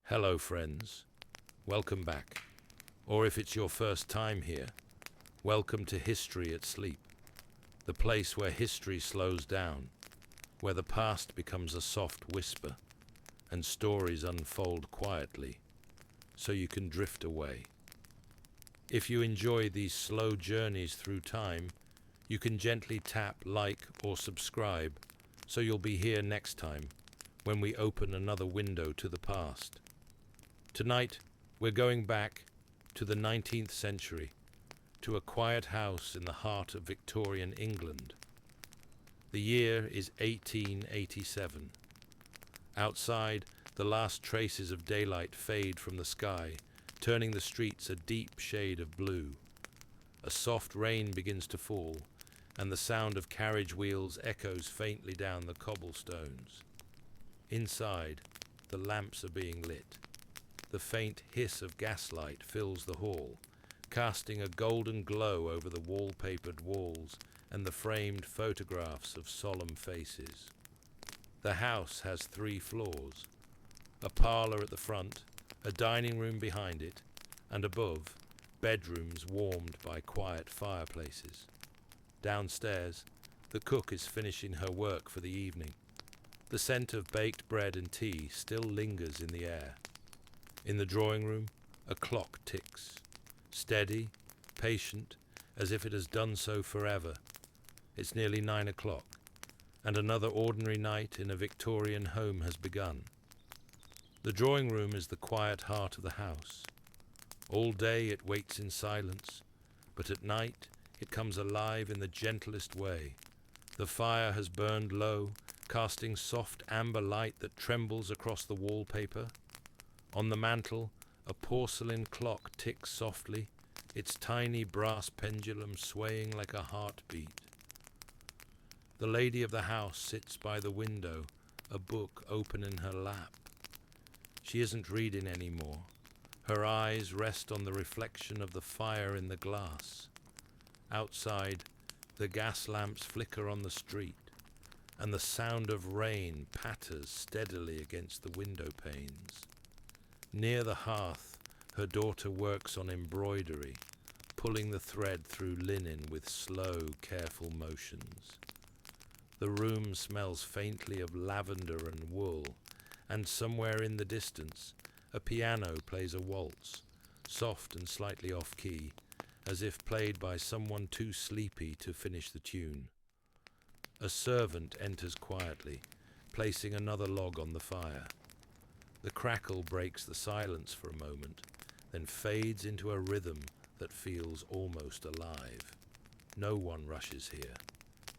Hello, friends. Welcome back. Or if it's your first time here, welcome to History at Sleep, the place where history slows down, where the past becomes a soft whisper, and stories unfold quietly, so you can drift away. If you enjoy these slow journeys through time, you can gently tap like or subscribe, so you'll be here next time when we open another window to the past. Tonight, we're going back to the 19th century, to a quiet house in the heart of Victorian England. The year is 1887. Outside, the last traces of daylight fade from the sky, turning the streets a deep shade of blue. A soft rain begins to fall, and the sound of carriage wheels echoes faintly down the cobblestones. Inside, the lamps are being lit. The faint hiss of gaslight fills the hall, casting a golden glow over the wallpapered walls and the framed photographs of solemn faces. The house has 3 floors, a parlour at the front, a dining room behind it, and above, bedrooms warmed by quiet fireplaces. Downstairs, the cook is finishing her work for the evening. The scent of baked bread and tea still lingers in the air. In the drawing room, a clock ticks, steady, patient, as if it has done so forever. It's nearly 9 o'clock, and another ordinary night in a Victorian home has begun. The drawing room is the quiet heart of the house. All day it waits in silence, but at night it comes alive in the gentlest way. The fire has burned low, casting soft amber light that trembles across the wallpaper. On the mantel, a porcelain clock ticks softly, its tiny brass pendulum swaying like a heartbeat. The lady of the house sits by the window, a book open in her lap. She isn't reading anymore. Her eyes rest on the reflection of the fire in the glass. Outside, the gas lamps flicker on the street, and the sound of rain patters steadily against the window panes. Near the hearth, her daughter works on embroidery, pulling the thread through linen with slow, careful motions. The room smells faintly of lavender and wool, and somewhere in the distance, a piano plays a waltz, soft and slightly off-key, as if played by someone too sleepy to finish the tune. A servant enters quietly, placing another log on the fire. The crackle breaks the silence for a moment, then fades into a rhythm that feels almost alive. No one rushes here.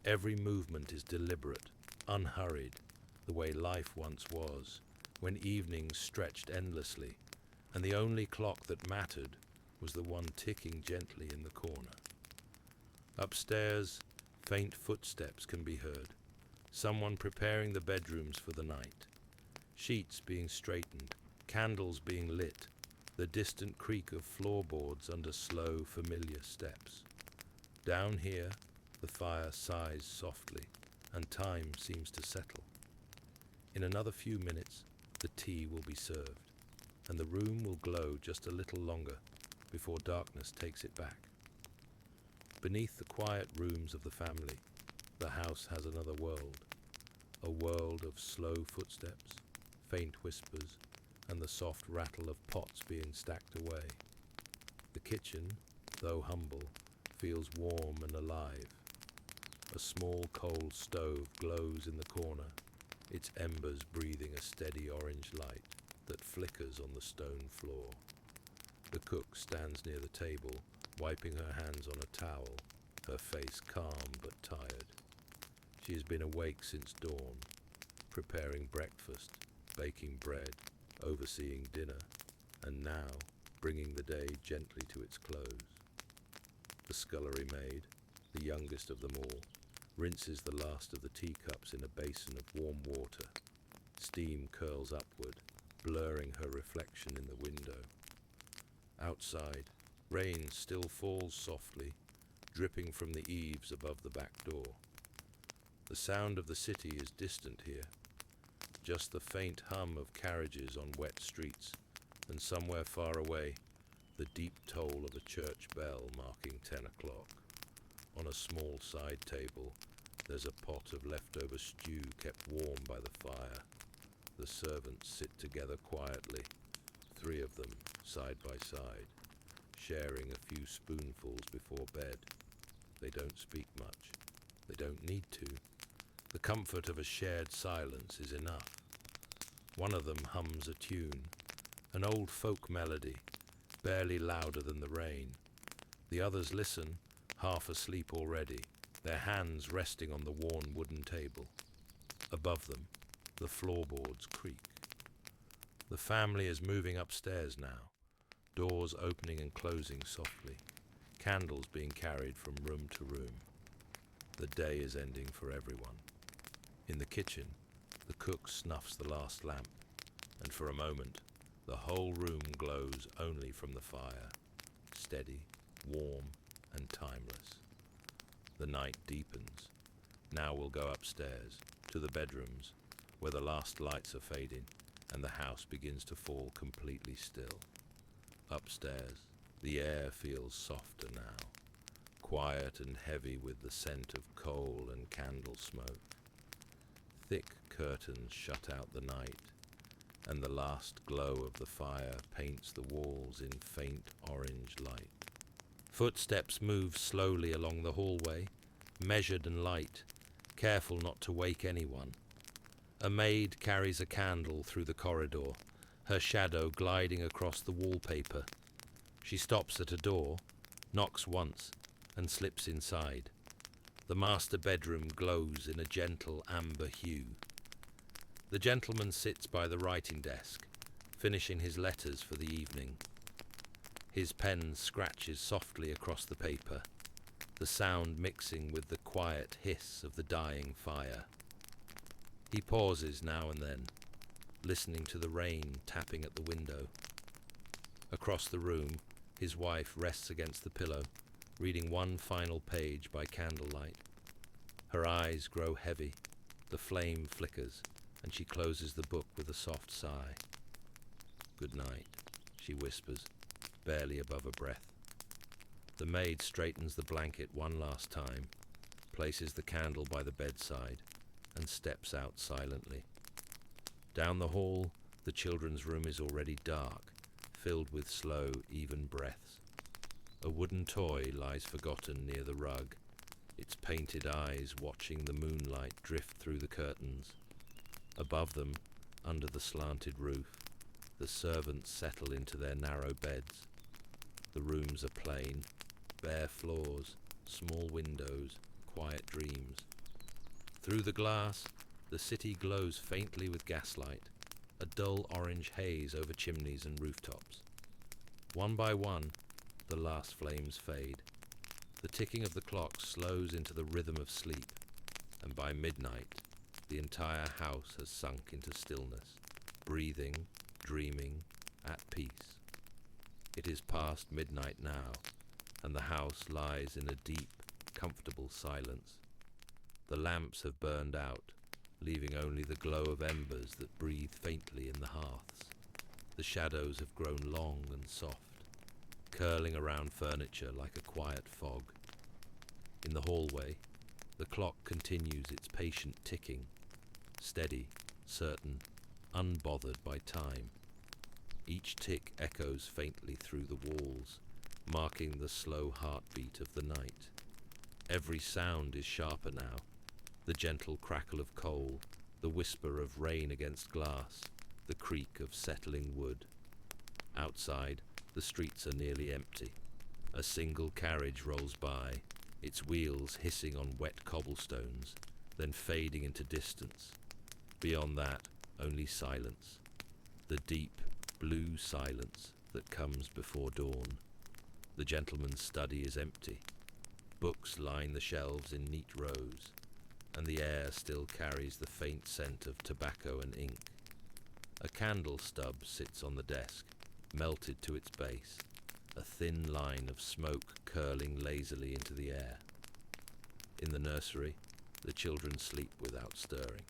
Every movement is deliberate, unhurried, the way life once was, when evenings stretched endlessly, and the only clock that mattered was the one ticking gently in the corner. Upstairs, faint footsteps can be heard, someone preparing the bedrooms for the night. Sheets being straightened, candles being lit, the distant creak of floorboards under slow, familiar steps. Down here, the fire sighs softly, and time seems to settle. In another few minutes, the tea will be served, and the room will glow just a little longer before darkness takes it back. Beneath the quiet rooms of the family, the house has another world, a world of slow footsteps, faint whispers, and the soft rattle of pots being stacked away. The kitchen, though humble, feels warm and alive. A small coal stove glows in the corner, its embers breathing a steady orange light that flickers on the stone floor. The cook stands near the table, wiping her hands on a towel, her face calm but tired. She has been awake since dawn, preparing breakfast, baking bread, overseeing dinner, and now bringing the day gently to its close. The scullery maid, the youngest of them all, rinses the last of the teacups in a basin of warm water. Steam curls upward, blurring her reflection in the window. Outside, rain still falls softly, dripping from the eaves above the back door. The sound of the city is distant here, just the faint hum of carriages on wet streets, and somewhere far away, the deep toll of a church bell marking 10 o'clock. On a small side table, there's a pot of leftover stew kept warm by the fire. The servants sit together quietly, 3 of them side by side, sharing a few spoonfuls before bed. They don't speak much. They don't need to. The comfort of a shared silence is enough. One of them hums a tune, an old folk melody, barely louder than the rain. The others listen, half asleep already, their hands resting on the worn wooden table. Above them, the floorboards creak. The family is moving upstairs now, doors opening and closing softly, candles being carried from room to room. The day is ending for everyone. In the kitchen, the cook snuffs the last lamp, and for a moment, the whole room glows only from the fire, steady, warm, and timeless. The night deepens. Now we'll go upstairs, to the bedrooms, where the last lights are fading, and the house begins to fall completely still. Upstairs, the air feels softer now, quiet and heavy with the scent of coal and candle smoke. Thick curtains shut out the night, and the last glow of the fire paints the walls in faint orange light. Footsteps move slowly along the hallway, measured and light, careful not to wake anyone. A maid carries a candle through the corridor, her shadow gliding across the wallpaper. She stops at a door, knocks once, and slips inside. The master bedroom glows in a gentle amber hue. The gentleman sits by the writing desk, finishing his letters for the evening. His pen scratches softly across the paper, the sound mixing with the quiet hiss of the dying fire. He pauses now and then, listening to the rain tapping at the window. Across the room, his wife rests against the pillow, reading one final page by candlelight. Her eyes grow heavy, the flame flickers, and she closes the book with a soft sigh. "Good night," she whispers, barely above a breath. The maid straightens the blanket one last time, places the candle by the bedside, and steps out silently. Down the hall, the children's room is already dark, filled with slow, even breaths. A wooden toy lies forgotten near the rug, its painted eyes watching the moonlight drift through the curtains. Above them, under the slanted roof, the servants settle into their narrow beds. The rooms are plain, bare floors, small windows, quiet dreams. Through the glass, the city glows faintly with gaslight, a dull orange haze over chimneys and rooftops. One by one, the last flames fade. The ticking of the clock slows into the rhythm of sleep, and by midnight, the entire house has sunk into stillness, breathing, dreaming, at peace. It is past midnight now, and the house lies in a deep, comfortable silence. The lamps have burned out, leaving only the glow of embers that breathe faintly in the hearths. The shadows have grown long and soft, curling around furniture like a quiet fog. In the hallway, the clock continues its patient ticking, steady, certain, unbothered by time. Each tick echoes faintly through the walls, marking the slow heartbeat of the night. Every sound is sharper now, the gentle crackle of coal, the whisper of rain against glass, the creak of settling wood. Outside, the streets are nearly empty. A single carriage rolls by, its wheels hissing on wet cobblestones, then fading into distance. Beyond that, only silence. The deep, blue silence that comes before dawn. The gentleman's study is empty. Books line the shelves in neat rows, and the air still carries the faint scent of tobacco and ink. A candle stub sits on the desk, melted to its base, a thin line of smoke curling lazily into the air. In the nursery, the children sleep without stirring.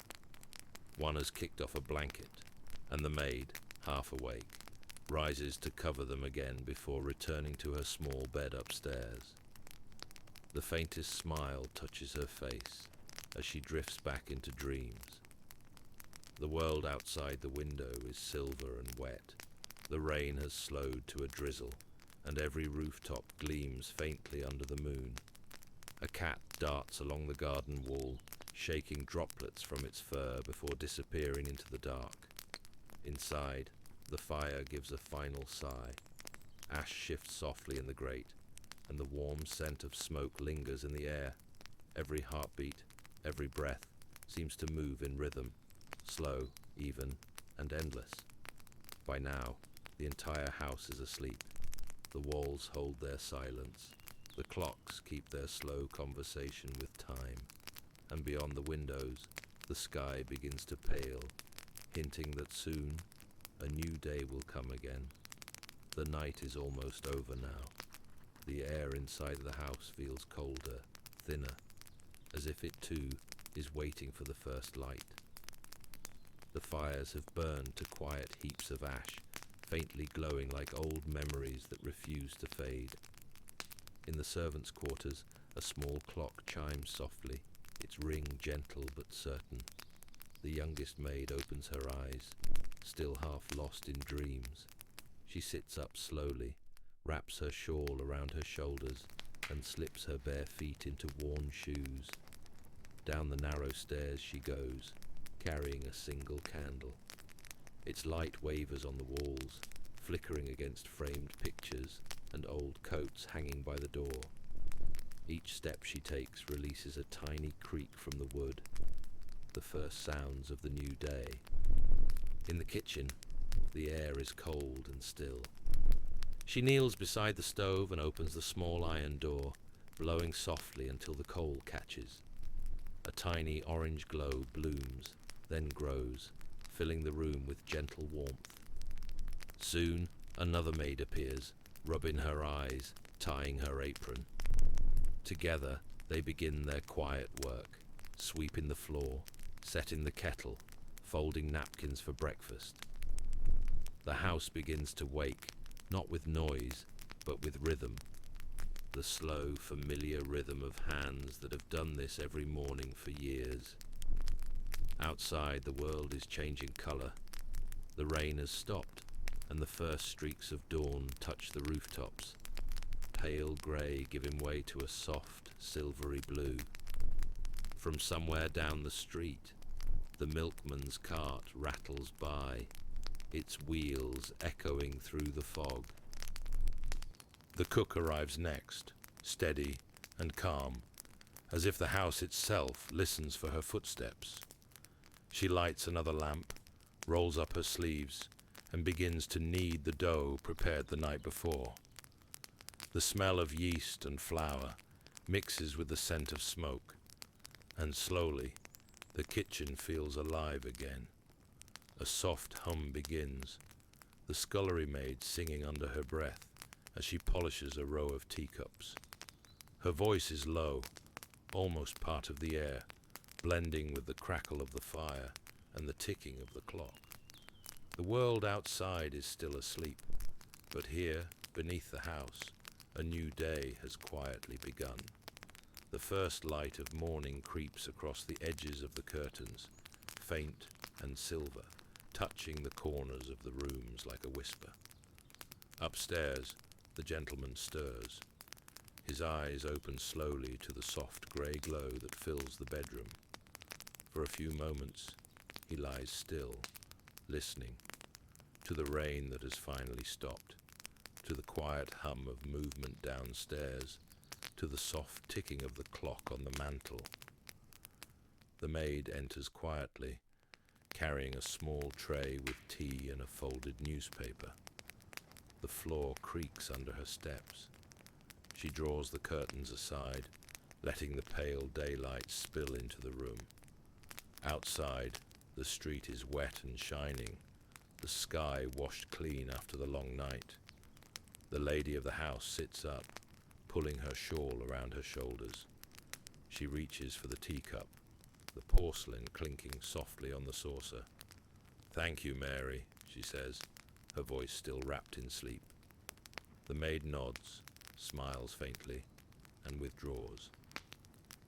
One has kicked off a blanket, and the maid, half awake, rises to cover them again before returning to her small bed upstairs. The faintest smile touches her face as she drifts back into dreams. The world outside the window is silver and wet. The rain has slowed to a drizzle, and every rooftop gleams faintly under the moon. A cat darts along the garden wall, shaking droplets from its fur before disappearing into the dark. Inside, the fire gives a final sigh. Ash shifts softly in the grate, and the warm scent of smoke lingers in the air. Every heartbeat, every breath, seems to move in rhythm, slow, even, and endless. By now, the entire house is asleep. The walls hold their silence. The clocks keep their slow conversation with time. And beyond the windows, the sky begins to pale, hinting that soon a new day will come again. The night is almost over now. The air inside the house feels colder, thinner, as if it too is waiting for the first light. The fires have burned to quiet heaps of ash, faintly glowing like old memories that refuse to fade. In the servants' quarters, a small clock chimes softly, its ring gentle but certain. The youngest maid opens her eyes, still half lost in dreams. She sits up slowly, wraps her shawl around her shoulders, and slips her bare feet into worn shoes. Down the narrow stairs she goes, carrying a single candle. Its light wavers on the walls, flickering against framed pictures and old coats hanging by the door. Each step she takes releases a tiny creak from the wood, the first sounds of the new day. In the kitchen, the air is cold and still. She kneels beside the stove and opens the small iron door, blowing softly until the coal catches. A tiny orange glow blooms, then grows, filling the room with gentle warmth. Soon, another maid appears, rubbing her eyes, tying her apron. Together, they begin their quiet work, sweeping the floor, setting the kettle, folding napkins for breakfast. The house begins to wake, not with noise, but with rhythm. The slow, familiar rhythm of hands that have done this every morning for years. Outside, the world is changing color. The rain has stopped, and the first streaks of dawn touch the rooftops, pale grey giving way to a soft, silvery blue. From somewhere down the street, the milkman's cart rattles by, its wheels echoing through the fog. The cook arrives next, steady and calm, as if the house itself listens for her footsteps. She lights another lamp, rolls up her sleeves, and begins to knead the dough prepared the night before. The smell of yeast and flour mixes with the scent of smoke, and slowly the kitchen feels alive again. A soft hum begins, the scullery maid singing under her breath as she polishes a row of teacups. Her voice is low, almost part of the air, blending with the crackle of the fire and the ticking of the clock. The world outside is still asleep, but here, beneath the house, a new day has quietly begun. The first light of morning creeps across the edges of the curtains, faint and silver, touching the corners of the rooms like a whisper. Upstairs, the gentleman stirs. His eyes open slowly to the soft grey glow that fills the bedroom. For a few moments, he lies still, listening, to the rain that has finally stopped, to the quiet hum of movement downstairs, to the soft ticking of the clock on the mantel. The maid enters quietly, carrying a small tray with tea and a folded newspaper. The floor creaks under her steps. She draws the curtains aside, letting the pale daylight spill into the room. Outside, the street is wet and shining, the sky washed clean after the long night. The lady of the house sits up, pulling her shawl around her shoulders. She reaches for the teacup, the porcelain clinking softly on the saucer. "Thank you, Mary," she says, her voice still wrapped in sleep. The maid nods, smiles faintly, and withdraws.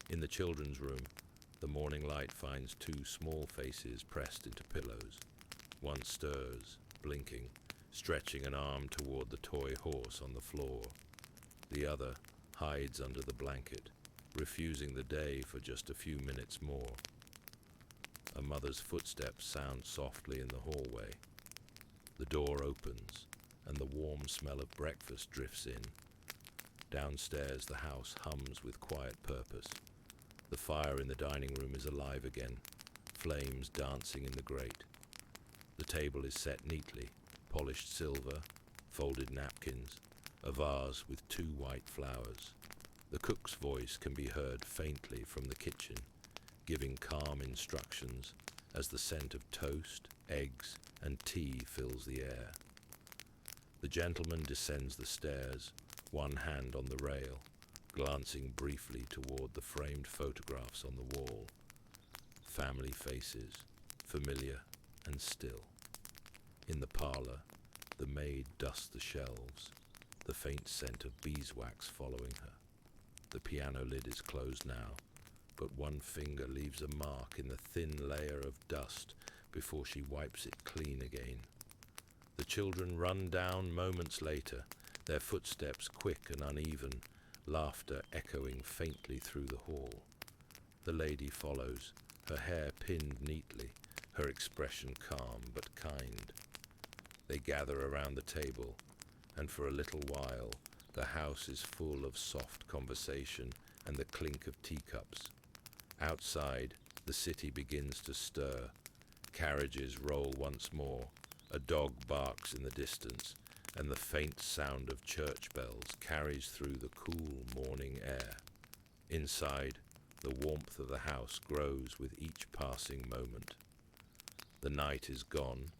In the children's room, the morning light finds two small faces pressed into pillows. One stirs, blinking, stretching an arm toward the toy horse on the floor. The other hides under the blanket, refusing the day for just a few minutes more. A mother's footsteps sound softly in the hallway. The door opens, and the warm smell of breakfast drifts in. Downstairs, the house hums with quiet purpose. The fire in the dining room is alive again, flames dancing in the grate. The table is set neatly, polished silver, folded napkins, a vase with 2 white flowers. The cook's voice can be heard faintly from the kitchen, giving calm instructions as the scent of toast, eggs, and tea fills the air. The gentleman descends the stairs, one hand on the rail, glancing briefly toward the framed photographs on the wall. Family faces, familiar and still. In the parlor, the maid dusts the shelves, the faint scent of beeswax following her. The piano lid is closed now, but one finger leaves a mark in the thin layer of dust before she wipes it clean again. The children run down moments later, their footsteps quick and uneven, laughter echoing faintly through the hall. The lady follows, her hair pinned neatly, her expression calm but kind. They gather around the table, and for a little while, the house is full of soft conversation and the clink of teacups. Outside, the city begins to stir. Carriages roll once more, a dog barks in the distance, and the faint sound of church bells carries through the cool morning air. Inside, the warmth of the house grows with each passing moment. The night is gone,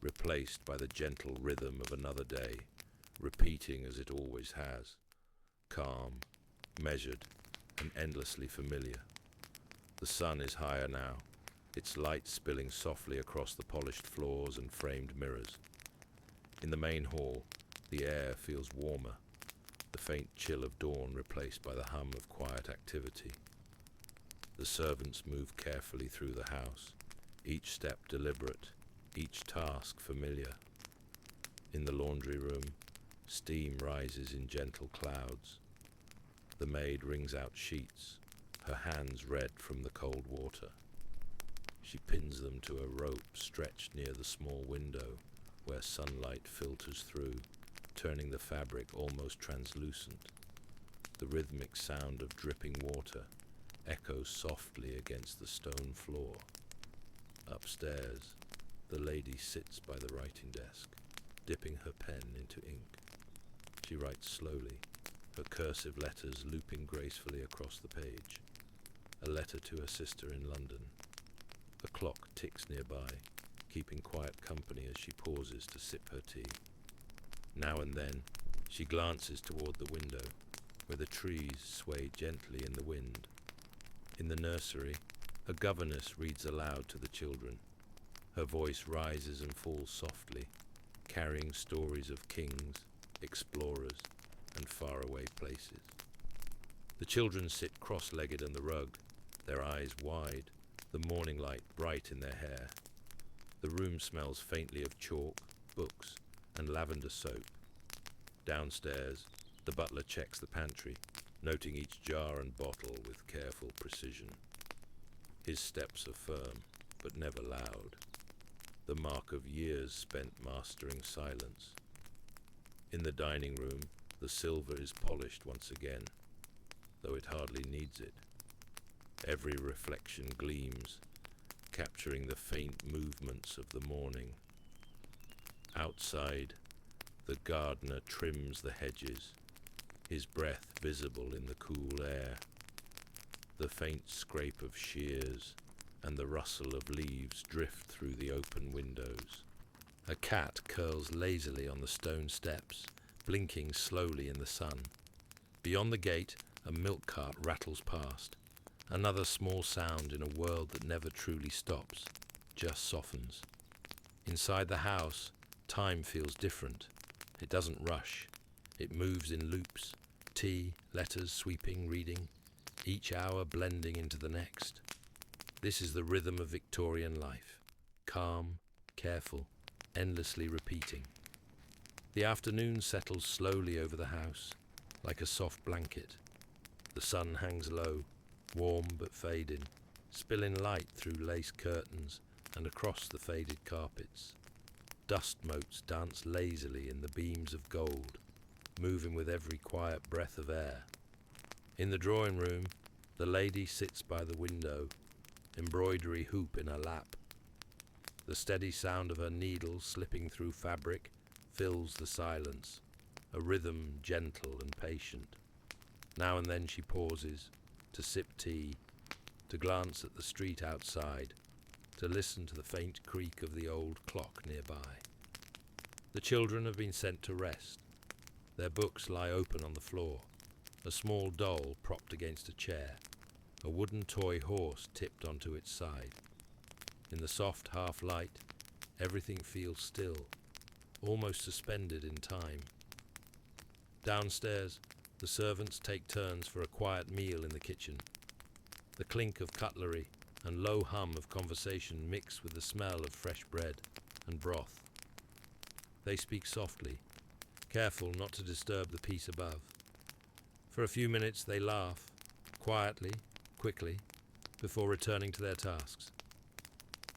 replaced by the gentle rhythm of another day, repeating as it always has, calm, measured, and endlessly familiar. The sun is higher now, its light spilling softly across the polished floors and framed mirrors. In the main hall, the air feels warmer, the faint chill of dawn replaced by the hum of quiet activity. The servants move carefully through the house, each step deliberate, each task familiar. In the laundry room, steam rises in gentle clouds. The maid wrings out sheets, her hands red from the cold water. She pins them to a rope stretched near the small window where sunlight filters through, turning the fabric almost translucent. The rhythmic sound of dripping water echoes softly against the stone floor. Upstairs, the lady sits by the writing desk, dipping her pen into ink. She writes slowly, her cursive letters looping gracefully across the page. A letter to her sister in London. A clock ticks nearby, keeping quiet company as she pauses to sip her tea. Now and then, she glances toward the window, where the trees sway gently in the wind. In the nursery, a governess reads aloud to the children. Her voice rises and falls softly, carrying stories of kings, explorers, and faraway places. The children sit cross-legged on the rug, their eyes wide, the morning light bright in their hair. The room smells faintly of chalk, books, and lavender soap. Downstairs, the butler checks the pantry, noting each jar and bottle with careful precision. His steps are firm, but never loud, the mark of years spent mastering silence. In the dining room, the silver is polished once again, though it hardly needs it. Every reflection gleams, capturing the faint movements of the morning. Outside, the gardener trims the hedges, his breath visible in the cool air. The faint scrape of shears and the rustle of leaves drift through the open windows. A cat curls lazily on the stone steps, blinking slowly in the sun. Beyond the gate, a milk cart rattles past. Another small sound in a world that never truly stops, just softens. Inside the house, time feels different. It doesn't rush. It moves in loops. Tea, letters, sweeping, reading, each hour blending into the next. This is the rhythm of Victorian life. Calm, careful, endlessly repeating. The afternoon settles slowly over the house, like a soft blanket. The sun hangs low, warm but fading, spilling light through lace curtains and across the faded carpets. Dust motes dance lazily in the beams of gold, moving with every quiet breath of air. In the drawing room, the lady sits by the window, embroidery hoop in her lap. The steady sound of her needle slipping through fabric fills the silence, a rhythm gentle and patient. Now and then she pauses, to sip tea, to glance at the street outside, to listen to the faint creak of the old clock nearby. The children have been sent to rest. Their books lie open on the floor, a small doll propped against a chair, a wooden toy horse tipped onto its side. In the soft half-light, everything feels still, almost suspended in time. Downstairs, the servants take turns for a quiet meal in the kitchen. The clink of cutlery and low hum of conversation mix with the smell of fresh bread and broth. They speak softly, careful not to disturb the peace above. For a few minutes they laugh, quietly, quickly, before returning to their tasks.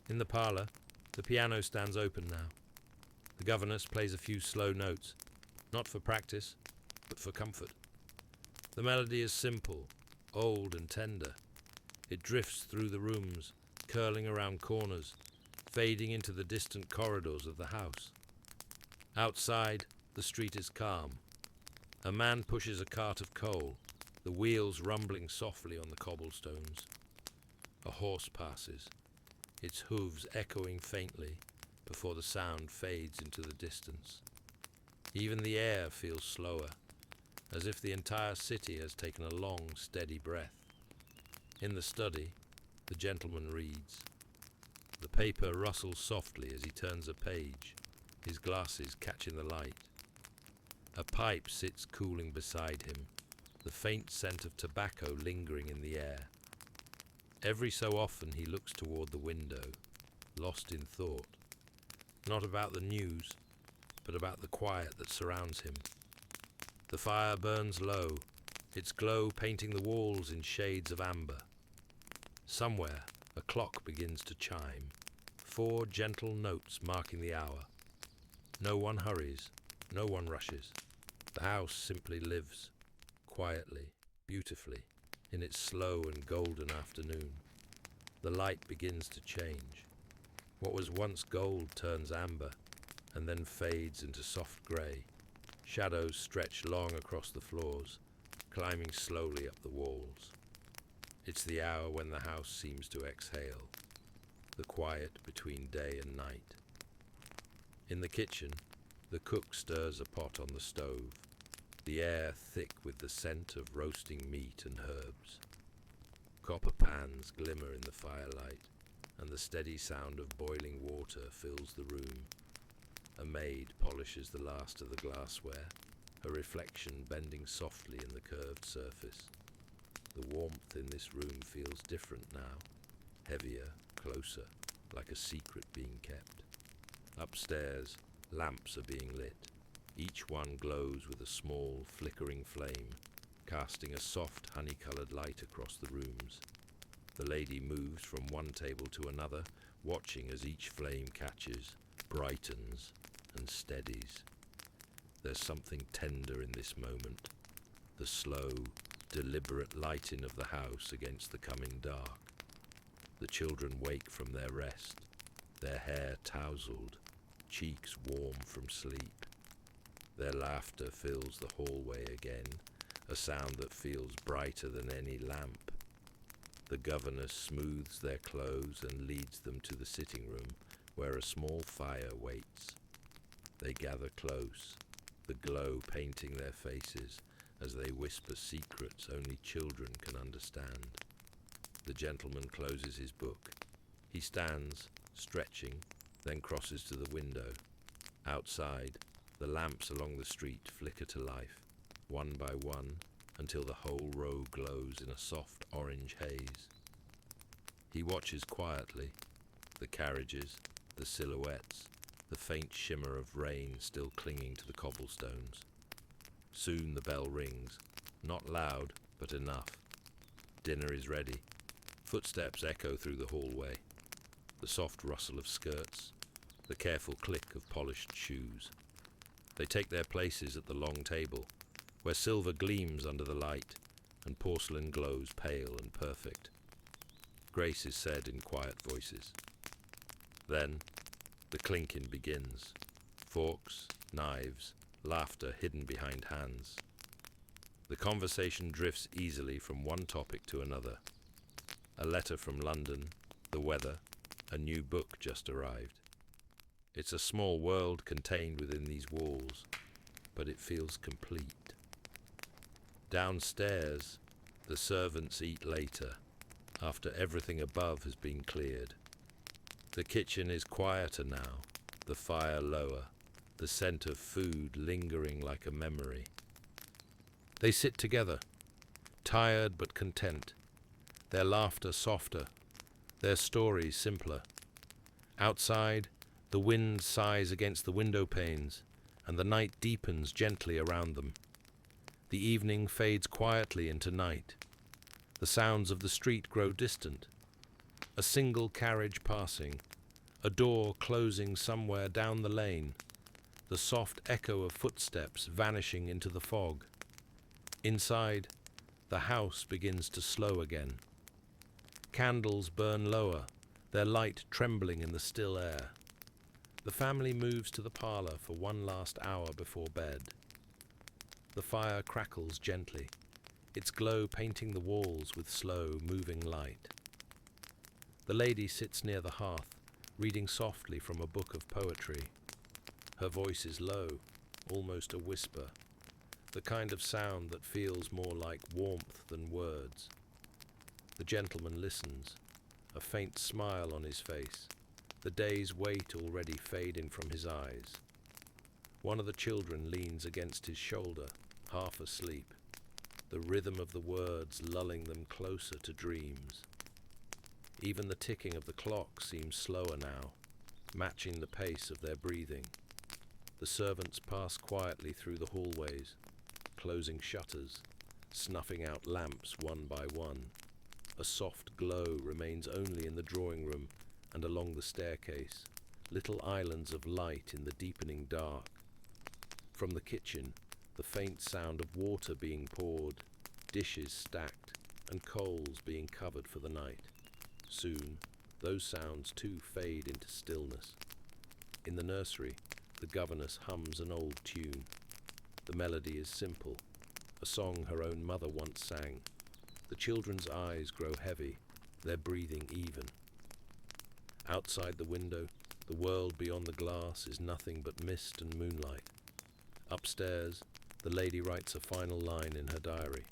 In the parlour, the piano stands open now. The governess plays a few slow notes, not for practice, but for comfort. The melody is simple, old and tender. It drifts through the rooms, curling around corners, fading into the distant corridors of the house. Outside, the street is calm. A man pushes a cart of coal, the wheels rumbling softly on the cobblestones. A horse passes, its hooves echoing faintly before the sound fades into the distance. Even the air feels slower, as if the entire city has taken a long, steady breath. In the study, the gentleman reads. The paper rustles softly as he turns a page, his glasses catching the light. A pipe sits cooling beside him, the faint scent of tobacco lingering in the air. Every so often he looks toward the window, lost in thought, not about the news, but about the quiet that surrounds him. The fire burns low, its glow painting the walls in shades of amber. Somewhere, a clock begins to chime, 4 gentle notes marking the hour. No one hurries, no one rushes. The house simply lives, quietly, beautifully, in its slow and golden afternoon. The light begins to change. What was once gold turns amber, and then fades into soft grey. Shadows stretch long across the floors, climbing slowly up the walls. It's the hour when the house seems to exhale, the quiet between day and night. In the kitchen, the cook stirs a pot on the stove, the air thick with the scent of roasting meat and herbs. Copper pans glimmer in the firelight, and the steady sound of boiling water fills the room. A maid polishes the last of the glassware, her reflection bending softly in the curved surface. The warmth in this room feels different now, heavier, closer, like a secret being kept. Upstairs, lamps are being lit. Each one glows with a small, flickering flame, casting a soft, honey-coloured light across the rooms. The lady moves from one table to another, watching as each flame catches, brightens, and steadies. There's something tender in this moment, the slow, deliberate lighting of the house against the coming dark. The children wake from their rest, their hair tousled, cheeks warm from sleep. Their laughter fills the hallway again, a sound that feels brighter than any lamp. The governess smooths their clothes and leads them to the sitting room, where a small fire waits. They gather close, the glow painting their faces as they whisper secrets only children can understand. The gentleman closes his book. He stands, stretching, then crosses to the window. Outside, the lamps along the street flicker to life, one by one, until the whole row glows in a soft orange haze. He watches quietly, the carriages, the silhouettes, the faint shimmer of rain still clinging to the cobblestones. Soon the bell rings, not loud, but enough. Dinner is ready. Footsteps echo through the hallway, the soft rustle of skirts, the careful click of polished shoes. They take their places at the long table, where silver gleams under the light and porcelain glows pale and perfect. Grace is said in quiet voices. Then, the clinking begins. Forks, knives, laughter hidden behind hands. The conversation drifts easily from one topic to another. A letter from London, the weather, a new book just arrived. It's a small world contained within these walls, but it feels complete. Downstairs, the servants eat later, after everything above has been cleared. The kitchen is quieter now, the fire lower, the scent of food lingering like a memory. They sit together, tired but content, their laughter softer, their stories simpler. Outside, the wind sighs against the window panes, and the night deepens gently around them. The evening fades quietly into night. The sounds of the street grow distant. A single carriage passing, a door closing somewhere down the lane, the soft echo of footsteps vanishing into the fog. Inside, the house begins to slow again. Candles burn lower, their light trembling in the still air. The family moves to the parlour for one last hour before bed. The fire crackles gently, its glow painting the walls with slow, moving light. The lady sits near the hearth, reading softly from a book of poetry. Her voice is low, almost a whisper, the kind of sound that feels more like warmth than words. The gentleman listens, a faint smile on his face, the day's weight already fading from his eyes. One of the children leans against his shoulder, half asleep, the rhythm of the words lulling them closer to dreams. Even the ticking of the clock seems slower now, matching the pace of their breathing. The servants pass quietly through the hallways, closing shutters, snuffing out lamps one by one. A soft glow remains only in the drawing room and along the staircase, little islands of light in the deepening dark. From the kitchen, the faint sound of water being poured, dishes stacked, and coals being covered for the night. Soon, those sounds too fade into stillness. In the nursery, the governess hums an old tune. The melody is simple, a song her own mother once sang. The children's eyes grow heavy, their breathing even. Outside the window, the world beyond the glass is nothing but mist and moonlight. Upstairs, the lady writes a final line in her diary.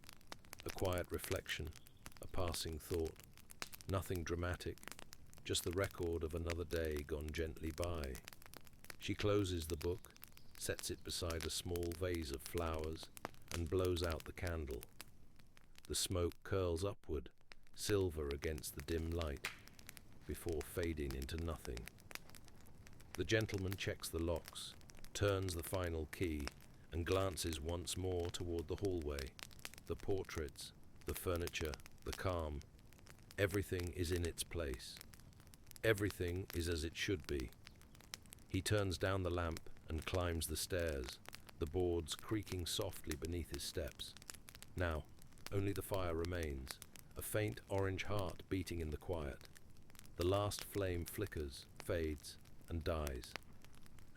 A quiet reflection, a passing thought. Nothing dramatic, just the record of another day gone gently by. She closes the book, sets it beside a small vase of flowers, and blows out the candle. The smoke curls upward, silver against the dim light, before fading into nothing. The gentleman checks the locks, turns the final key, and glances once more toward the hallway. The portraits, the furniture, the calm. Everything is in its place. Everything is as it should be. He turns down the lamp and climbs the stairs, the boards creaking softly beneath his steps. Now, only the fire remains, a faint orange heart beating in the quiet. The last flame flickers, fades, and dies.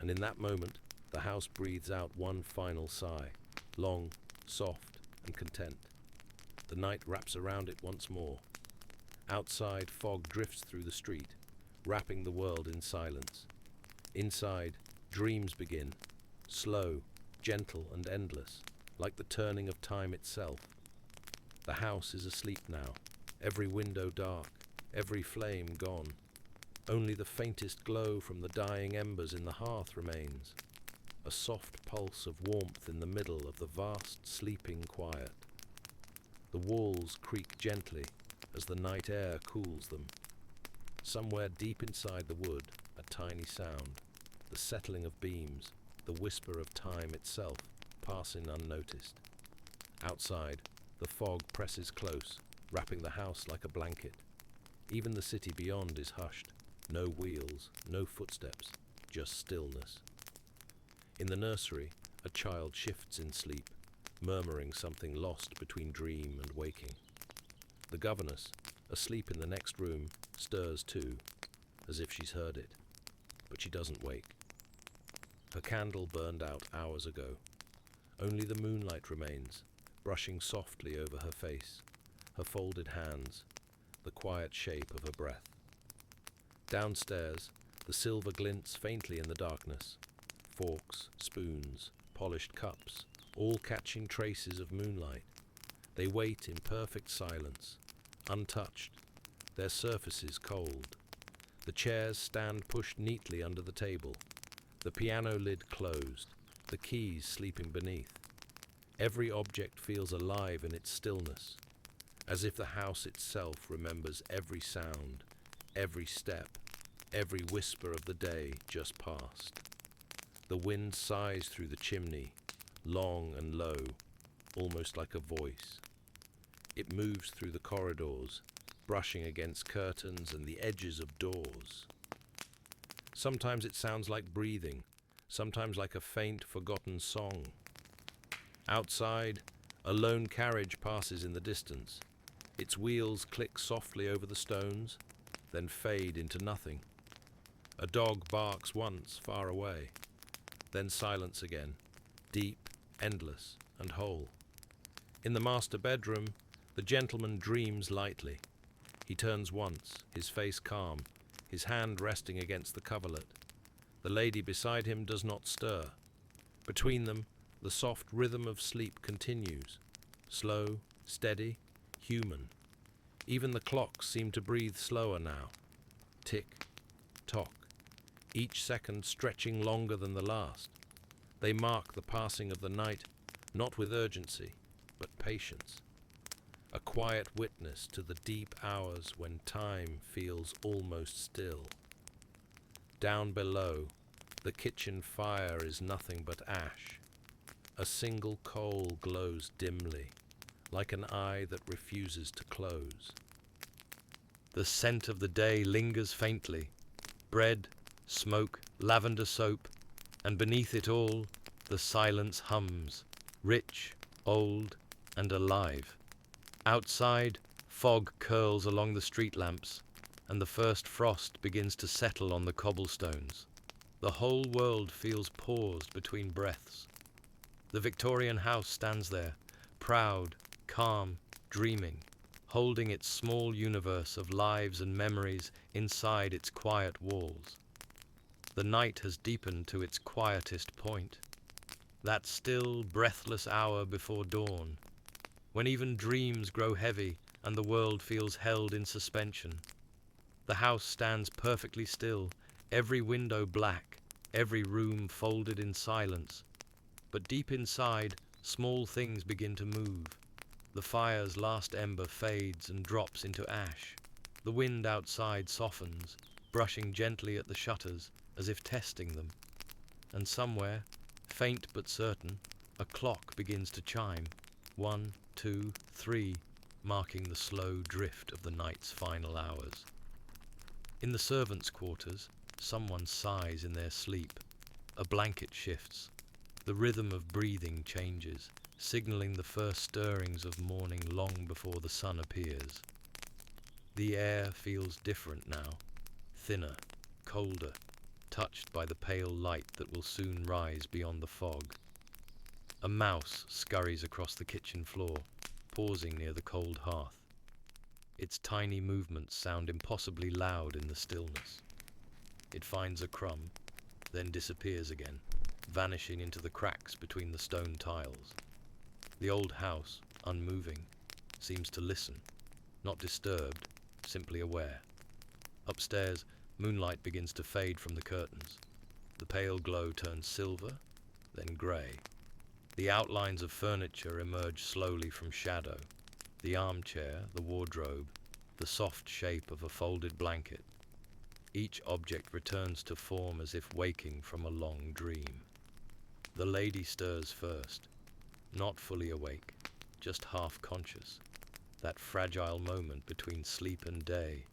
And in that moment, the house breathes out one final sigh, long, soft, and content. The night wraps around it once more. Outside, fog drifts through the street, wrapping the world in silence. Inside, dreams begin, slow, gentle, and endless, like the turning of time itself. The house is asleep now, every window dark, every flame gone. Only the faintest glow from the dying embers in the hearth remains, a soft pulse of warmth in the middle of the vast sleeping quiet. The walls creak gently as the night air cools them. Somewhere deep inside the wood, a tiny sound, the settling of beams, the whisper of time itself, passing unnoticed. Outside, the fog presses close, wrapping the house like a blanket. Even the city beyond is hushed. No wheels, no footsteps, just stillness. In the nursery, a child shifts in sleep, murmuring something lost between dream and waking. The governess, asleep in the next room, stirs too, as if she's heard it, but she doesn't wake. Her candle burned out hours ago. Only the moonlight remains, brushing softly over her face, her folded hands, the quiet shape of her breath. Downstairs, the silver glints faintly in the darkness. Forks, spoons, polished cups, all catching traces of moonlight. They wait in perfect silence, untouched, their surfaces cold. The chairs stand pushed neatly under the table, the piano lid closed, the keys sleeping beneath. Every object feels alive in its stillness, as if the house itself remembers every sound, every step, every whisper of the day just past. The wind sighs through the chimney, long and low, almost like a voice. It moves through the corridors, brushing against curtains and the edges of doors. Sometimes it sounds like breathing, sometimes like a faint, forgotten song. Outside, a lone carriage passes in the distance. Its wheels click softly over the stones, then fade into nothing. A dog barks once, far away. Then silence again, deep, endless, and whole. In the master bedroom, the gentleman dreams lightly. He turns once, his face calm, his hand resting against the coverlet. The lady beside him does not stir. Between them, the soft rhythm of sleep continues, slow, steady, human. Even the clocks seem to breathe slower now. Tick, tock, each second stretching longer than the last. They mark the passing of the night, not with urgency, but patience. A quiet witness to the deep hours when time feels almost still. Down below, the kitchen fire is nothing but ash. A single coal glows dimly, like an eye that refuses to close. The scent of the day lingers faintly. Bread, smoke, lavender soap, and beneath it all, the silence hums, rich, old, and alive. Outside, fog curls along the street lamps, and the first frost begins to settle on the cobblestones. The whole world feels paused between breaths. The Victorian house stands there, proud, calm, dreaming, holding its small universe of lives and memories inside its quiet walls. The night has deepened to its quietest point, that still, breathless hour before dawn, when even dreams grow heavy and the world feels held in suspension. The house stands perfectly still, every window black, every room folded in silence. But deep inside, small things begin to move. The fire's last ember fades and drops into ash. The wind outside softens, brushing gently at the shutters as if testing them. And somewhere, faint but certain, a clock begins to chime. 1, 2, 3, marking the slow drift of the night's final hours. In the servants' quarters, someone sighs in their sleep. A blanket shifts. The rhythm of breathing changes, signaling the first stirrings of morning long before the sun appears. The air feels different now, thinner, colder, touched by the pale light that will soon rise beyond the fog. A mouse scurries across the kitchen floor, pausing near the cold hearth. Its tiny movements sound impossibly loud in the stillness. It finds a crumb, then disappears again, vanishing into the cracks between the stone tiles. The old house, unmoving, seems to listen, not disturbed, simply aware. Upstairs, moonlight begins to fade from the curtains. The pale glow turns silver, then grey. The outlines of furniture emerge slowly from shadow. The armchair, the wardrobe, the soft shape of a folded blanket. Each object returns to form as if waking from a long dream. The lady stirs first, not fully awake, just half conscious. That fragile moment between sleep and day.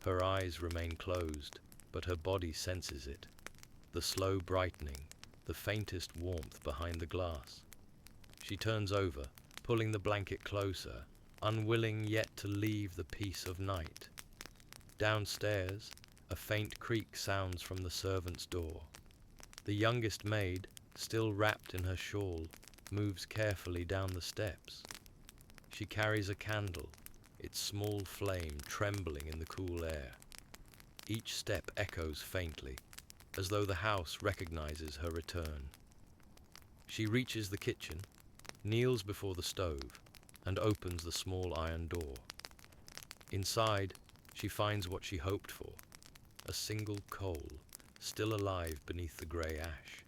Her eyes remain closed, but her body senses it. The slow brightening, the faintest warmth behind the glass. She turns over, pulling the blanket closer, unwilling yet to leave the peace of night. Downstairs, a faint creak sounds from the servant's door. The youngest maid, still wrapped in her shawl, moves carefully down the steps. She carries a candle, its small flame trembling in the cool air. Each step echoes faintly, as though the house recognizes her return. She reaches the kitchen, kneels before the stove, and opens the small iron door. Inside, she finds what she hoped for, a single coal, still alive beneath the grey ash.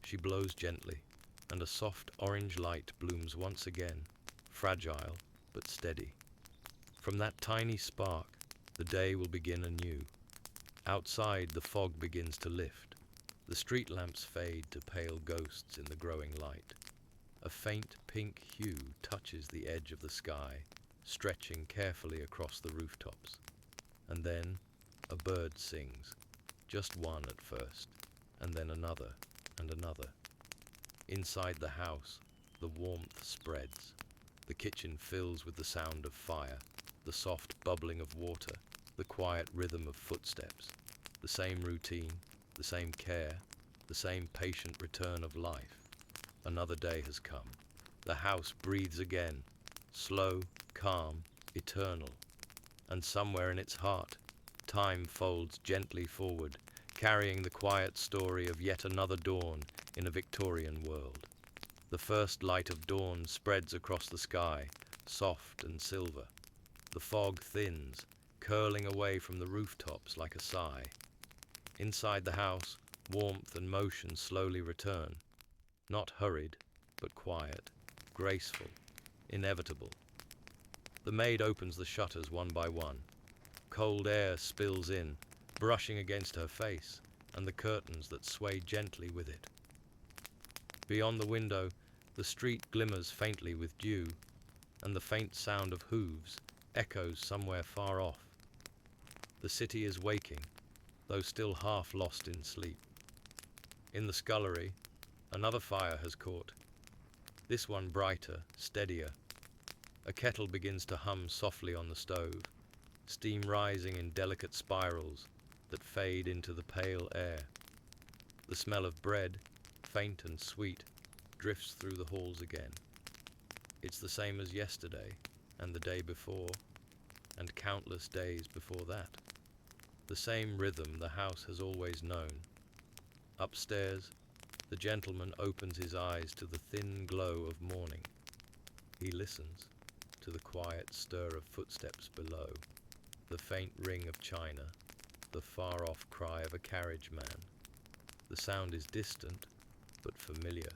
She blows gently, and a soft orange light blooms once again, fragile but steady. From that tiny spark, the day will begin anew. Outside, the fog begins to lift. The street lamps fade to pale ghosts in the growing light. A faint pink hue touches the edge of the sky, stretching carefully across the rooftops. And then, a bird sings, just one at first, and then another and another. Inside the house, the warmth spreads. The kitchen fills with the sound of fire, the soft bubbling of water, the quiet rhythm of footsteps. The same routine, the same care, the same patient return of life. Another day has come. The house breathes again, slow, calm, eternal. And somewhere in its heart, time folds gently forward, carrying the quiet story of yet another dawn in a Victorian world. The first light of dawn spreads across the sky, soft and silver. The fog thins, curling away from the rooftops like a sigh. Inside the house, warmth and motion slowly return, not hurried, but quiet, graceful, inevitable. The maid opens the shutters one by one. Cold air spills in, brushing against her face, and the curtains that sway gently with it. Beyond the window, the street glimmers faintly with dew, and the faint sound of hooves echoes somewhere far off. The city is waking, though still half lost in sleep. In the scullery, another fire has caught, this one brighter, steadier. A kettle begins to hum softly on the stove, steam rising in delicate spirals that fade into the pale air. The smell of bread, faint and sweet, drifts through the halls again. It's the same as yesterday, and the day before, and countless days before that. The same rhythm the house has always known. Upstairs, the gentleman opens his eyes to the thin glow of morning. He listens to the quiet stir of footsteps below, the faint ring of china, the far-off cry of a carriage man. The sound is distant, but familiar,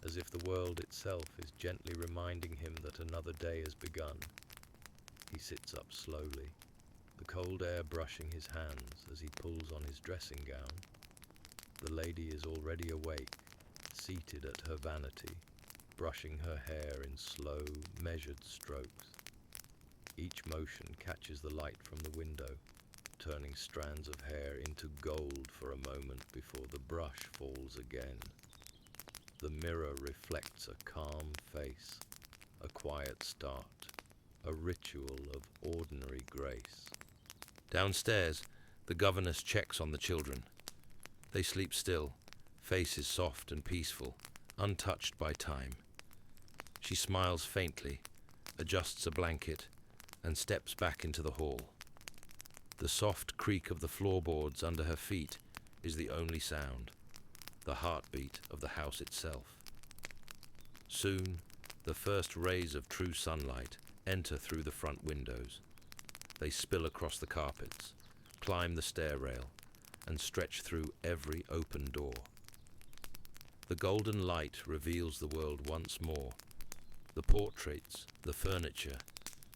as if the world itself is gently reminding him that another day has begun. He sits up slowly, the cold air brushing his hands as he pulls on his dressing gown. The lady is already awake, seated at her vanity, brushing her hair in slow, measured strokes. Each motion catches the light from the window, turning strands of hair into gold for a moment before the brush falls again. The mirror reflects a calm face, a quiet start, a ritual of ordinary grace. Downstairs, the governess checks on the children. They sleep still, faces soft and peaceful, untouched by time. She smiles faintly, adjusts a blanket, and steps back into the hall. The soft creak of the floorboards under her feet is the only sound, the heartbeat of the house itself. Soon, the first rays of true sunlight enter through the front windows. They spill across the carpets, climb the stair rail, and stretch through every open door. The golden light reveals the world once more. The portraits, the furniture,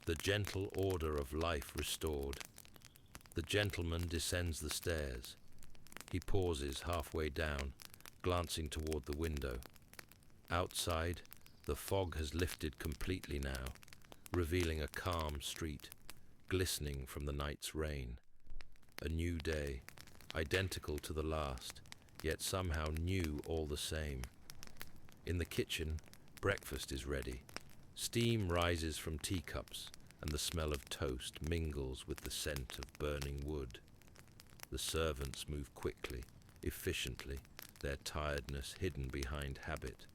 the gentle order of life restored. The gentleman descends the stairs. He pauses halfway down, glancing toward the window. Outside, the fog has lifted completely now, revealing a calm street, glistening from the night's rain. A new day, identical to the last, yet somehow new all the same. In the kitchen, breakfast is ready. Steam rises from teacups, and the smell of toast mingles with the scent of burning wood. The servants move quickly, efficiently, their tiredness hidden behind habit.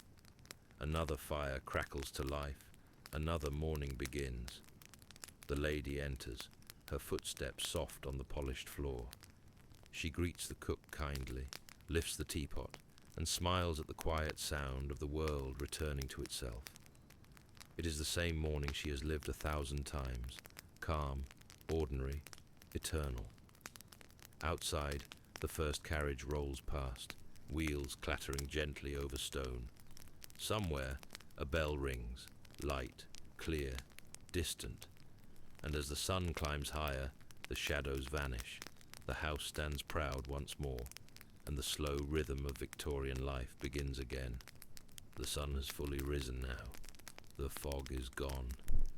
Another fire crackles to life, another morning begins. The lady enters, her footsteps soft on the polished floor. She greets the cook kindly, lifts the teapot, and smiles at the quiet sound of the world returning to itself. It is the same morning she has lived 1,000 times, calm, ordinary, eternal. Outside, the first carriage rolls past, wheels clattering gently over stone. Somewhere, a bell rings, light, clear, distant, and as the sun climbs higher, the shadows vanish. The house stands proud once more, and the slow rhythm of Victorian life begins again. The sun has fully risen now. The fog is gone,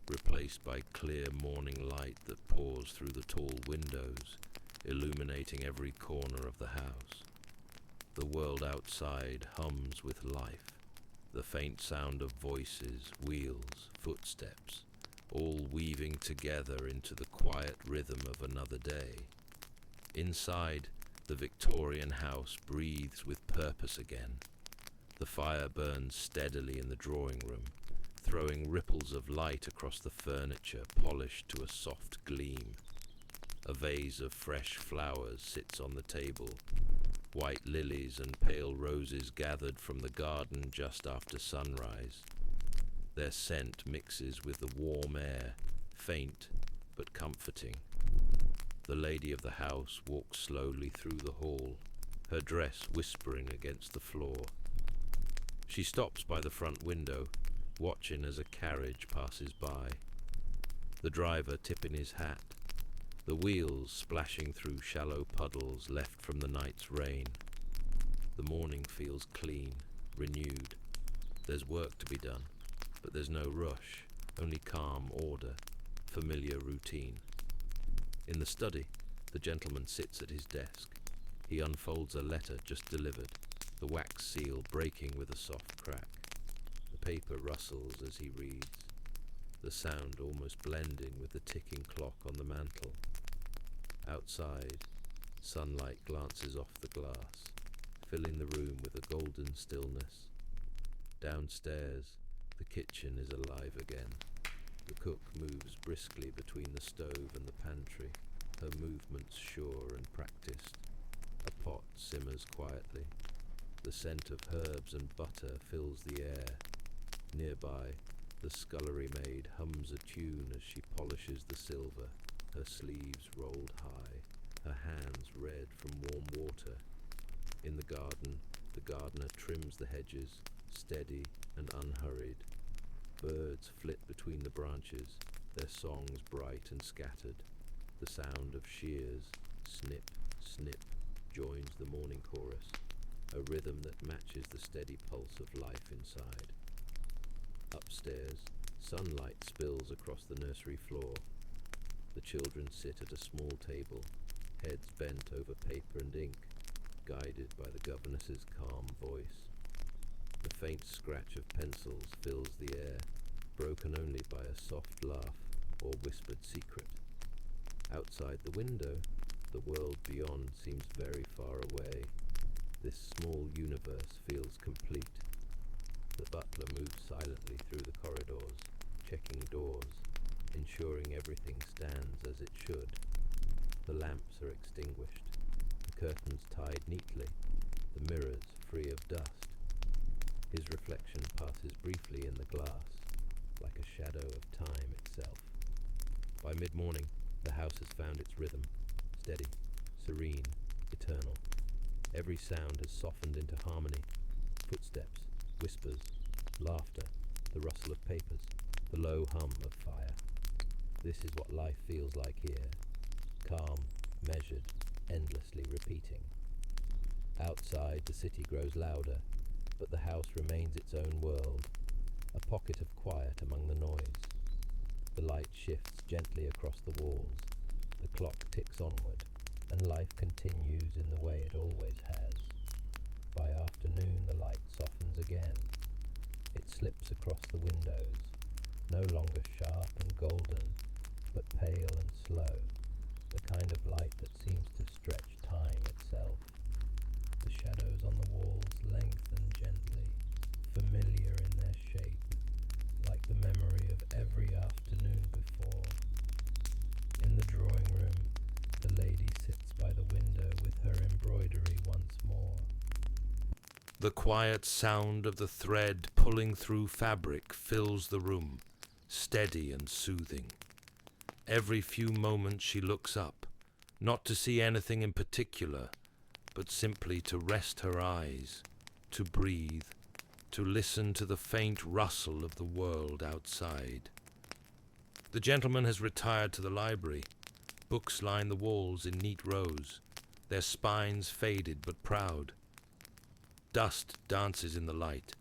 replaced by clear morning light that pours through the tall windows, illuminating every corner of the house. The world outside hums with life, the faint sound of voices, wheels, footsteps, all weaving together into the quiet rhythm of another day. Inside, the Victorian house breathes with purpose again. The fire burns steadily in the drawing room, throwing ripples of light across the furniture polished to a soft gleam. A vase of fresh flowers sits on the table, white lilies and pale roses gathered from the garden just after sunrise. Their scent mixes with the warm air, faint but comforting. The lady of the house walks slowly through the hall, her dress whispering against the floor. She stops by the front window, watching as a carriage passes by. The driver tipping his hat, the wheels splashing through shallow puddles left from the night's rain. The morning feels clean, renewed. There's work to be done, but there's no rush, only calm order, familiar routine. In the study, the gentleman sits at his desk. He unfolds a letter just delivered, the wax seal breaking with a soft crack. The paper rustles as he reads, the sound almost blending with the ticking clock on the mantel. Outside, sunlight glances off the glass, filling the room with a golden stillness. Downstairs, the kitchen is alive again. The cook moves briskly between the stove and the pantry, her movements sure and practiced. A pot simmers quietly. The scent of herbs and butter fills the air. Nearby, the scullery maid hums a tune as she polishes the silver, her sleeves rolled high, her hands red from warm water. In the garden, the gardener trims the hedges, steady and unhurried. Birds flit between the branches, their songs bright and scattered. The sound of shears, snip, snip, joins the morning chorus, a rhythm that matches the steady pulse of life inside. Upstairs, sunlight spills across the nursery floor. The children sit at a small table, heads bent over paper and ink, guided by the governess's calm voice. The faint scratch of pencils fills the air, broken only by a soft laugh or whispered secret. Outside the window, the world beyond seems very far away. This small universe feels complete. The butler moves silently through the corridors, checking doors, ensuring everything stands as it should. The lamps are extinguished, the curtains tied neatly, the mirrors free of dust. His reflection passes briefly in the glass. like a shadow of time itself. By mid-morning, the house has found its rhythm, steady, serene, eternal. Every sound has softened into harmony. Footsteps, whispers, laughter, the rustle of papers, the low hum of fire. This is what life feels like here. Calm, measured, endlessly repeating. Outside, the city grows louder, but the house remains its own world, a pocket of quiet among the noise. The light shifts gently across the walls, the clock ticks onward, and life continues in the way it always has. By afternoon, the light softens again. It slips across the windows, no longer sharp and golden, but pale and slow, the kind of light that seems to stretch time itself. The shadows on the walls lengthen gently, familiar in their shape, like the memory of every afternoon before. In the drawing room, the lady sits by the window with her embroidery once more. The quiet sound of the thread pulling through fabric fills the room, steady and soothing. Every few moments she looks up, not to see anything in particular, but simply to rest her eyes, to breathe, to listen to the faint rustle of the world outside. The gentleman has retired to the library. Books line the walls in neat rows, their spines faded but proud. Dust dances in the light,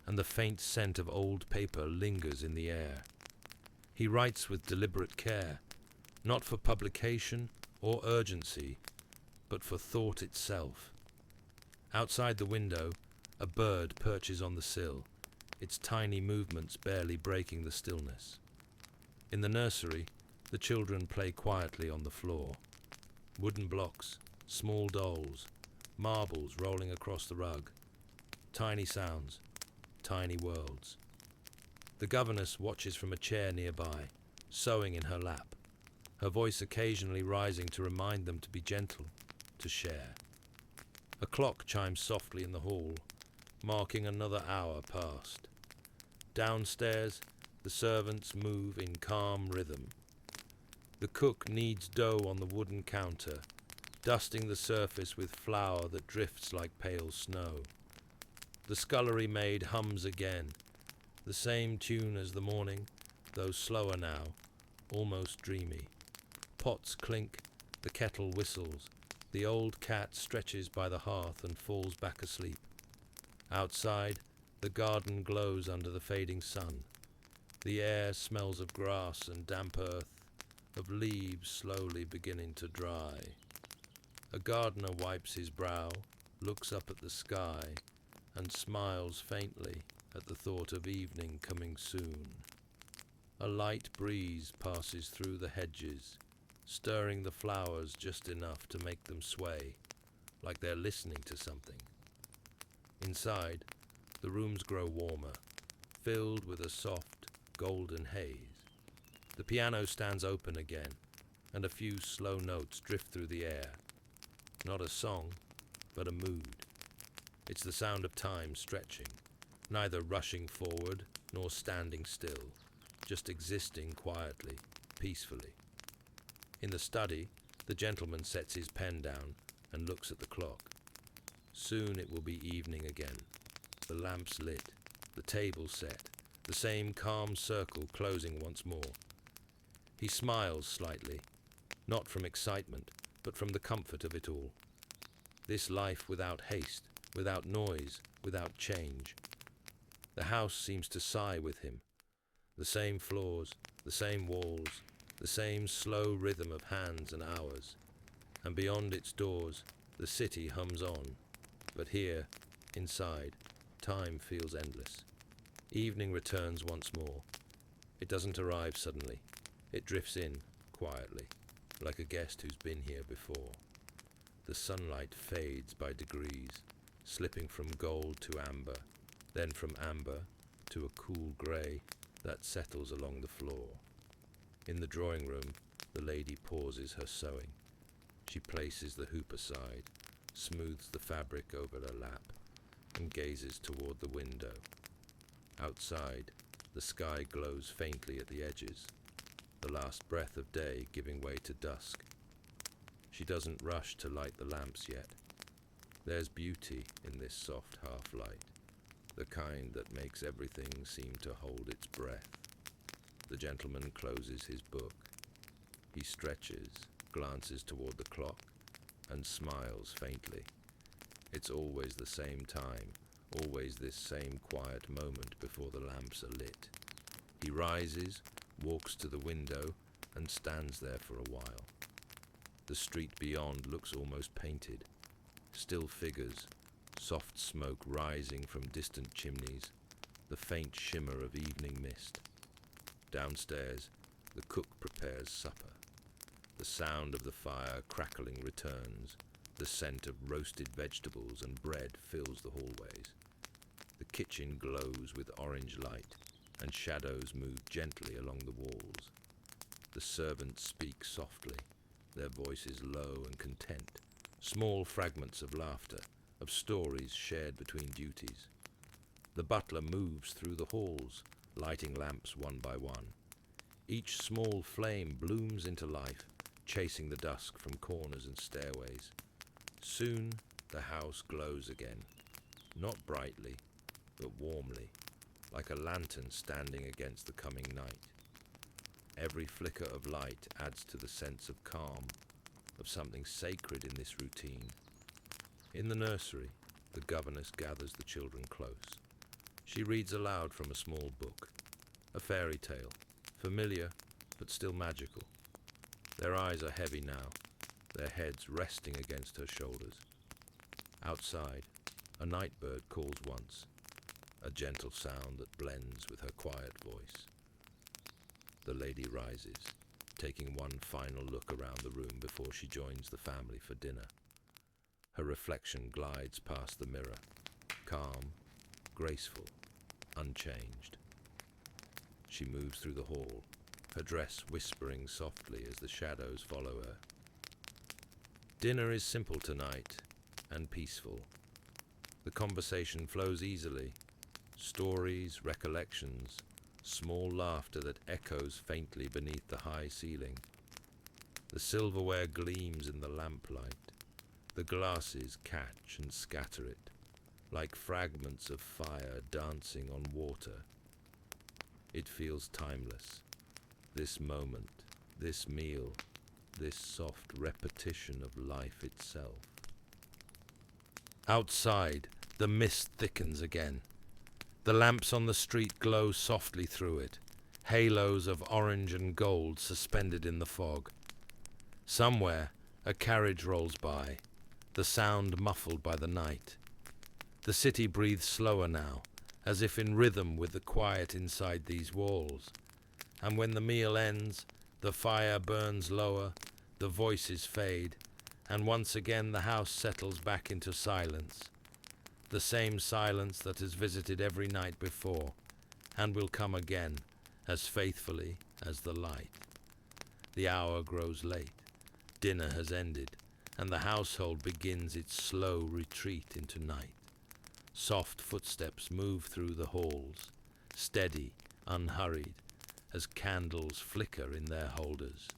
and the faint scent of old paper lingers in the air. He writes with deliberate care, not for publication or urgency, but for thought itself. Outside the window, a bird perches on the sill, its tiny movements barely breaking the stillness. In the nursery, the children play quietly on the floor. Wooden blocks, small dolls, marbles rolling across the rug. Tiny sounds, tiny worlds. The governess watches from a chair nearby, sewing in her lap, her voice occasionally rising to remind them to be gentle, to share. A clock chimes softly in the hall, marking another hour past. Downstairs, the servants move in calm rhythm. The cook kneads dough on the wooden counter, dusting the surface with flour that drifts like pale snow. The scullery maid hums again, the same tune as the morning, though slower now, almost dreamy. Pots clink, the kettle whistles, the old cat stretches by the hearth and falls back asleep. Outside, the garden glows under the fading sun. The air smells of grass and damp earth, of leaves slowly beginning to dry. A gardener wipes his brow, looks up at the sky, and smiles faintly at the thought of evening coming soon. A light breeze passes through the hedges, stirring the flowers just enough to make them sway, like they're listening to something. Inside, the rooms grow warmer, filled with a soft, golden haze. The piano stands open again, and a few slow notes drift through the air. Not a song, but a mood. It's the sound of time stretching, neither rushing forward nor standing still, just existing quietly, peacefully. In the study, the gentleman sets his pen down and looks at the clock. Soon it will be evening again. The lamps lit, the table set, the same calm circle closing once more. He smiles slightly, not from excitement, but from the comfort of it all. This life without haste, without noise, without change. The house seems to sigh with him. The same floors, the same walls, the same slow rhythm of hands and hours. And beyond its doors, the city hums on. But here, inside, time feels endless. Evening returns once more. It doesn't arrive suddenly. It drifts in, quietly, like a guest who's been here before. The sunlight fades by degrees, slipping from gold to amber, then from amber to a cool grey that settles along the floor. In the drawing room, the lady pauses her sewing. She places the hoop aside, smooths the fabric over her lap, and gazes toward the window. Outside, The sky glows faintly at the edges, the last breath of day giving way to dusk. She doesn't rush to light the lamps yet. There's beauty in this soft half-light, the kind that makes everything seem to hold its breath. The gentleman closes his book. He stretches, glances toward the clock, and smiles faintly. It's always the same time, always this same quiet moment before the lamps are lit. He rises, walks to the window, and stands there for a while. The street beyond looks almost painted. Still figures, soft smoke rising from distant chimneys, the faint shimmer of evening mist. Downstairs, the cook prepares supper. The sound of the fire crackling returns. The scent of roasted vegetables and bread fills the hallways. The kitchen glows with orange light, and shadows move gently along the walls. The servants speak softly, their voices low and content, small fragments of laughter, of stories shared between duties. The butler moves through the halls, lighting lamps one by one. Each small flame blooms into life, chasing the dusk from corners and stairways. Soon the house glows again, not brightly, but warmly, like a lantern standing against the coming night. Every flicker of light adds to the sense of calm, of something sacred in this routine. In the nursery, the governess gathers the children close. She reads aloud from a small book, a fairy tale, familiar but still magical. Their eyes are heavy now, their heads resting against her shoulders. Outside, a night bird calls once, a gentle sound that blends with her quiet voice. The lady rises, taking one final look around the room before she joins the family for dinner. Her reflection glides past the mirror, calm, graceful, unchanged. She moves through the hall, her dress whispering softly as the shadows follow her. Dinner is simple tonight, and peaceful. The conversation flows easily. Stories, recollections, small laughter that echoes faintly beneath the high ceiling. The silverware gleams in the lamplight. The glasses catch and scatter it, like fragments of fire dancing on water. It feels timeless. This moment, this meal, this soft repetition of life itself. Outside, the mist thickens again. The lamps on the street glow softly through it, halos of orange and gold suspended in the fog. Somewhere, a carriage rolls by, the sound muffled by the night. The city breathes slower now, as if in rhythm with the quiet inside these walls. And when the meal ends, the fire burns lower, the voices fade, and once again the house settles back into silence. The same silence that has visited every night before, and will come again, as faithfully as the light. The hour grows late, dinner has ended, and the household begins its slow retreat into night. Soft footsteps move through the halls, steady, unhurried, as candles flicker in their holders.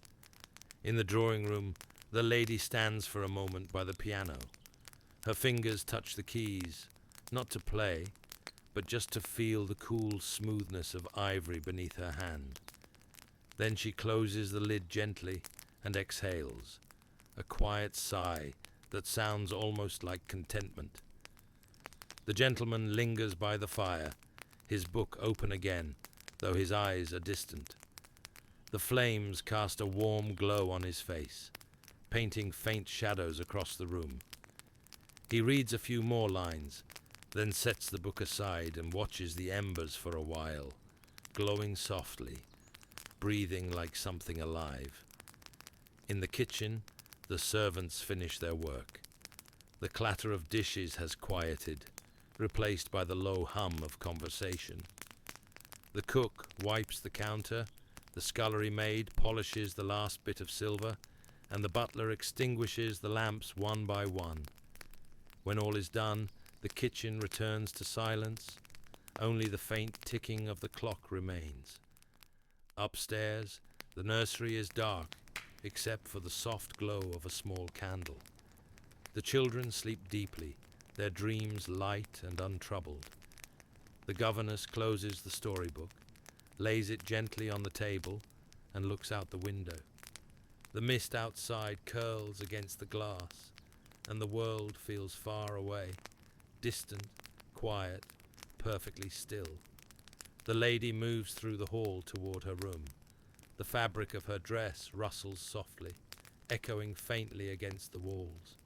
In the drawing room, the lady stands for a moment by the piano. Her fingers touch the keys, not to play, but just to feel the cool smoothness of ivory beneath her hand. Then she closes the lid gently and exhales, a quiet sigh that sounds almost like contentment. The gentleman lingers by the fire, his book open again, though his eyes are distant. The flames cast a warm glow on his face, painting faint shadows across the room. He reads a few more lines, then sets the book aside and watches the embers for a while, glowing softly, breathing like something alive. In the kitchen, the servants finish their work. The clatter of dishes has quieted, replaced by the low hum of conversation. The cook wipes the counter, the scullery maid polishes the last bit of silver, and the butler extinguishes the lamps one by one. When all is done, the kitchen returns to silence, Only the faint ticking of the clock remains. Upstairs, the nursery is dark, except for the soft glow of a small candle. The children sleep deeply, their dreams light and untroubled. The governess closes the storybook, lays it gently on the table, and looks out the window. The mist outside curls against the glass, and the world feels far away, distant, quiet, perfectly still. The lady moves through the hall toward her room. The fabric of her dress rustles softly, echoing faintly against the walls.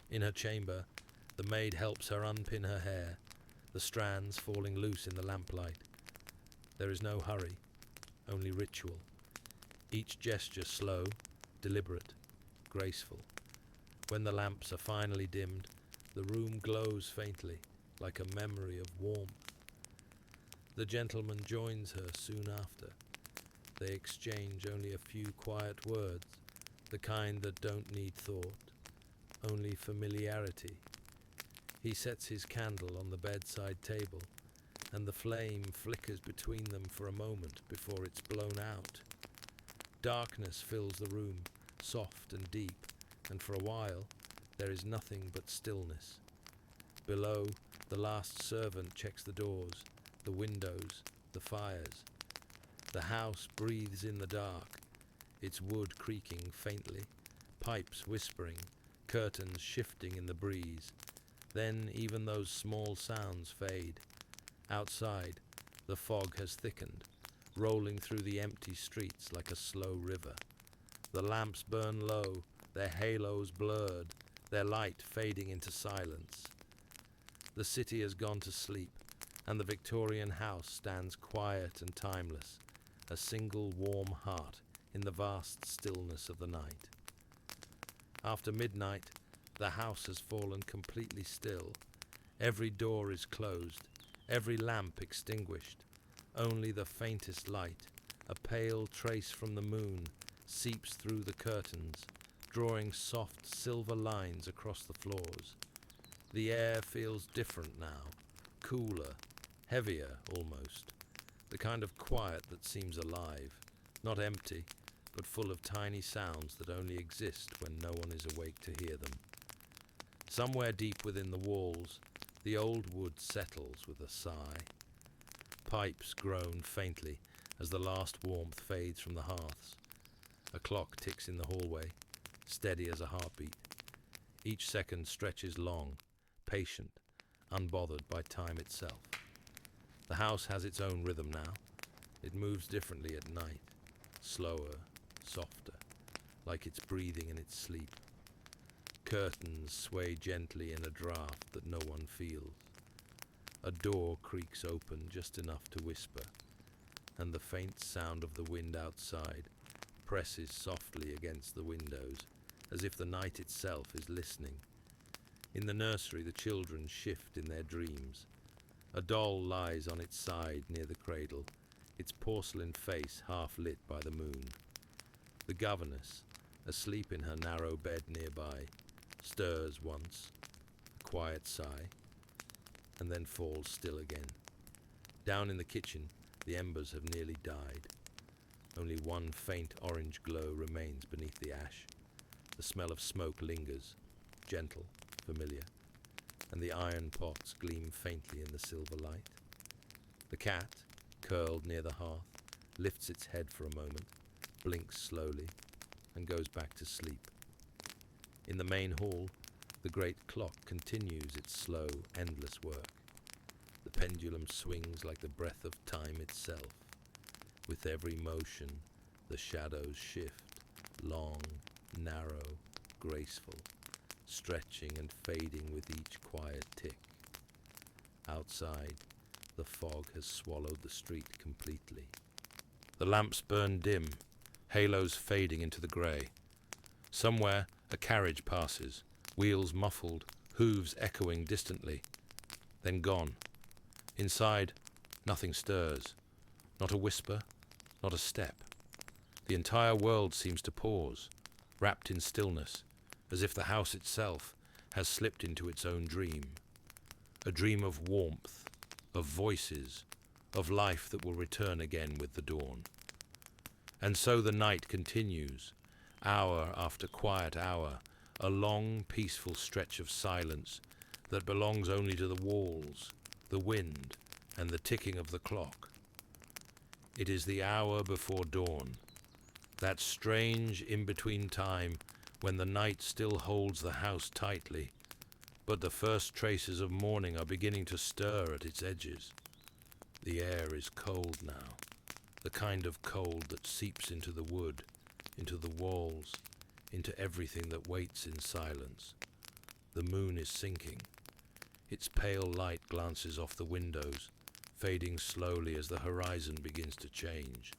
In her chamber, the maid helps her unpin her hair, the strands falling loose in the lamplight. There is no hurry, only ritual. Each gesture slow, deliberate, graceful. When the lamps are finally dimmed, the room glows faintly, like a memory of warmth. The gentleman joins her soon after. They exchange only a few quiet words, the kind that don't need thought, only familiarity. He sets his candle on the bedside table, and the flame flickers between them for a moment before it's blown out. Darkness fills the room, soft and deep, and for a while there is nothing but stillness. Below, the last servant checks the doors, the windows, the fires. The house breathes in the dark, its wood creaking faintly, pipes whispering, curtains shifting in the breeze. Then even those small sounds fade. Outside, the fog has thickened, rolling through the empty streets like a slow river. The lamps burn low, their halos blurred, their light fading into silence. The city has gone to sleep, and the Victorian house stands quiet and timeless, a single warm heart in the vast stillness of the night. After midnight, the house has fallen completely still. Every door is closed, every lamp extinguished. Only the faintest light, a pale trace from the moon, seeps through the curtains, drawing soft silver lines across the floors. The air feels different now, cooler, heavier almost, the kind of quiet that seems alive, not empty, but full of tiny sounds that only exist when no one is awake to hear them. Somewhere deep within the walls, the old wood settles with a sigh. Pipes groan faintly as the last warmth fades from the hearths. A clock ticks in the hallway, steady as a heartbeat. Each second stretches long, patient, unbothered by time itself. The house has its own rhythm now. It moves differently at night, slower, softer, like it's breathing in its sleep. Curtains sway gently in a draught that no one feels. A door creaks open just enough to whisper, and the faint sound of the wind outside presses softly against the windows, as if the night itself is listening. In the nursery, the children shift in their dreams. A doll lies on its side near the cradle, its porcelain face half lit by the moon. The governess, asleep in her narrow bed nearby, stirs once, a quiet sigh, and then falls still again. Down in the kitchen, the embers have nearly died. Only one faint orange glow remains beneath the ash. The smell of smoke lingers, gentle, familiar, and the iron pots gleam faintly in the silver light. The cat, curled near the hearth, lifts its head for a moment, blinks slowly, and goes back to sleep. In the main hall, the great clock continues its slow, endless work. The pendulum swings like the breath of time itself. With every motion, the shadows shift, long, narrow, graceful, stretching and fading with each quiet tick. Outside, the fog has swallowed the street completely. The lamps burn dim, halos fading into the grey. Somewhere, a carriage passes, wheels muffled, hooves echoing distantly, then gone. Inside, nothing stirs, not a whisper, not a step. The entire world seems to pause, wrapped in stillness, as if the house itself has slipped into its own dream. A dream of warmth, of voices, of life that will return again with the dawn. And so the night continues, hour after quiet hour, a long, peaceful stretch of silence that belongs only to the walls, the wind, and the ticking of the clock. It is the hour before dawn, that strange in-between time when the night still holds the house tightly, but the first traces of morning are beginning to stir at its edges. The air is cold now, the kind of cold that seeps into the wood, into the walls, into everything that waits in silence. The moon is sinking. Its pale light glances off the windows, fading slowly as the horizon begins to change.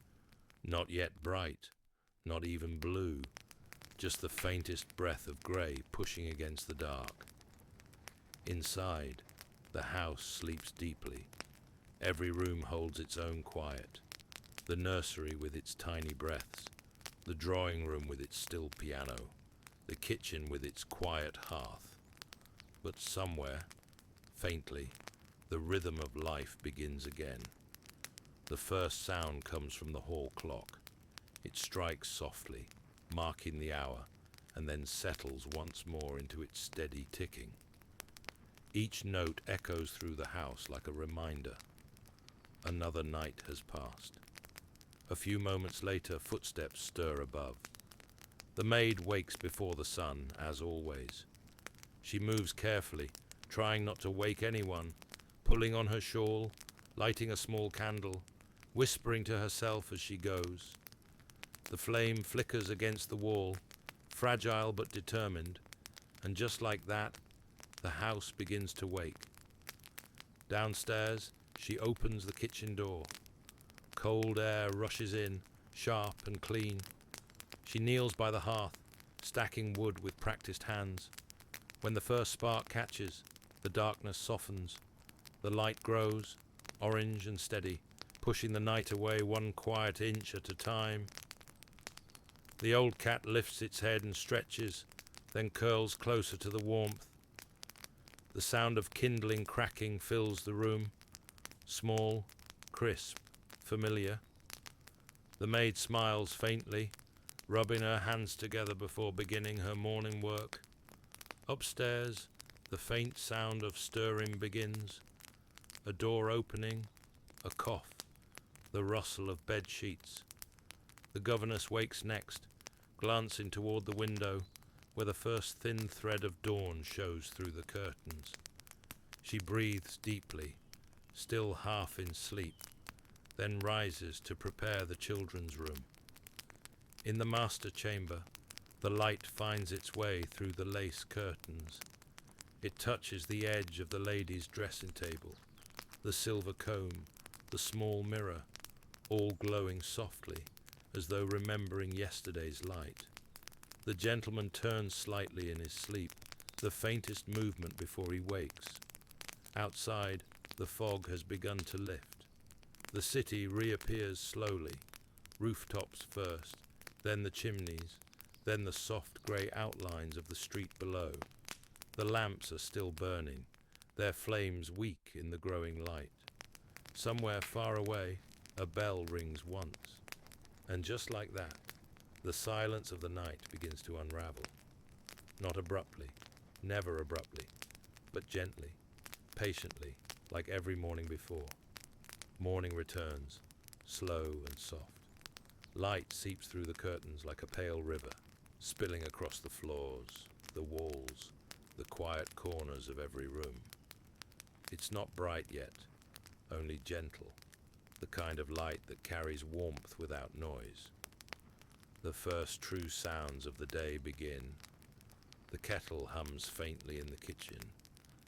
Not yet bright, not even blue, just the faintest breath of grey pushing against the dark. Inside, the house sleeps deeply. Every room holds its own quiet. The nursery with its tiny breaths, the drawing room with its still piano, the kitchen with its quiet hearth. But somewhere, faintly, the rhythm of life begins again. The first sound comes from the hall clock. It strikes softly, marking the hour, and then settles once more into its steady ticking. Each note echoes through the house like a reminder. Another night has passed. A few moments later, footsteps stir above. The maid wakes before the sun, as always. She moves carefully, trying not to wake anyone, pulling on her shawl, lighting a small candle, whispering to herself as she goes. The flame flickers against the wall, fragile but determined, and just like that, the house begins to wake. Downstairs, she opens the kitchen door. Cold air rushes in, sharp and clean. She kneels by the hearth, stacking wood with practiced hands. When the first spark catches, the darkness softens. The light grows, orange and steady, pushing the night away one quiet inch at a time. The old cat lifts its head and stretches, then curls closer to the warmth. The sound of kindling cracking fills the room, small, crisp, familiar. The maid smiles faintly, rubbing her hands together before beginning her morning work. Upstairs, the faint sound of stirring begins. A door opening, a cough, the rustle of bed sheets. The governess wakes next, glancing toward the window, where the first thin thread of dawn shows through the curtains. She breathes deeply, still half in sleep, then rises to prepare the children's room. In the master chamber, the light finds its way through the lace curtains. It touches the edge of the lady's dressing table, the silver comb, the small mirror, all glowing softly, as though remembering yesterday's light. The gentleman turns slightly in his sleep, the faintest movement before he wakes. Outside, the fog has begun to lift. The city reappears slowly, rooftops first, then the chimneys, then the soft grey outlines of the street below. The lamps are still burning, their flames weak in the growing light. Somewhere far away, a bell rings once. And just like that, the silence of the night begins to unravel. Not abruptly, never abruptly, but gently, patiently, like every morning before. Morning returns, slow and soft. Light seeps through the curtains like a pale river, spilling across the floors, the walls, the quiet corners of every room. It's not bright yet, only gentle, the kind of light that carries warmth without noise. The first true sounds of the day begin. The kettle hums faintly in the kitchen,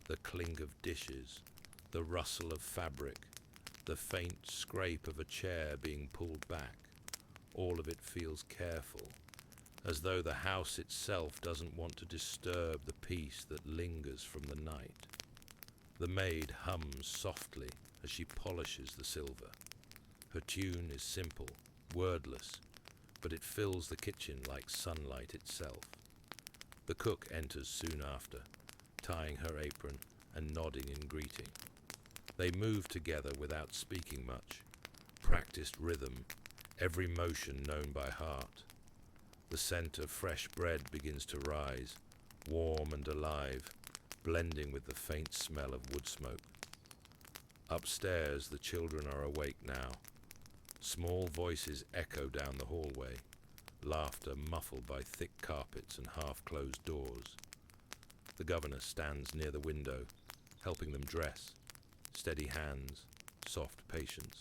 the clink of dishes, the rustle of fabric, the faint scrape of a chair being pulled back. All of it feels careful, as though the house itself doesn't want to disturb the peace that lingers from the night. The maid hums softly as she polishes the silver. Her tune is simple, wordless, but it fills the kitchen like sunlight itself. The cook enters soon after, tying her apron and nodding in greeting. They move together without speaking much, practiced rhythm, every motion known by heart. The scent of fresh bread begins to rise, warm and alive, blending with the faint smell of wood smoke. Upstairs, the children are awake now. Small voices echo down the hallway, laughter muffled by thick carpets and half-closed doors. The governor stands near the window, helping them dress. Steady hands, soft patience.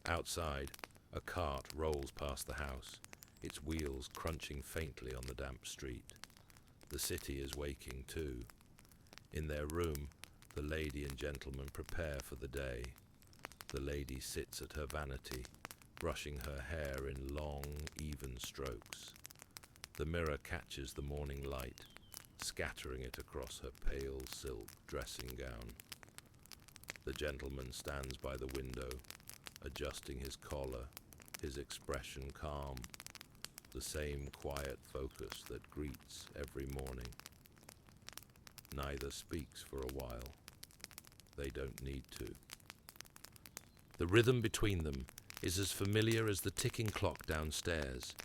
Outside, a cart rolls past the house, its wheels crunching faintly on the damp street. The city is waking too. In their room, the lady and gentleman prepare for the day. The lady sits at her vanity, brushing her hair in long, even strokes. The mirror catches the morning light, scattering it across her pale silk dressing gown. The gentleman stands by the window, adjusting his collar, his expression calm, the same quiet focus that greets every morning. Neither speaks for a while. They don't need to. The rhythm between them is as familiar as the ticking clock downstairs.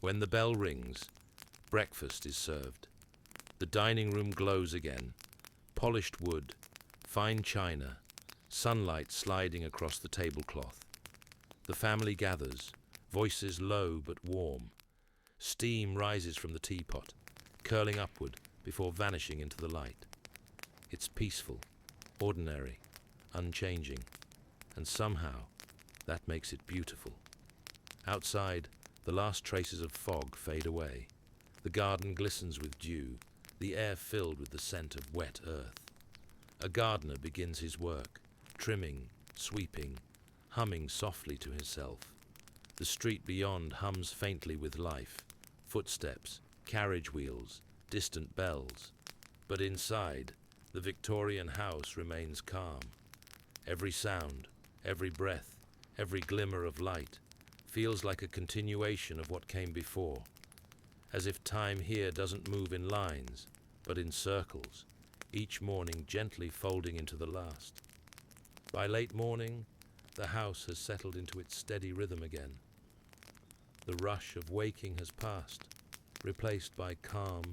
When the bell rings, breakfast is served. The dining room glows again. Polished wood, fine china, sunlight sliding across the tablecloth. The family gathers, voices low but warm. Steam rises from the teapot, curling upward before vanishing into the light. It's peaceful, ordinary, unchanging, and somehow that makes it beautiful. Outside, the last traces of fog fade away. The garden glistens with dew, the air filled with the scent of wet earth. A gardener begins his work, trimming, sweeping, humming softly to himself. The street beyond hums faintly with life, footsteps, carriage wheels, distant bells. But inside, the Victorian house remains calm. Every sound, every breath, every glimmer of light feels like a continuation of what came before, as if time here doesn't move in lines, but in circles, each morning gently folding into the last. By late morning, the house has settled into its steady rhythm again. The rush of waking has passed, replaced by calm,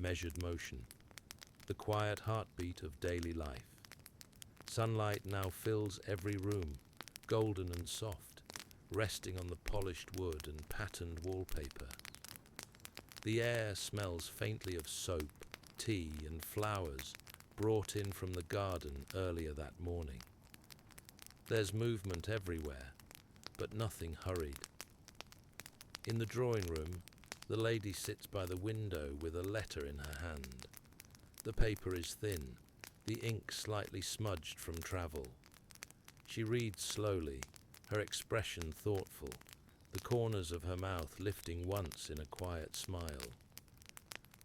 measured motion, the quiet heartbeat of daily life. Sunlight now fills every room, golden and soft, resting on the polished wood and patterned wallpaper. The air smells faintly of soap, tea and flowers brought in from the garden earlier that morning. There's movement everywhere, but nothing hurried. In the drawing room, the lady sits by the window with a letter in her hand. The paper is thin, the ink slightly smudged from travel. She reads slowly, her expression thoughtful, the corners of her mouth lifting once in a quiet smile.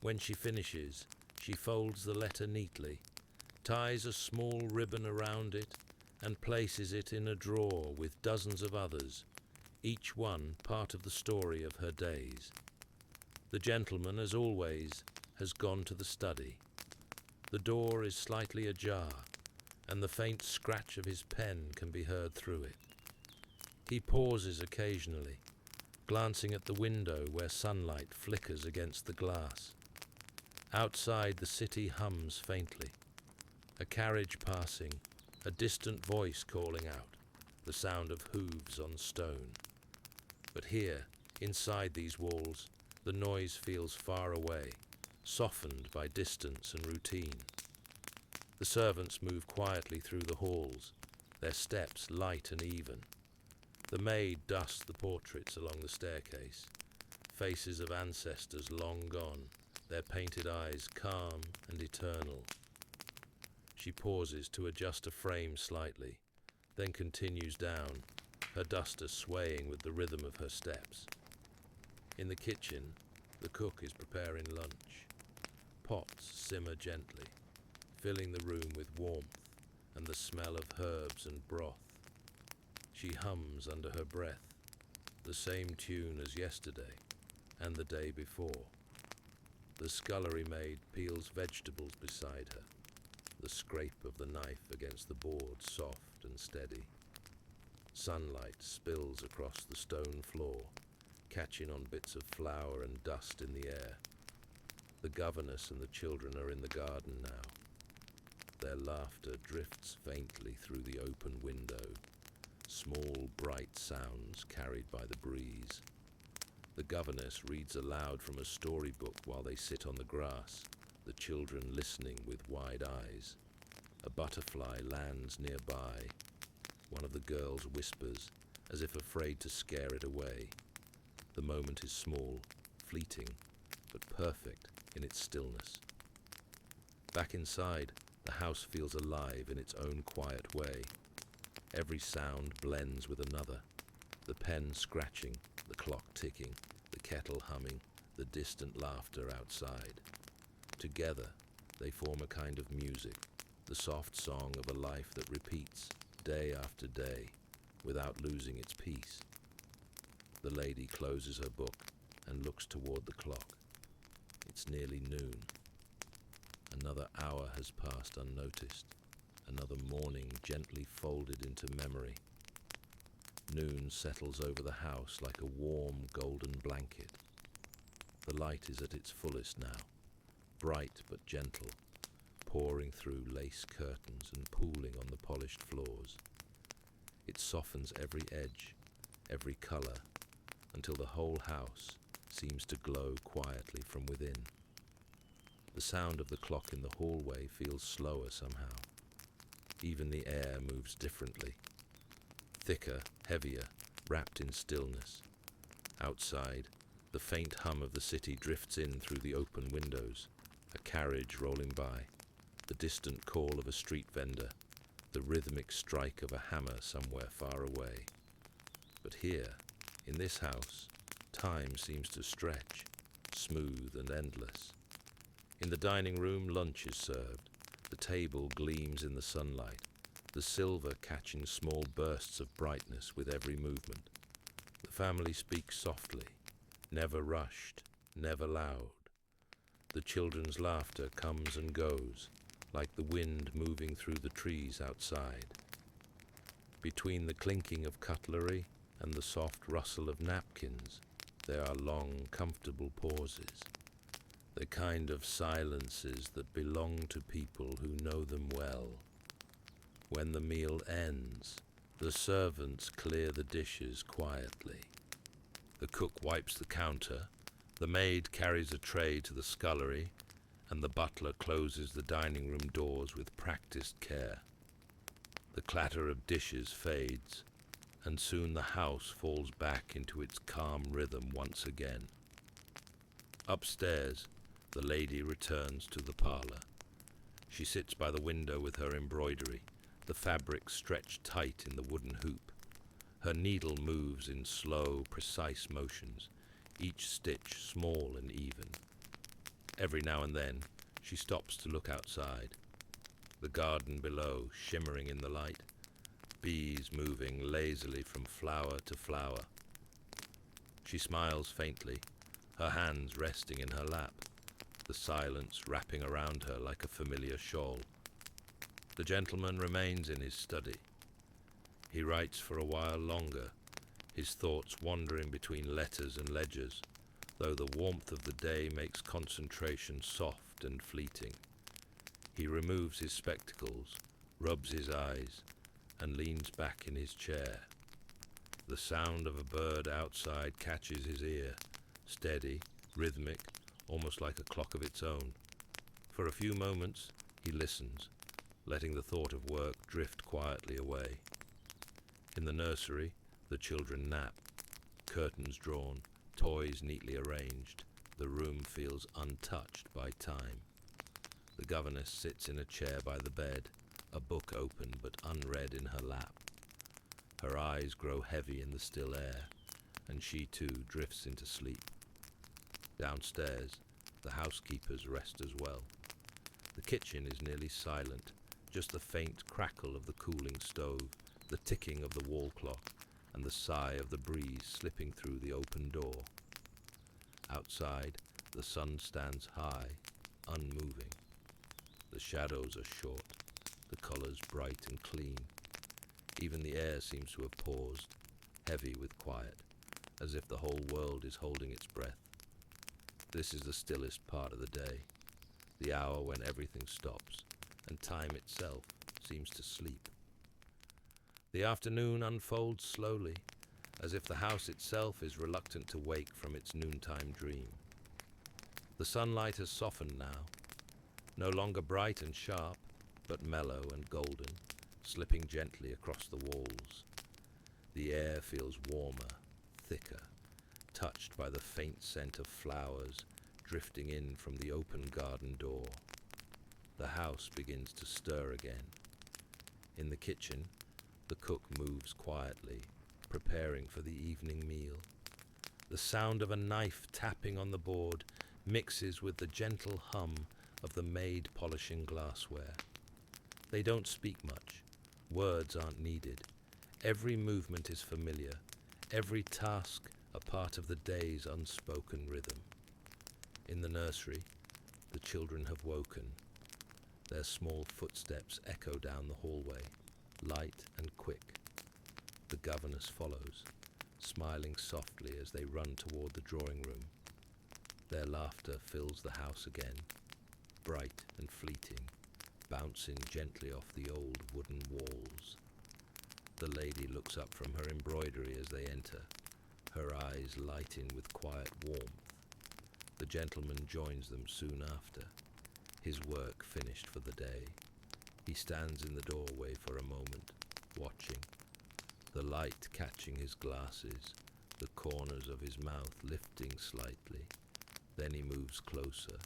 When she finishes, she folds the letter neatly, ties a small ribbon around it, and places it in a drawer with dozens of others, each one part of the story of her days. The gentleman, as always, has gone to the study. The door is slightly ajar, and the faint scratch of his pen can be heard through it. He pauses occasionally, glancing at the window where sunlight flickers against the glass. Outside, the city hums faintly. A carriage passing, a distant voice calling out, the sound of hooves on stone. But here, inside these walls, the noise feels far away, softened by distance and routine. The servants move quietly through the halls, their steps light and even. The maid dusts the portraits along the staircase, faces of ancestors long gone, their painted eyes calm and eternal. She pauses to adjust a frame slightly, then continues down, her duster swaying with the rhythm of her steps. In the kitchen, the cook is preparing lunch. Pots simmer gently, filling the room with warmth and the smell of herbs and broth. She hums under her breath, the same tune as yesterday and the day before. The scullery maid peels vegetables beside her. the scrape of the knife against the board soft and steady. Sunlight spills across the stone floor, catching on bits of flour and dust in the air. The governess and the children are in the garden now. Their laughter drifts faintly through the open window, small bright sounds carried by the breeze. The governess reads aloud from a storybook while they sit on the grass, the children listening with wide eyes. A butterfly lands nearby. One of the girls whispers, as if afraid to scare it away. The moment is small, fleeting, but perfect in its stillness. Back inside, the house feels alive in its own quiet way. Every sound blends with another. The pen scratching, the clock ticking, the kettle humming, the distant laughter outside. Together, they form a kind of music, the soft song of a life that repeats day after day without losing its peace. The lady closes her book and looks toward the clock. It's nearly noon. Another hour has passed unnoticed, another morning gently folded into memory. Noon settles over the house like a warm golden blanket. The light is at its fullest now, bright but gentle, pouring through lace curtains and pooling on the polished floors. It softens every edge, every color, until the whole house seems to glow quietly from within. The sound of the clock in the hallway feels slower somehow. Even the air moves differently, thicker, heavier, wrapped in stillness. Outside, the faint hum of the city drifts in through the open windows, a carriage rolling by, the distant call of a street vendor, the rhythmic strike of a hammer somewhere far away. But here, in this house, time seems to stretch, smooth and endless. In the dining room, lunch is served. The table gleams in the sunlight, the silver catching small bursts of brightness with every movement. The family speaks softly, never rushed, never loud. The children's laughter comes and goes, like the wind moving through the trees outside. Between the clinking of cutlery and the soft rustle of napkins, there are long, comfortable pauses, the kind of silences that belong to people who know them well. When the meal ends, the servants clear the dishes quietly. The cook wipes the counter, the maid carries a tray to the scullery, and the butler closes the dining room doors with practiced care. The clatter of dishes fades, and soon the house falls back into its calm rhythm once again. Upstairs, the lady returns to the parlor. She sits by the window with her embroidery, the fabric stretched tight in the wooden hoop. Her needle moves in slow, precise motions, each stitch small and even. Every now and then, she stops to look outside. The garden below shimmering in the light, bees moving lazily from flower to flower. She smiles faintly, her hands resting in her lap, the silence wrapping around her like a familiar shawl. The gentleman remains in his study. He writes for a while longer, his thoughts wandering between letters and ledgers, though the warmth of the day makes concentration soft and fleeting. He removes his spectacles, rubs his eyes, and leans back in his chair. The sound of a bird outside catches his ear, steady, rhythmic, almost like a clock of its own. For a few moments, he listens, letting the thought of work drift quietly away. In the nursery, the children nap, curtains drawn, toys neatly arranged. The room feels untouched by time. The governess sits in a chair by the bed, a book open but unread in her lap. Her eyes grow heavy in the still air, and she too drifts into sleep. Downstairs, the housekeepers rest as well. The kitchen is nearly silent, just the faint crackle of the cooling stove, the ticking of the wall clock, and the sigh of the breeze slipping through the open door. Outside, the sun stands high, unmoving. The shadows are short, the colours bright and clean. Even the air seems to have paused, heavy with quiet, as if the whole world is holding its breath. This is the stillest part of the day, the hour when everything stops, and time itself seems to sleep. The afternoon unfolds slowly, as if the house itself is reluctant to wake from its noontime dream. The sunlight has softened now, no longer bright and sharp, but mellow and golden, slipping gently across the walls. The air feels warmer, thicker, touched by the faint scent of flowers drifting in from the open garden door. The house begins to stir again. In the kitchen, the cook moves quietly, preparing for the evening meal. The sound of a knife tapping on the board mixes with the gentle hum of the maid polishing glassware. They don't speak much. Words aren't needed. Every movement is familiar, every task a part of the day's unspoken rhythm. In the nursery, the children have woken. Their small footsteps echo down the hallway, light and quick. The governess follows, smiling softly as they run toward the drawing room. Their laughter fills the house again, bright and fleeting, bouncing gently off the old wooden walls. The lady looks up from her embroidery as they enter, her eyes lighting with quiet warmth. The gentleman joins them soon after, his work finished for the day. He stands in the doorway for a moment, watching, the light catching his glasses, the corners of his mouth lifting slightly. Then he moves closer,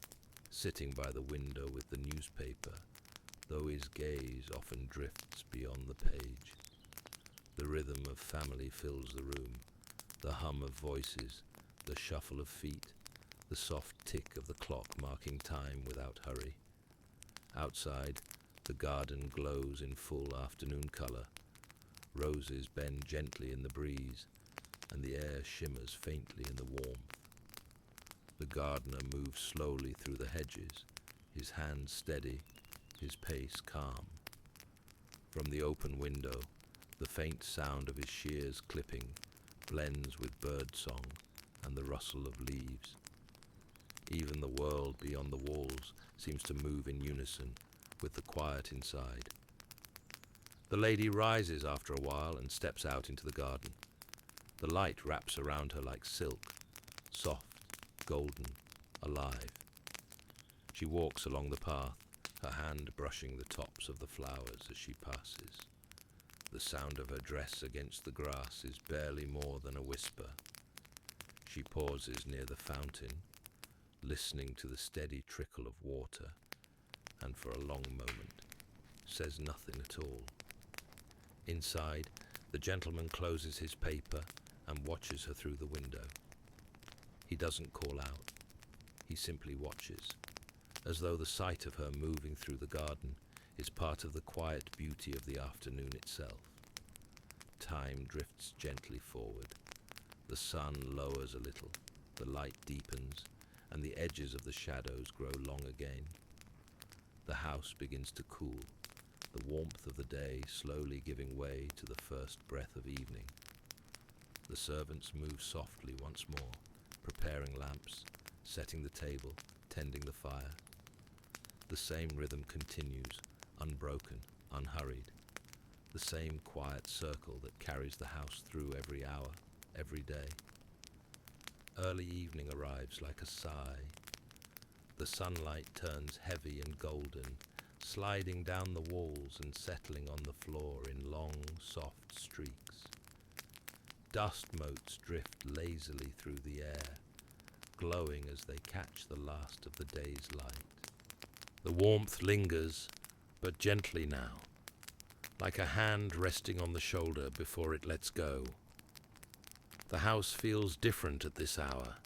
sitting by the window with the newspaper, though his gaze often drifts beyond the page. The rhythm of family fills the room, the hum of voices, the shuffle of feet, the soft tick of the clock marking time without hurry. Outside, the garden glows in full afternoon color. Roses bend gently in the breeze, and the air shimmers faintly in the warmth. The gardener moves slowly through the hedges, his hands steady, his pace calm. From the open window, the faint sound of his shears clipping blends with bird song and the rustle of leaves. Even the world beyond the walls seems to move in unison with the quiet inside. The lady rises after a while and steps out into the garden. The light wraps around her like silk, soft, golden, alive. She walks along the path, her hand brushing the tops of the flowers as she passes. The sound of her dress against the grass is barely more than a whisper. She pauses near the fountain, listening to the steady trickle of water, and for a long moment says nothing at all. Inside, the gentleman closes his paper and watches her through the window. He doesn't call out. He simply watches, as though the sight of her moving through the garden is part of the quiet beauty of the afternoon itself. Time drifts gently forward. The sun lowers a little, the light deepens, and the edges of the shadows grow long again. The house begins to cool, the warmth of the day slowly giving way to the first breath of evening. The servants move softly once more, preparing lamps, setting the table, tending the fire. The same rhythm continues, unbroken, unhurried. The same quiet circle that carries the house through every hour, every day. Early evening arrives like a sigh. The sunlight turns heavy and golden, sliding down the walls and settling on the floor in long, soft streaks. Dust motes drift lazily through the air, glowing as they catch the last of the day's light. The warmth lingers, but gently now, like a hand resting on the shoulder before it lets go. The house feels different at this hour,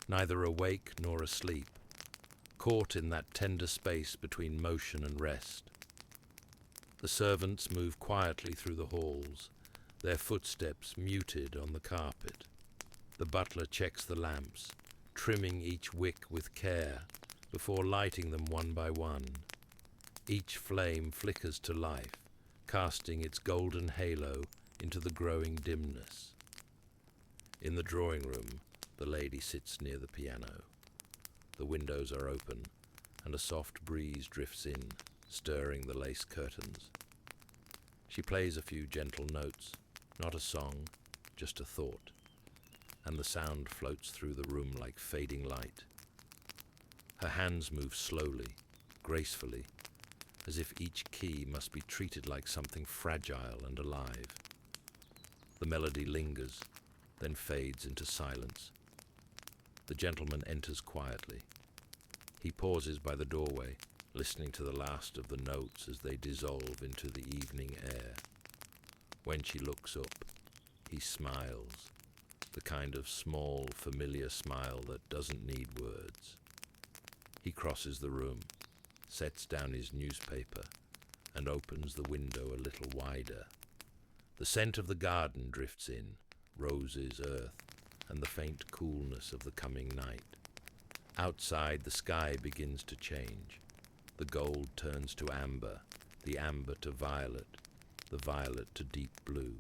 neither awake nor asleep, caught in that tender space between motion and rest. The servants move quietly through the halls, their footsteps muted on the carpet. The butler checks the lamps, trimming each wick with care before lighting them one by one. Each flame flickers to life, casting its golden halo into the growing dimness. In the drawing room, the lady sits near the piano. The windows are open, and a soft breeze drifts in, stirring the lace curtains. She plays a few gentle notes, not a song, just a thought, and the sound floats through the room like fading light. Her hands move slowly, gracefully, as if each key must be treated like something fragile and alive. The melody lingers, then fades into silence. The gentleman enters quietly. He pauses by the doorway, listening to the last of the notes as they dissolve into the evening air. When she looks up, he smiles, the kind of small, familiar smile that doesn't need words. He crosses the room, sets down his newspaper, and opens the window a little wider. The scent of the garden drifts in, roses, earth, and the faint coolness of the coming night. Outside, the sky begins to change. The gold turns to amber, the amber to violet, the violet to deep blue.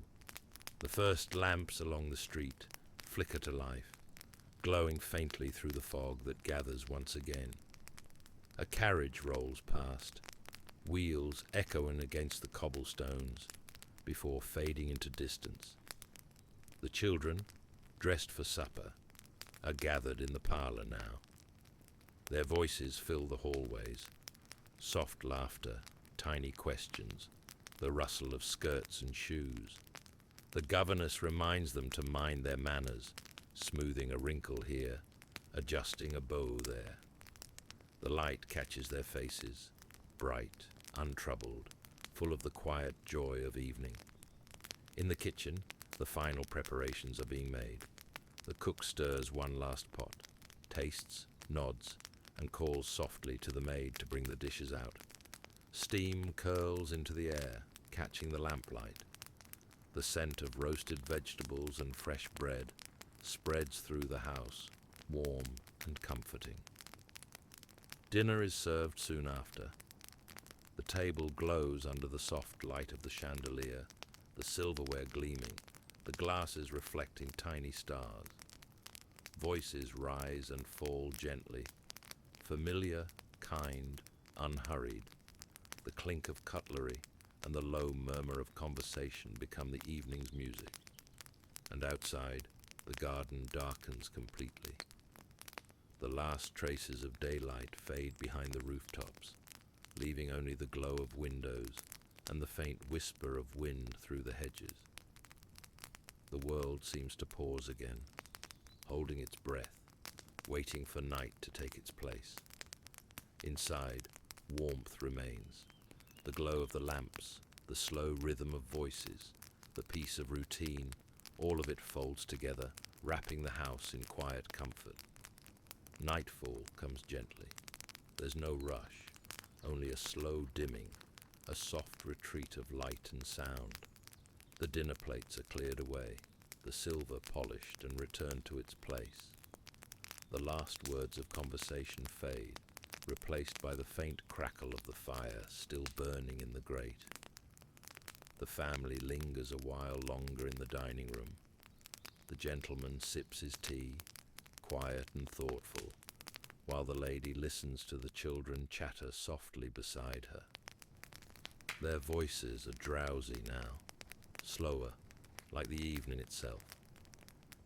The first lamps along the street flicker to life, glowing faintly through the fog that gathers once again. A carriage rolls past, wheels echoing against the cobblestones before fading into distance. The children, dressed for supper, are gathered in the parlor now. Their voices fill the hallways, soft laughter, tiny questions, the rustle of skirts and shoes. The governess reminds them to mind their manners, smoothing a wrinkle here, adjusting a bow there. The light catches their faces, bright, untroubled, full of the quiet joy of evening. In the kitchen, the final preparations are being made. The cook stirs one last pot, tastes, nods, and calls softly to the maid to bring the dishes out. Steam curls into the air, catching the lamplight. The scent of roasted vegetables and fresh bread spreads through the house, warm and comforting. Dinner is served soon after. The table glows under the soft light of the chandelier, the silverware gleaming, the glasses reflecting tiny stars. Voices rise and fall gently, familiar, kind, unhurried. The clink of cutlery and the low murmur of conversation become the evening's music. And outside, the garden darkens completely. The last traces of daylight fade behind the rooftops, leaving only the glow of windows and the faint whisper of wind through the hedges. The world seems to pause again, holding its breath, waiting for night to take its place. Inside, warmth remains, the glow of the lamps, the slow rhythm of voices, the peace of routine, all of it folds together, wrapping the house in quiet comfort. Nightfall comes gently. There's no rush, only a slow dimming, a soft retreat of light and sound. The dinner plates are cleared away, the silver polished and returned to its place. The last words of conversation fade, replaced by the faint crackle of the fire still burning in the grate. The family lingers a while longer in the dining room. The gentleman sips his tea, quiet and thoughtful, while the lady listens to the children chatter softly beside her. Their voices are drowsy now, slower, like the evening itself.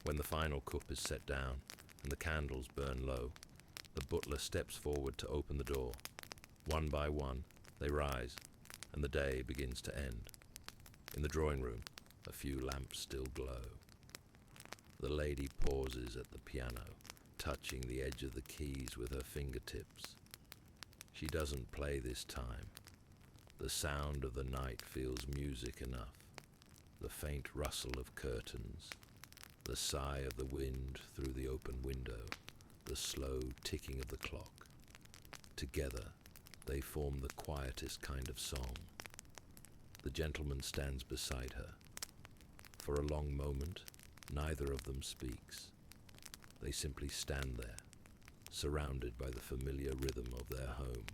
When the final cup is set down and the candles burn low, the butler steps forward to open the door. One by one, they rise, and the day begins to end. In the drawing room, a few lamps still glow. The lady pauses at the piano, touching the edge of the keys with her fingertips. She doesn't play this time. The sound of the night feels music enough. The faint rustle of curtains, the sigh of the wind through the open window, the slow ticking of the clock. Together, they form the quietest kind of song. The gentleman stands beside her. For a long moment, neither of them speaks. They simply stand there, surrounded by the familiar rhythm of their home,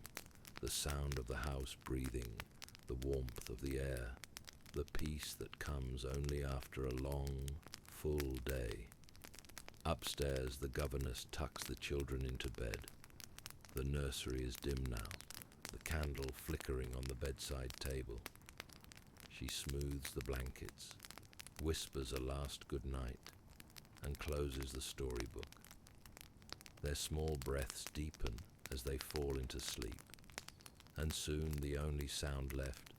the sound of the house breathing, the warmth of the air, the peace that comes only after a long, full day. Upstairs, the governess tucks the children into bed. The nursery is dim now, the candle flickering on the bedside table. She smooths the blankets, whispers a last good night, and closes the storybook. Their small breaths deepen as they fall into sleep, and soon the only sound left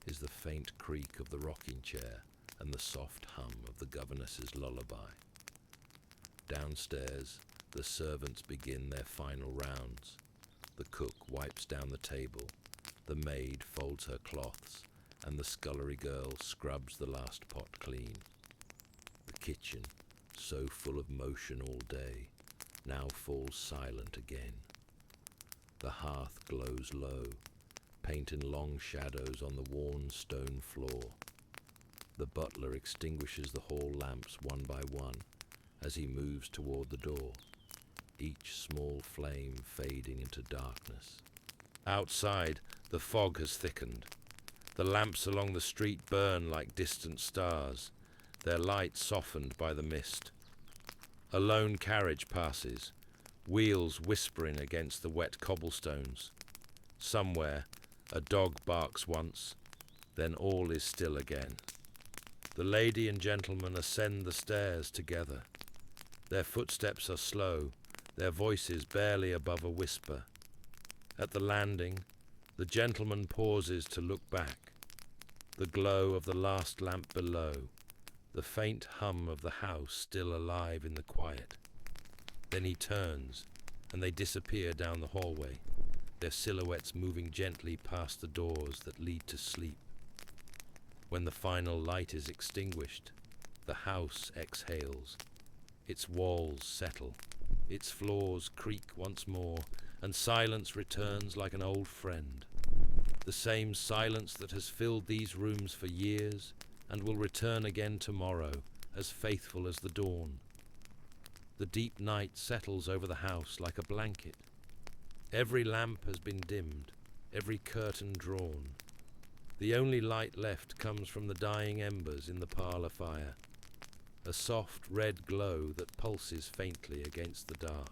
is the faint creak of the rocking chair and the soft hum of the governess's lullaby. Downstairs, the servants begin their final rounds. The cook wipes down the table, the maid folds her cloths, and the scullery girl scrubs the last pot clean. The kitchen, so full of motion all day, now falls silent again. The hearth glows low, painting long shadows on the worn stone floor. The butler extinguishes the hall lamps one by one as he moves toward the door, each small flame fading into darkness. Outside, the fog has thickened. The lamps along the street burn like distant stars, their light softened by the mist. A lone carriage passes, wheels whispering against the wet cobblestones. Somewhere, a dog barks once, then all is still again. The lady and gentleman ascend the stairs together. Their footsteps are slow, their voices barely above a whisper. At the landing, the gentleman pauses to look back. The glow of the last lamp below, the faint hum of the house still alive in the quiet. Then he turns, and they disappear down the hallway, their silhouettes moving gently past the doors that lead to sleep. When the final light is extinguished, the house exhales. Its walls settle, its floors creak once more, and silence returns like an old friend. The same silence that has filled these rooms for years and will return again tomorrow, as faithful as the dawn. The deep night settles over the house like a blanket. Every lamp has been dimmed, every curtain drawn. The only light left comes from the dying embers in the parlour fire, a soft red glow that pulses faintly against the dark.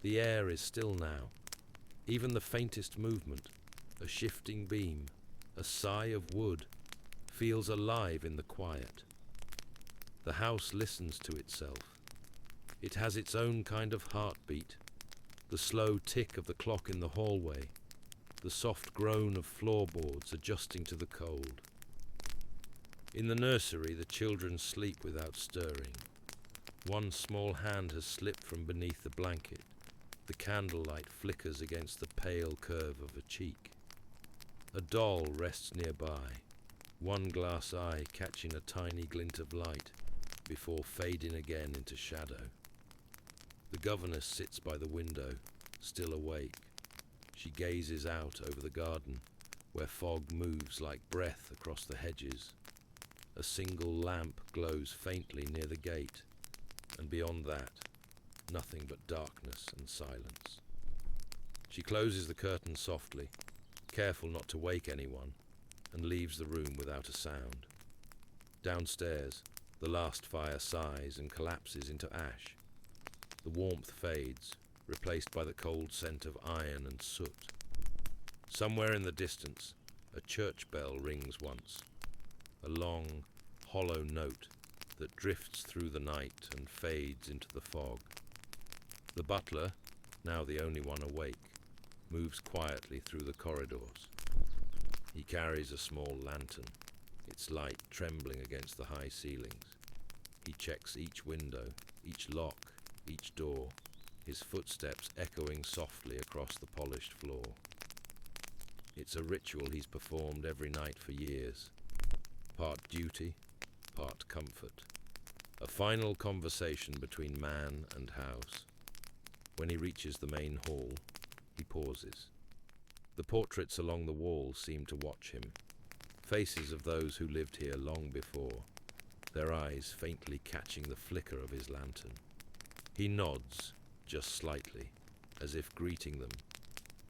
The air is still now. Even the faintest movement, a shifting beam, a sigh of wood, feels alive in the quiet. The house listens to itself. It has its own kind of heartbeat, the slow tick of the clock in the hallway, the soft groan of floorboards adjusting to the cold. In the nursery, the children sleep without stirring. One small hand has slipped from beneath the blanket. The candlelight flickers against the pale curve of a cheek. A doll rests nearby, one glass eye catching a tiny glint of light before fading again into shadow. The governess sits by the window, still awake. She gazes out over the garden, where fog moves like breath across the hedges. A single lamp glows faintly near the gate, and beyond that, nothing but darkness and silence. She closes the curtain softly, careful not to wake anyone, and leaves the room without a sound. Downstairs, the last fire sighs and collapses into ash. The warmth fades, replaced by the cold scent of iron and soot. Somewhere in the distance, a church bell rings once, a long, hollow note that drifts through the night and fades into the fog. The butler, now the only one awake, moves quietly through the corridors. He carries a small lantern, its light trembling against the high ceilings. He checks each window, each lock, each door, his footsteps echoing softly across the polished floor. It's a ritual he's performed every night for years, part duty, part comfort, a final conversation between man and house. When he reaches the main hall, he pauses. The portraits along the wall seem to watch him, faces of those who lived here long before, their eyes faintly catching the flicker of his lantern. He nods, just slightly, as if greeting them,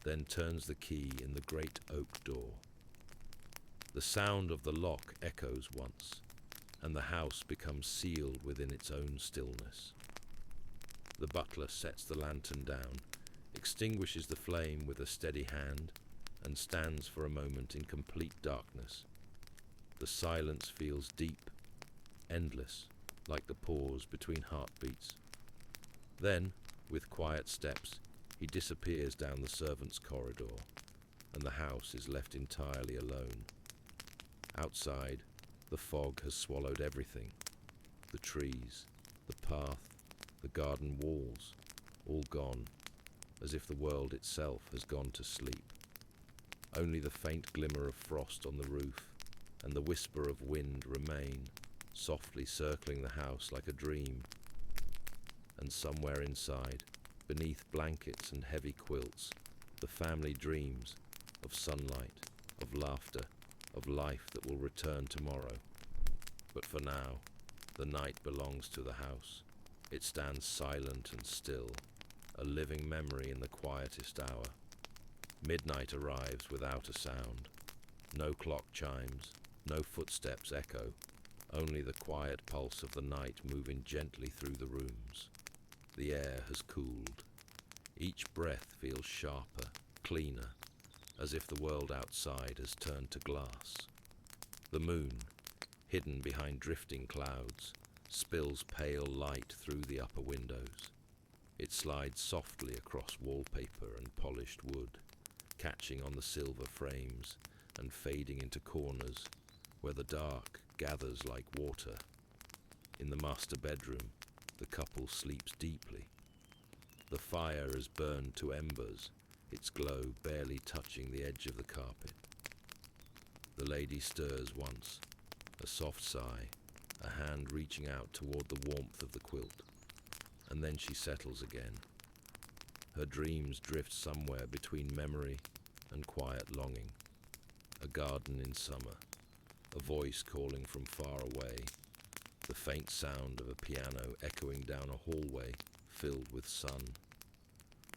then turns the key in the great oak door. The sound of the lock echoes once, and the house becomes sealed within its own stillness. The butler sets the lantern down, extinguishes the flame with a steady hand, and stands for a moment in complete darkness. The silence feels deep, endless, like the pause between heartbeats. Then, with quiet steps, he disappears down the servants' corridor, and the house is left entirely alone. Outside, the fog has swallowed everything. The trees, the path, the garden walls, all gone, as if the world itself has gone to sleep. Only the faint glimmer of frost on the roof and the whisper of wind remain, softly circling the house like a dream. And somewhere inside, beneath blankets and heavy quilts, the family dreams of sunlight, of laughter, of life that will return tomorrow. But for now, the night belongs to the house. It stands silent and still, a living memory in the quietest hour. Midnight arrives without a sound. No clock chimes, no footsteps echo, only the quiet pulse of the night moving gently through the rooms. The air has cooled. Each breath feels sharper, cleaner, as if the world outside has turned to glass. The moon, hidden behind drifting clouds, spills pale light through the upper windows. It slides softly across wallpaper and polished wood, catching on the silver frames and fading into corners where the dark gathers like water. In the master bedroom, the couple sleeps deeply. The fire is burned to embers, its glow barely touching the edge of the carpet. The lady stirs once, a soft sigh, a hand reaching out toward the warmth of the quilt, and then she settles again. Her dreams drift somewhere between memory and quiet longing. A garden in summer, a voice calling from far away, the faint sound of a piano echoing down a hallway filled with sun.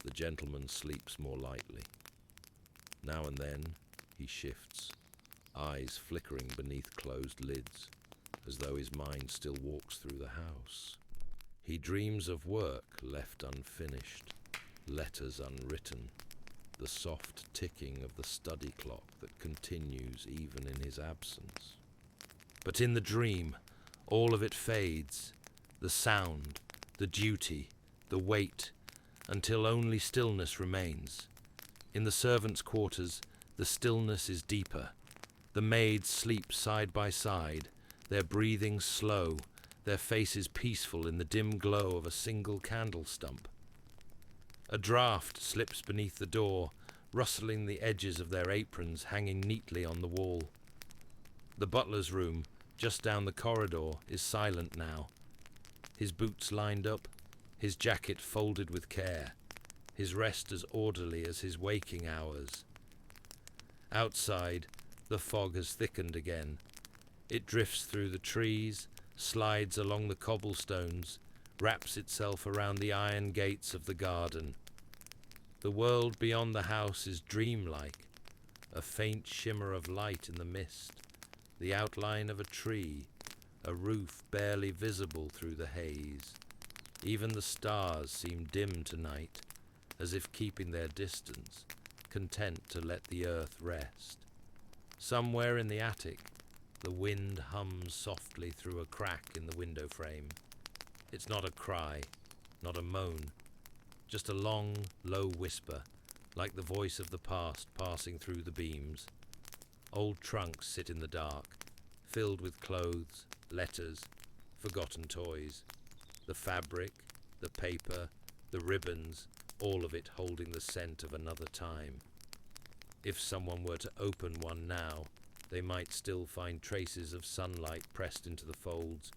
The gentleman sleeps more lightly. Now and then he shifts, eyes flickering beneath closed lids, as though his mind still walks through the house. He dreams of work left unfinished, letters unwritten, the soft ticking of the study clock that continues even in his absence. But in the dream, all of it fades, the sound, the duty, the weight, until only stillness remains. In the servants' quarters, the stillness is deeper. The maids sleep side by side, their breathing slow, their faces peaceful in the dim glow of a single candle stump. A draught slips beneath the door, rustling the edges of their aprons hanging neatly on the wall. The butler's room, just down the corridor, is silent now. His boots lined up, his jacket folded with care, his rest as orderly as his waking hours. Outside, the fog has thickened again. It drifts through the trees, slides along the cobblestones, wraps itself around the iron gates of the garden. The world beyond the house is dreamlike, a faint shimmer of light in the mist, the outline of a tree, a roof barely visible through the haze. Even the stars seem dim tonight, as if keeping their distance, content to let the earth rest. Somewhere in the attic, the wind hums softly through a crack in the window frame. It's not a cry, not a moan, just a long, low whisper, like the voice of the past passing through the beams. Old trunks sit in the dark, filled with clothes, letters, forgotten toys. The fabric, the paper, the ribbons, all of it holding the scent of another time. If someone were to open one now, they might still find traces of sunlight pressed into the folds,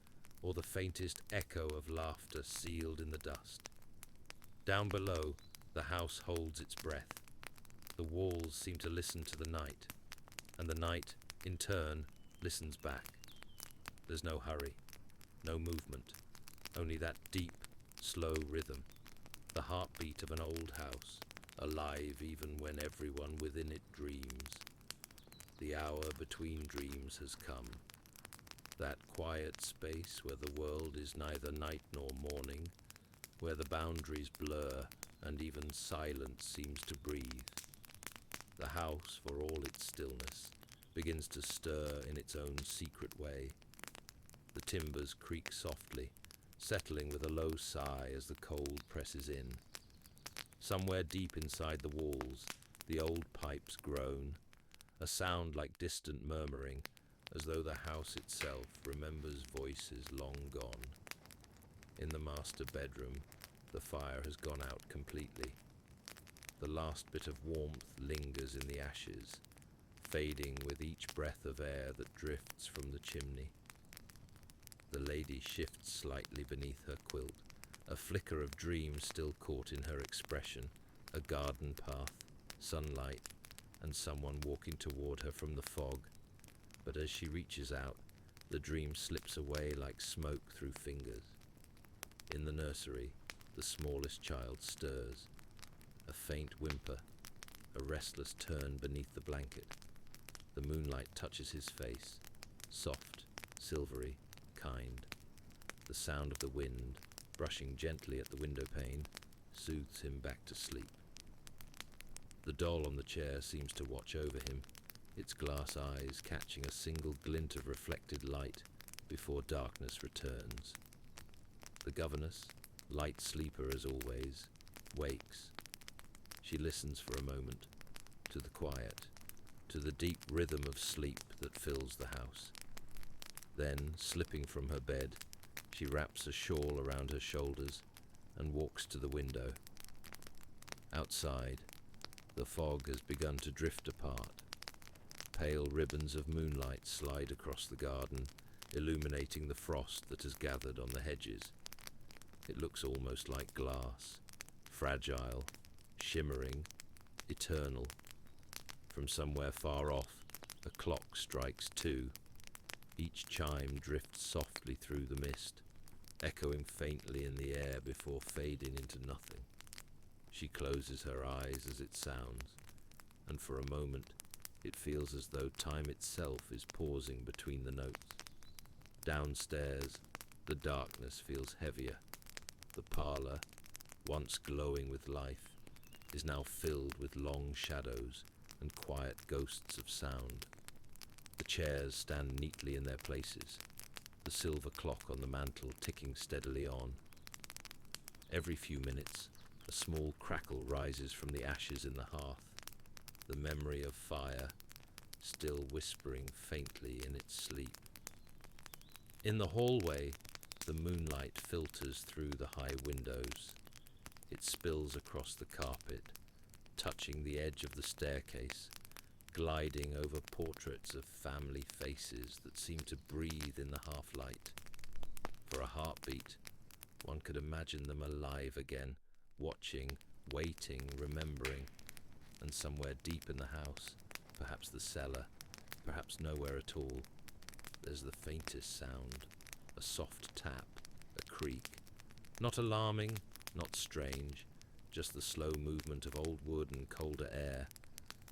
or the faintest echo of laughter sealed in the dust. Down below, the house holds its breath. The walls seem to listen to the night, and the night, in turn, listens back. There's no hurry, no movement, only that deep, slow rhythm, the heartbeat of an old house, alive even when everyone within it dreams. The hour between dreams has come, that quiet space where the world is neither night nor morning, where the boundaries blur and even silence seems to breathe. The house, for all its stillness, begins to stir in its own secret way. The timbers creak softly, settling with a low sigh as the cold presses in. Somewhere deep inside the walls, the old pipes groan, a sound like distant murmuring, as though the house itself remembers voices long gone. In the master bedroom, the fire has gone out completely. The last bit of warmth lingers in the ashes, fading with each breath of air that drifts from the chimney. The lady shifts slightly beneath her quilt, a flicker of dream still caught in her expression, a garden path, sunlight, and someone walking toward her from the fog. But as she reaches out, the dream slips away like smoke through fingers. In the nursery, the smallest child stirs, a faint whimper, a restless turn beneath the blanket. The moonlight touches his face, soft, silvery, kind. The sound of the wind, brushing gently at the window pane, soothes him back to sleep. The doll on the chair seems to watch over him, its glass eyes catching a single glint of reflected light before darkness returns. The governess, light sleeper as always, wakes. She listens for a moment, to the quiet, to the deep rhythm of sleep that fills the house. Then, slipping from her bed, she wraps a shawl around her shoulders and walks to the window. Outside, the fog has begun to drift apart. Pale ribbons of moonlight slide across the garden, illuminating the frost that has gathered on the hedges. It looks almost like glass, fragile, shimmering, eternal. From somewhere far off, a clock strikes 2. Each chime drifts softly through the mist, echoing faintly in the air before fading into nothing. She closes her eyes as it sounds, and for a moment it feels as though time itself is pausing between the notes. Downstairs, the darkness feels heavier. The parlour, once glowing with life, is now filled with long shadows and quiet ghosts of sound. The chairs stand neatly in their places, the silver clock on the mantel ticking steadily on. Every few minutes, a small crackle rises from the ashes in the hearth, the memory of fire still whispering faintly in its sleep. In the hallway, the moonlight filters through the high windows. It spills across the carpet, touching the edge of the staircase, gliding over portraits of family faces that seem to breathe in the half-light. For a heartbeat, one could imagine them alive again, watching, waiting, remembering. And somewhere deep in the house, perhaps the cellar, perhaps nowhere at all, there's the faintest sound, a soft tap, a creak. Not alarming, not strange, just the slow movement of old wood and colder air.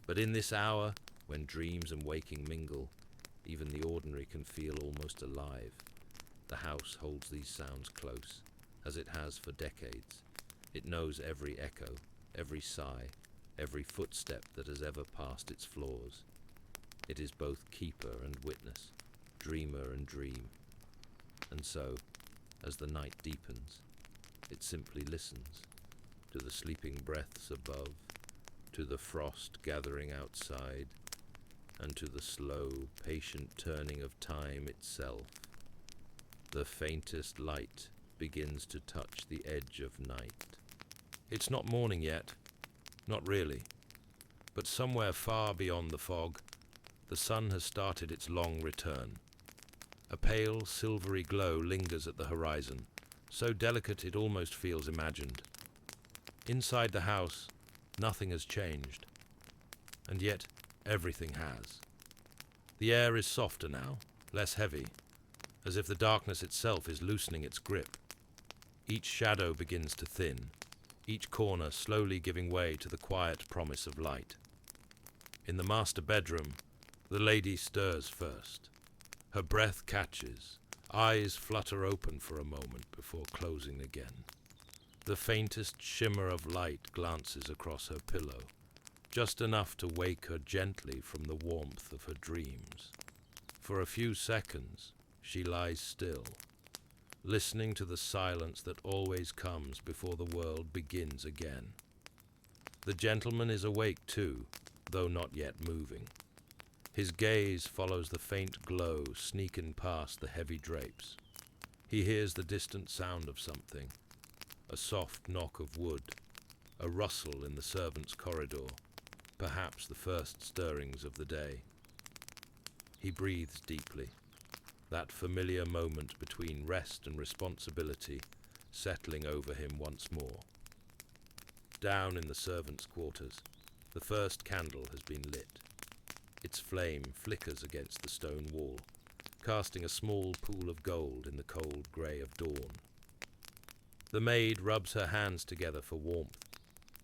But in this hour, when dreams and waking mingle, even the ordinary can feel almost alive. The house holds these sounds close, as it has for decades. It knows every echo, every sigh, every footstep that has ever passed its floors. It is both keeper and witness, dreamer and dream. And so, as the night deepens, it simply listens to the sleeping breaths above, to the frost gathering outside, and to the slow, patient turning of time itself. The faintest light begins to touch the edge of night. It's not morning yet, not really, but somewhere far beyond the fog, the sun has started its long return. A pale, silvery glow lingers at the horizon, so delicate it almost feels imagined. Inside the house, nothing has changed, and yet everything has. The air is softer now, less heavy, as if the darkness itself is loosening its grip. Each shadow begins to thin, each corner slowly giving way to the quiet promise of light. In the master bedroom, the lady stirs first. Her breath catches, eyes flutter open for a moment before closing again. The faintest shimmer of light glances across her pillow, just enough to wake her gently from the warmth of her dreams. For a few seconds, she lies still, listening to the silence that always comes before the world begins again. The gentleman is awake too, though not yet moving. His gaze follows the faint glow sneaking past the heavy drapes. He hears the distant sound of something, a soft knock of wood, a rustle in the servants' corridor, perhaps the first stirrings of the day. He breathes deeply, that familiar moment between rest and responsibility settling over him once more. Down in the servants' quarters, the first candle has been lit. Its flame flickers against the stone wall, casting a small pool of gold in the cold grey of dawn. The maid rubs her hands together for warmth,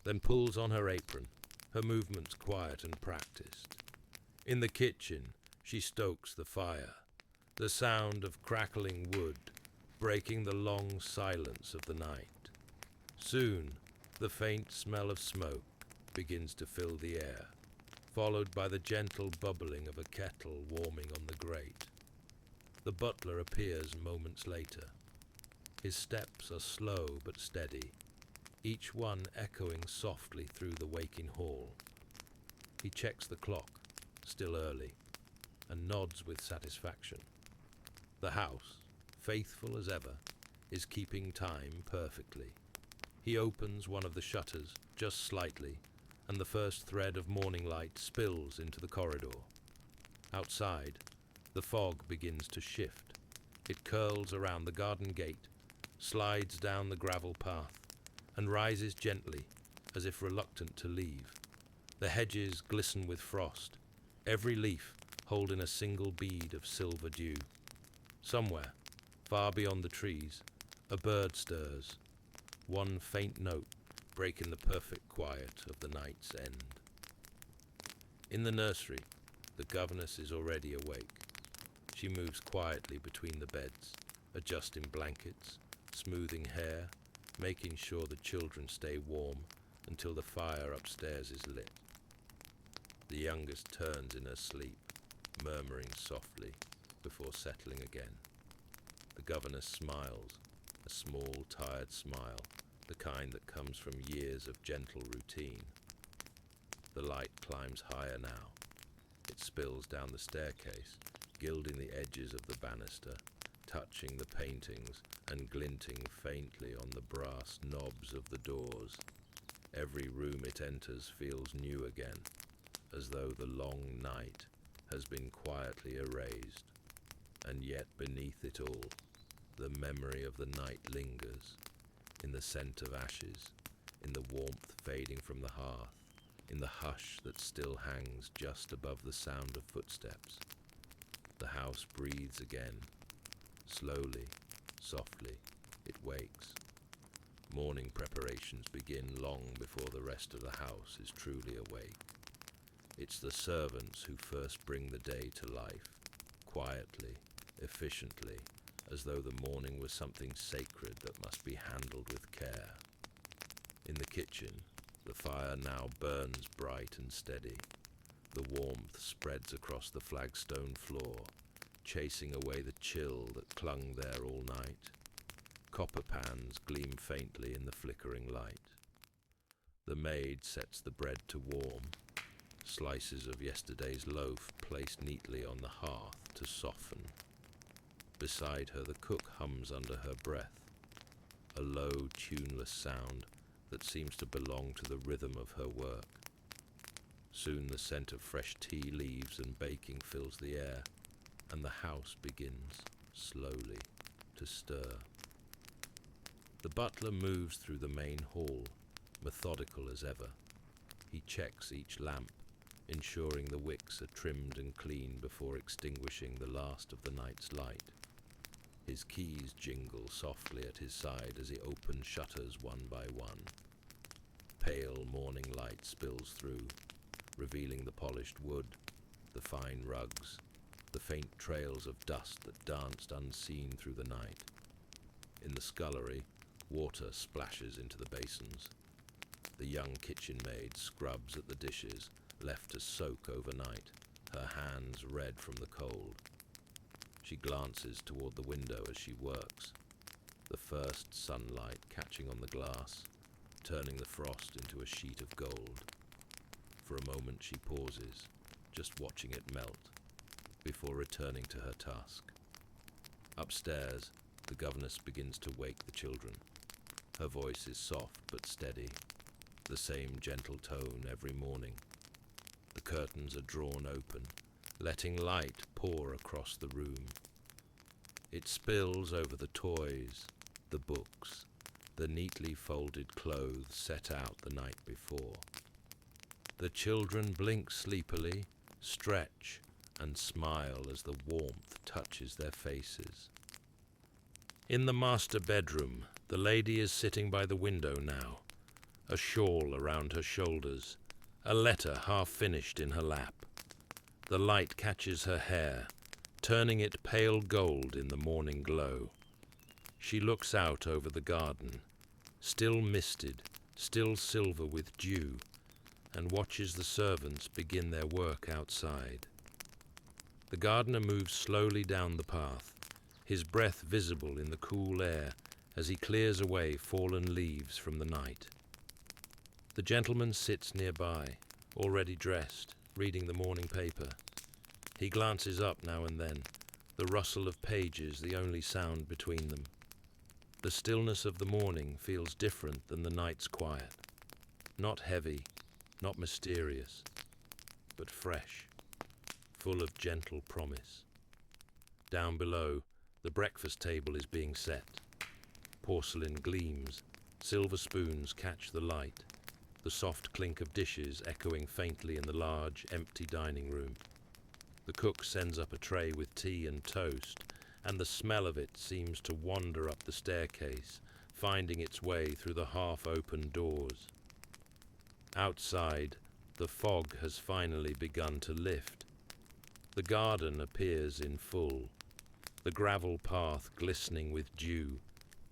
then pulls on her apron, her movements quiet and practiced. In the kitchen, she stokes the fire, the sound of crackling wood breaking the long silence of the night. Soon, the faint smell of smoke begins to fill the air, followed by the gentle bubbling of a kettle warming on the grate. The butler appears moments later. His steps are slow but steady, each one echoing softly through the waking hall. He checks the clock, still early, and nods with satisfaction. The house, faithful as ever, is keeping time perfectly. He opens one of the shutters just slightly, and the first thread of morning light spills into the corridor. Outside, the fog begins to shift. It curls around the garden gate, slides down the gravel path, and rises gently, as if reluctant to leave. The hedges glisten with frost, every leaf holding a single bead of silver dew. Somewhere, far beyond the trees, a bird stirs, one faint note breaking the perfect quiet of the night's end. In the nursery, the governess is already awake. She moves quietly between the beds, adjusting blankets, smoothing hair, making sure the children stay warm until the fire upstairs is lit. The youngest turns in her sleep, murmuring softly before settling again. The governess smiles, a small, tired smile, the kind that comes from years of gentle routine. The light climbs higher now. It spills down the staircase, gilding the edges of the banister, touching the paintings and glinting faintly on the brass knobs of the doors. Every room it enters feels new again, as though the long night has been quietly erased. And yet beneath it all, the memory of the night lingers, in the scent of ashes, in the warmth fading from the hearth, in the hush that still hangs just above the sound of footsteps. The house breathes again. Slowly, softly, it wakes. Morning preparations begin long before the rest of the house is truly awake. It's the servants who first bring the day to life, quietly, efficiently, as though the morning was something sacred that must be handled with care. In the kitchen, the fire now burns bright and steady. The warmth spreads across the flagstone floor, chasing away the chill that clung there all night. Copper pans gleam faintly in the flickering light. The maid sets the bread to warm, slices of yesterday's loaf placed neatly on the hearth to soften. Beside her, the cook hums under her breath, a low, tuneless sound that seems to belong to the rhythm of her work. Soon the scent of fresh tea leaves and baking fills the air, and the house begins, slowly, to stir. The butler moves through the main hall, methodical as ever. He checks each lamp, ensuring the wicks are trimmed and clean before extinguishing the last of the night's light. His keys jingle softly at his side as he opens shutters one by one. Pale morning light spills through, revealing the polished wood, the fine rugs, the faint trails of dust that danced unseen through the night. In the scullery, water splashes into the basins. The young kitchen maid scrubs at the dishes, left to soak overnight, her hands red from the cold. She glances toward the window as she works, the first sunlight catching on the glass, turning the frost into a sheet of gold. For a moment she pauses, just watching it melt, before returning to her task. Upstairs, the governess begins to wake the children. Her voice is soft but steady, the same gentle tone every morning. The curtains are drawn open, letting light pour across the room. It spills over the toys, the books, the neatly folded clothes set out the night before. The children blink sleepily, stretch, and smile as the warmth touches their faces. In the master bedroom, the lady is sitting by the window now, a shawl around her shoulders, a letter half finished in her lap. The light catches her hair, turning it pale gold in the morning glow. She looks out over the garden, still misted, still silver with dew, and watches the servants begin their work outside. The gardener moves slowly down the path, his breath visible in the cool air as he clears away fallen leaves from the night. The gentleman sits nearby, already dressed, reading the morning paper. He glances up now and then, the rustle of pages the only sound between them. The stillness of the morning feels different than the night's quiet. Not heavy, not mysterious, but fresh, full of gentle promise. Down below, the breakfast table is being set. Porcelain gleams, silver spoons catch the light, the soft clink of dishes echoing faintly in the large, empty dining room. The cook sends up a tray with tea and toast, and the smell of it seems to wander up the staircase, finding its way through the half-open doors. Outside, the fog has finally begun to lift. The garden appears in full, the gravel path glistening with dew,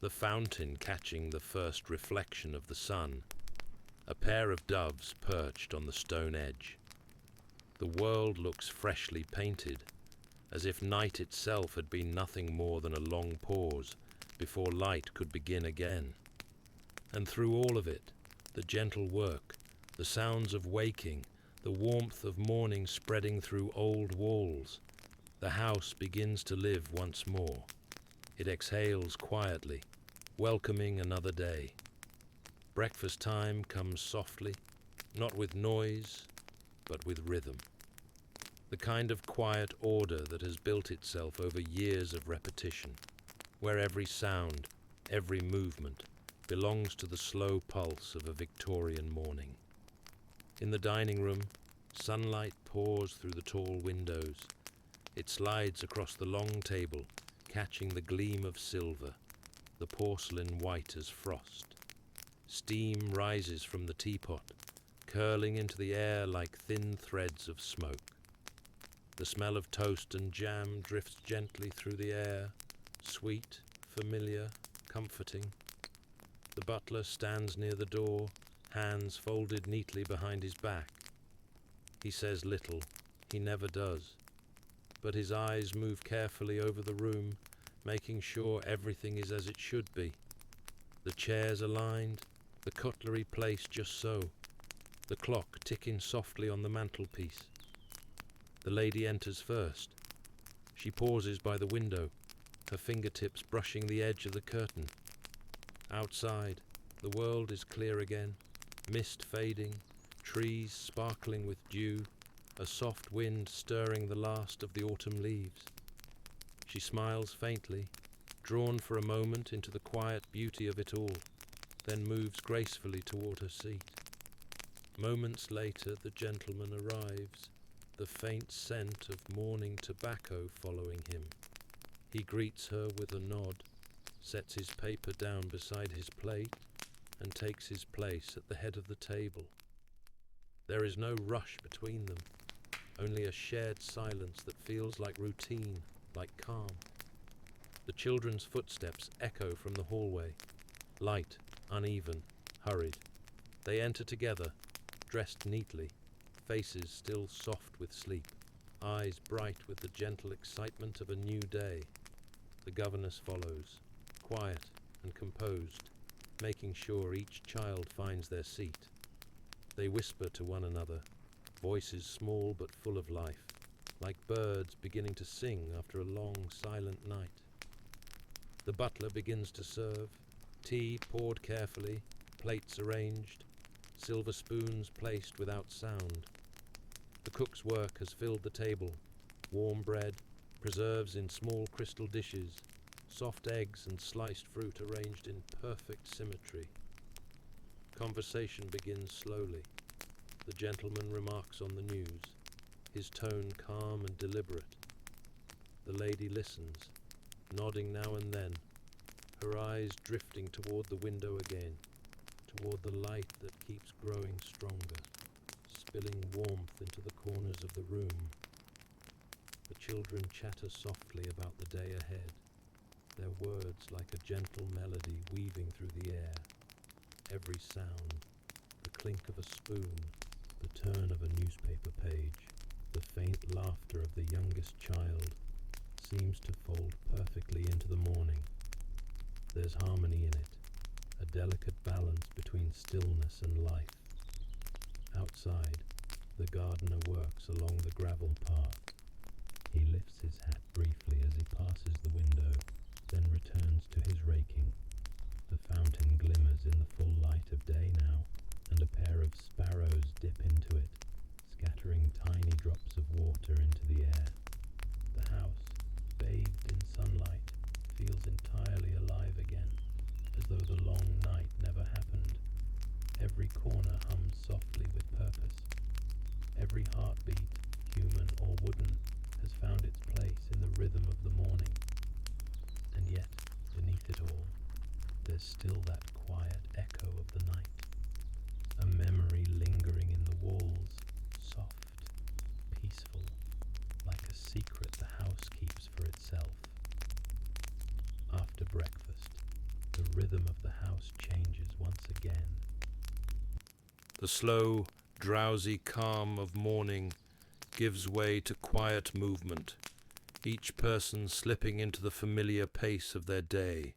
the fountain catching the first reflection of the sun, a pair of doves perched on the stone edge. The world looks freshly painted, as if night itself had been nothing more than a long pause before light could begin again. And through all of it, the gentle work, the sounds of waking, the warmth of morning spreading through old walls, the house begins to live once more. It exhales quietly, welcoming another day. Breakfast time comes softly, not with noise, but with rhythm. The kind of quiet order that has built itself over years of repetition, where every sound, every movement belongs to the slow pulse of a Victorian morning. In the dining room, sunlight pours through the tall windows. It slides across the long table, catching the gleam of silver, the porcelain white as frost. Steam rises from the teapot, curling into the air like thin threads of smoke. The smell of toast and jam drifts gently through the air, sweet, familiar, comforting. The butler stands near the door, hands folded neatly behind his back. He says little, he never does, but his eyes move carefully over the room, making sure everything is as it should be. The chairs aligned, the cutlery placed just so, the clock ticking softly on the mantelpiece. The lady enters first. She pauses by the window, her fingertips brushing the edge of the curtain. Outside, the world is clear again, mist fading, trees sparkling with dew, a soft wind stirring the last of the autumn leaves. She smiles faintly, drawn for a moment into the quiet beauty of it all, then moves gracefully toward her seat. Moments later, the gentleman arrives, the faint scent of morning tobacco following him. He greets her with a nod, sets his paper down beside his plate, and takes his place at the head of the table. There is no rush between them, only a shared silence that feels like routine, like calm. The children's footsteps echo from the hallway, light, uneven, hurried. They enter together, dressed neatly, faces still soft with sleep, eyes bright with the gentle excitement of a new day. The governess follows, quiet and composed, making sure each child finds their seat. They whisper to one another, voices small but full of life, like birds beginning to sing after a long, silent night. The butler begins to serve, tea poured carefully, plates arranged, silver spoons placed without sound. The cook's work has filled the table, warm bread, preserves in small crystal dishes, soft eggs and sliced fruit arranged in perfect symmetry. Conversation begins slowly. The gentleman remarks on the news, his tone calm and deliberate. The lady listens, nodding now and then, her eyes drifting toward the window again, toward the light that keeps growing stronger, spilling warmth into the corners of the room. The children chatter softly about the day ahead, their words like a gentle melody weaving through the air. Every sound, the clink of a spoon, the turn of a newspaper page, the faint laughter of the youngest child, seems to fold perfectly into the morning. There's harmony in it, a delicate balance between stillness and life. Outside, the gardener works along the gravel path. He lifts his hat briefly as he passes the window, then returns to his raking. The fountain glimmers in the full light of day now, and a pair of sparrows dip into it, scattering tiny drops of water into the air. The house, bathed in sunlight, feels entirely alive again, as though the long night never happened. Every corner hums softly with purpose. Every heartbeat, human or wooden, has found its place in the rhythm of the morning. And yet, beneath it all, there's still that quiet echo of the night, a memory lingering in the walls, soft, peaceful, like a secret the house keeps for itself. After breakfast, the rhythm of the house changes once again. The slow, drowsy calm of morning gives way to quiet movement, each person slipping into the familiar pace of their day.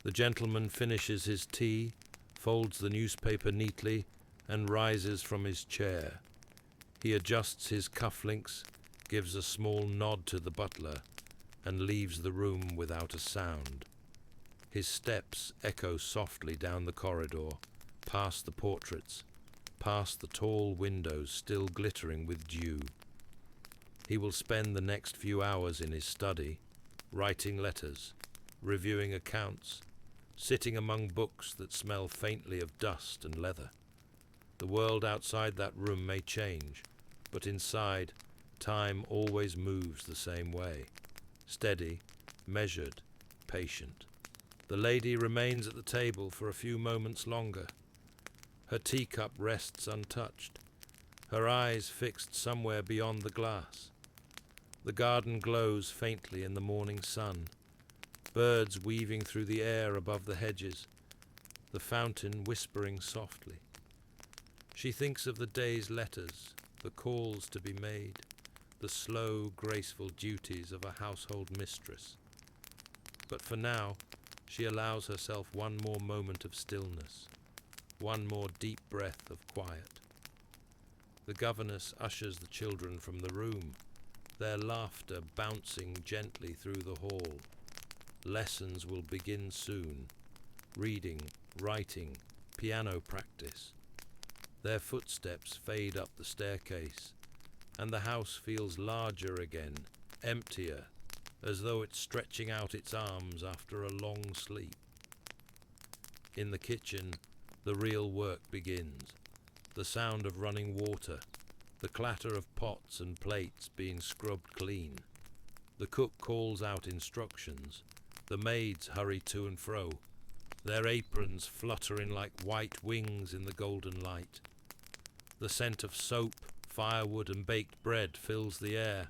The gentleman finishes his tea, folds the newspaper neatly, and rises from his chair. He adjusts his cufflinks, gives a small nod to the butler, and leaves the room without a sound. His steps echo softly down the corridor, past the portraits, past the tall windows still glittering with dew. He will spend the next few hours in his study, writing letters, reviewing accounts, sitting among books that smell faintly of dust and leather. The world outside that room may change, but inside, time always moves the same way, steady, measured, patient. The lady remains at the table for a few moments longer. Her teacup rests untouched, her eyes fixed somewhere beyond the glass. The garden glows faintly in the morning sun, birds weaving through the air above the hedges, the fountain whispering softly. She thinks of the day's letters, the calls to be made, the slow, graceful duties of a household mistress. But for now, she allows herself one more moment of stillness, one more deep breath of quiet. The governess ushers the children from the room, their laughter bouncing gently through the hall. Lessons will begin soon. Reading, writing, piano practice. Their footsteps fade up the staircase, and the house feels larger again, emptier, as though it's stretching out its arms after a long sleep. In the kitchen, the real work begins. The sound of running water, the clatter of pots and plates being scrubbed clean. The cook calls out instructions. The maids hurry to and fro. their aprons fluttering like white wings in the golden light. The scent of soap, firewood and baked bread fills the air.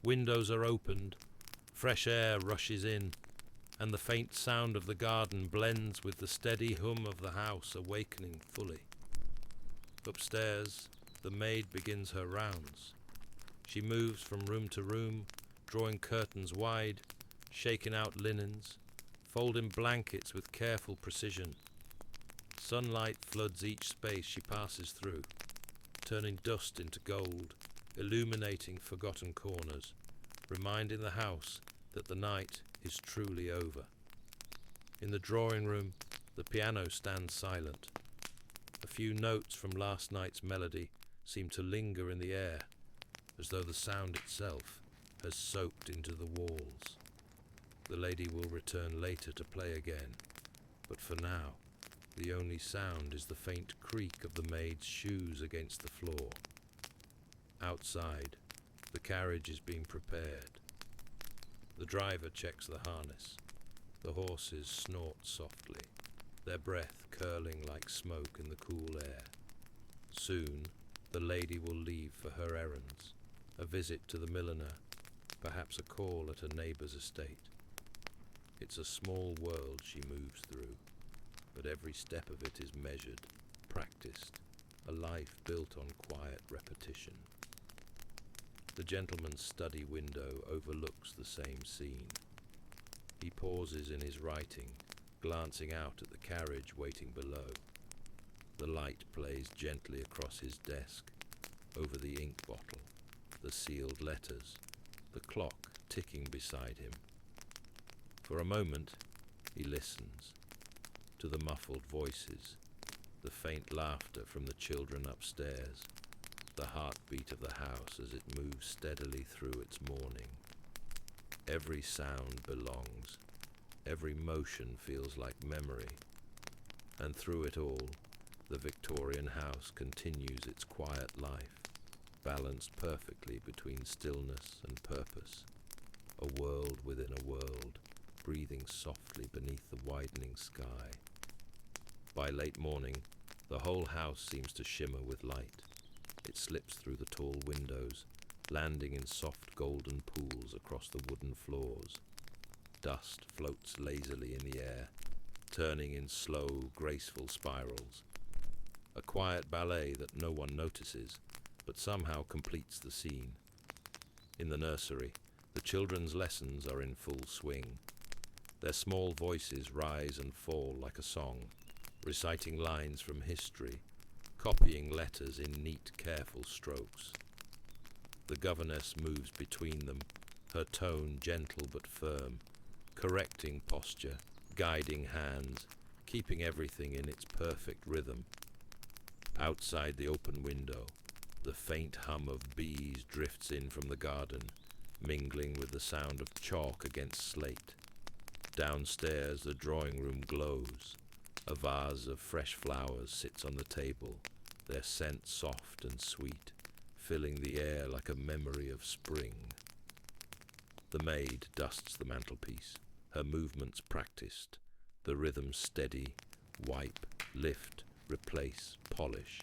Windows are opened, fresh air rushes in, and the faint sound of the garden blends with the steady hum of the house awakening fully. Upstairs, the maid begins her rounds. She moves from room to room, drawing curtains wide, shaking out linens, folding blankets with careful precision. Sunlight floods each space she passes through, turning dust into gold, illuminating forgotten corners, reminding the house that the night is truly over. In the drawing room, the piano stands silent. A few notes from last night's melody seem to linger in the air, as though the sound itself has soaked into the walls. The lady will return later to play again, but for now, the only sound is the faint creak of the maid's shoes against the floor. Outside, the carriage is being prepared. The driver checks the harness. The horses snort softly, their breath curling like smoke in the cool air. Soon, the lady will leave for her errands, a visit to the milliner, perhaps a call at a neighbour's estate. It's a small world she moves through, but every step of it is measured, practiced, a life built on quiet repetition. The gentleman's study window overlooks the same scene. He pauses in his writing, glancing out at the carriage waiting below. The light plays gently across his desk, over the ink bottle, the sealed letters, the clock ticking beside him. For a moment, he listens to the muffled voices, the faint laughter from the children upstairs, the heartbeat of the house as it moves steadily through its morning. Every sound belongs, every motion feels like memory, and through it all, the Victorian house continues its quiet life, balanced perfectly between stillness and purpose, a world within a world, breathing softly beneath the widening sky. By late morning, the whole house seems to shimmer with light. It slips through the tall windows, landing in soft golden pools across the wooden floors. Dust floats lazily in the air, turning in slow, graceful spirals. A quiet ballet that no one notices, but somehow completes the scene. In the nursery, the children's lessons are in full swing. Their small voices rise and fall like a song, reciting lines from history, copying letters in neat, careful strokes. The governess moves between them, her tone gentle but firm, correcting posture, guiding hands, keeping everything in its perfect rhythm. Outside the open window, the faint hum of bees drifts in from the garden, mingling with the sound of chalk against slate. Downstairs, the drawing room glows. A vase of fresh flowers sits on the table, their scent soft and sweet, filling the air like a memory of spring. The maid dusts the mantelpiece, her movements practiced, the rhythm steady, wipe, lift, replace, polish,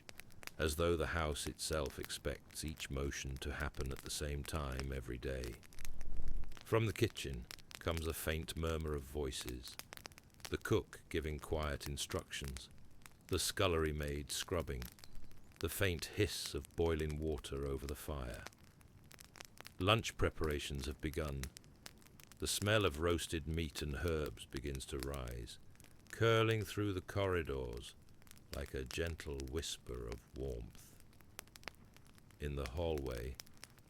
as though the house itself expects each motion to happen at the same time every day. From the kitchen comes a faint murmur of voices, the cook giving quiet instructions, the scullery maid scrubbing, the faint hiss of boiling water over the fire. Lunch preparations have begun. The smell of roasted meat and herbs begins to rise, curling through the corridors like a gentle whisper of warmth. In the hallway,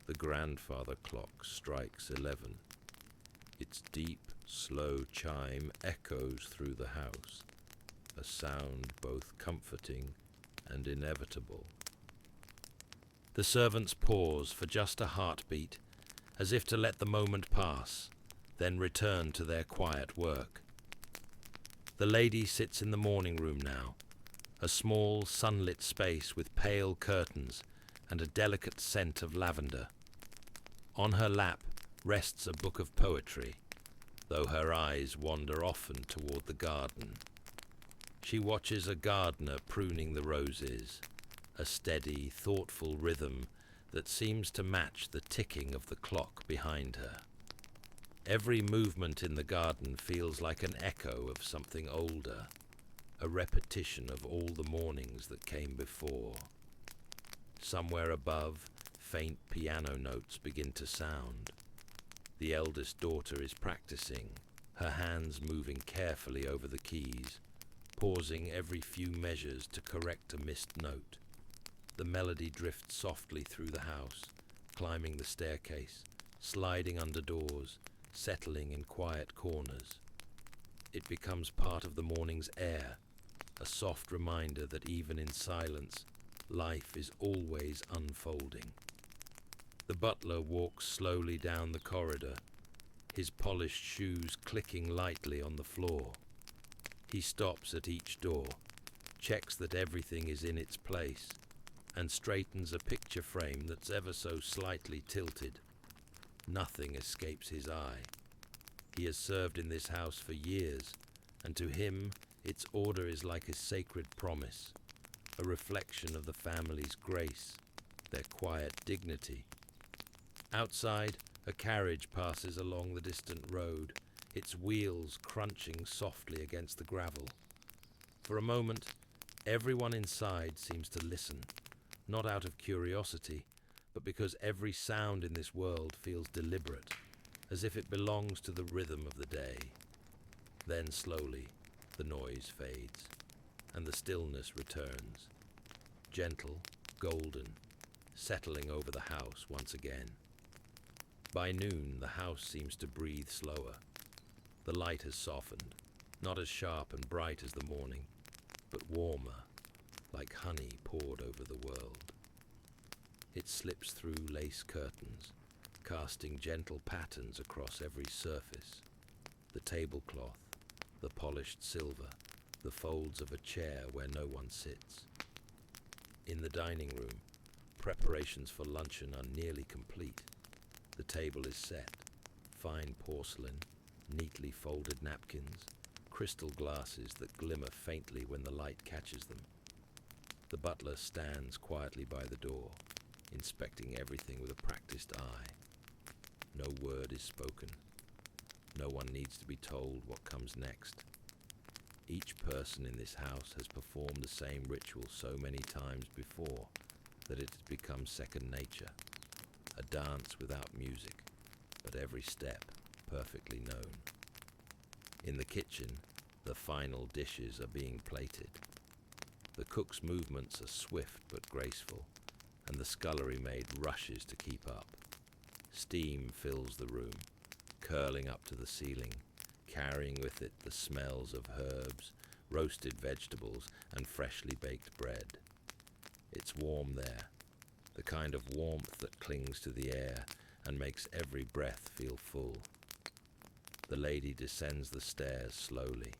the grandfather clock strikes 11. Its deep, slow chime echoes through the house, a sound both comforting and inevitable. The servants pause for just a heartbeat, as if to let the moment pass, then return to their quiet work. The lady sits in the morning room now, a small sunlit space with pale curtains and a delicate scent of lavender. On her lap rests a book of poetry, though her eyes wander often toward the garden. She watches a gardener pruning the roses, a steady, thoughtful rhythm that seems to match the ticking of the clock behind her. Every movement in the garden feels like an echo of something older, a repetition of all the mornings that came before. Somewhere above, faint piano notes begin to sound. The eldest daughter is practicing, her hands moving carefully over the keys, pausing every few measures to correct a missed note. The melody drifts softly through the house, climbing the staircase, sliding under doors, settling in quiet corners. It becomes part of the morning's air, a soft reminder that even in silence, life is always unfolding. The butler walks slowly down the corridor, his polished shoes clicking lightly on the floor. He stops at each door, checks that everything is in its place, and straightens a picture frame that's ever so slightly tilted. Nothing escapes his eye. He has served in this house for years, and to him its order is like a sacred promise, a reflection of the family's grace, their quiet dignity. Outside, a carriage passes along the distant road, its wheels crunching softly against the gravel. For a moment, everyone inside seems to listen, not out of curiosity, but because every sound in this world feels deliberate, as if it belongs to the rhythm of the day. Then slowly, the noise fades, and the stillness returns, gentle, golden, settling over the house once again. By noon, the house seems to breathe slower. The light has softened, not as sharp and bright as the morning, but warmer, like honey poured over the world. It slips through lace curtains, casting gentle patterns across every surface. The tablecloth, the polished silver, the folds of a chair where no one sits. In the dining room, preparations for luncheon are nearly complete. The table is set, fine porcelain, neatly folded napkins, crystal glasses that glimmer faintly when the light catches them. The butler stands quietly by the door, inspecting everything with a practiced eye. No word is spoken. No one needs to be told what comes next. Each person in this house has performed the same ritual so many times before that it has become second nature. A dance without music, but every step perfectly known. In the kitchen, the final dishes are being plated. The cook's movements are swift but graceful, and the scullery maid rushes to keep up. Steam fills the room, curling up to the ceiling, carrying with it the smells of herbs, roasted vegetables, and freshly baked bread. It's warm there, the kind of warmth that clings to the air and makes every breath feel full. The lady descends the stairs slowly,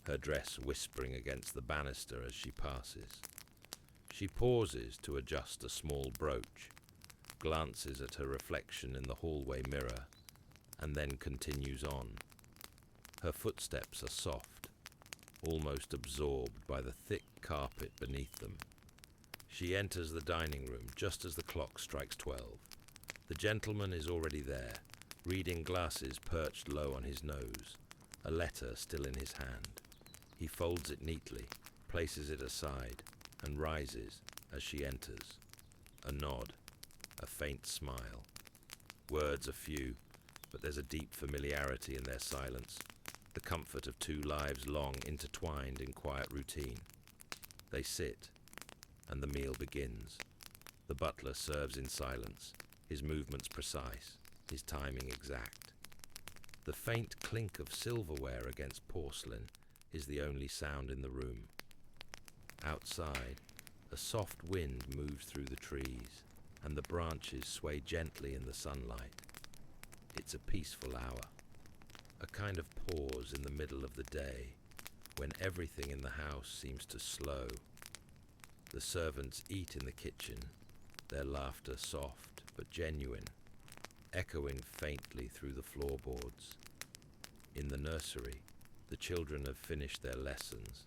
her dress whispering against the banister as she passes. She pauses to adjust a small brooch, glances at her reflection in the hallway mirror, and then continues on. Her footsteps are soft, almost absorbed by the thick carpet beneath them. She enters the dining room just as the clock strikes 12. The gentleman is already there, reading glasses perched low on his nose, a letter still in his hand. He folds it neatly, places it aside, and rises as she enters. A nod, a faint smile. Words are few, but there's a deep familiarity in their silence, the comfort of two lives long intertwined in quiet routine. They sit, and the meal begins. The butler serves in silence, his movements precise, his timing exact. The faint clink of silverware against porcelain is the only sound in the room. Outside, a soft wind moves through the trees, and the branches sway gently in the sunlight. It's a peaceful hour, a kind of pause in the middle of the day, when everything in the house seems to slow. The servants eat in the kitchen, their laughter soft but genuine, echoing faintly through the floorboards. In the nursery, the children have finished their lessons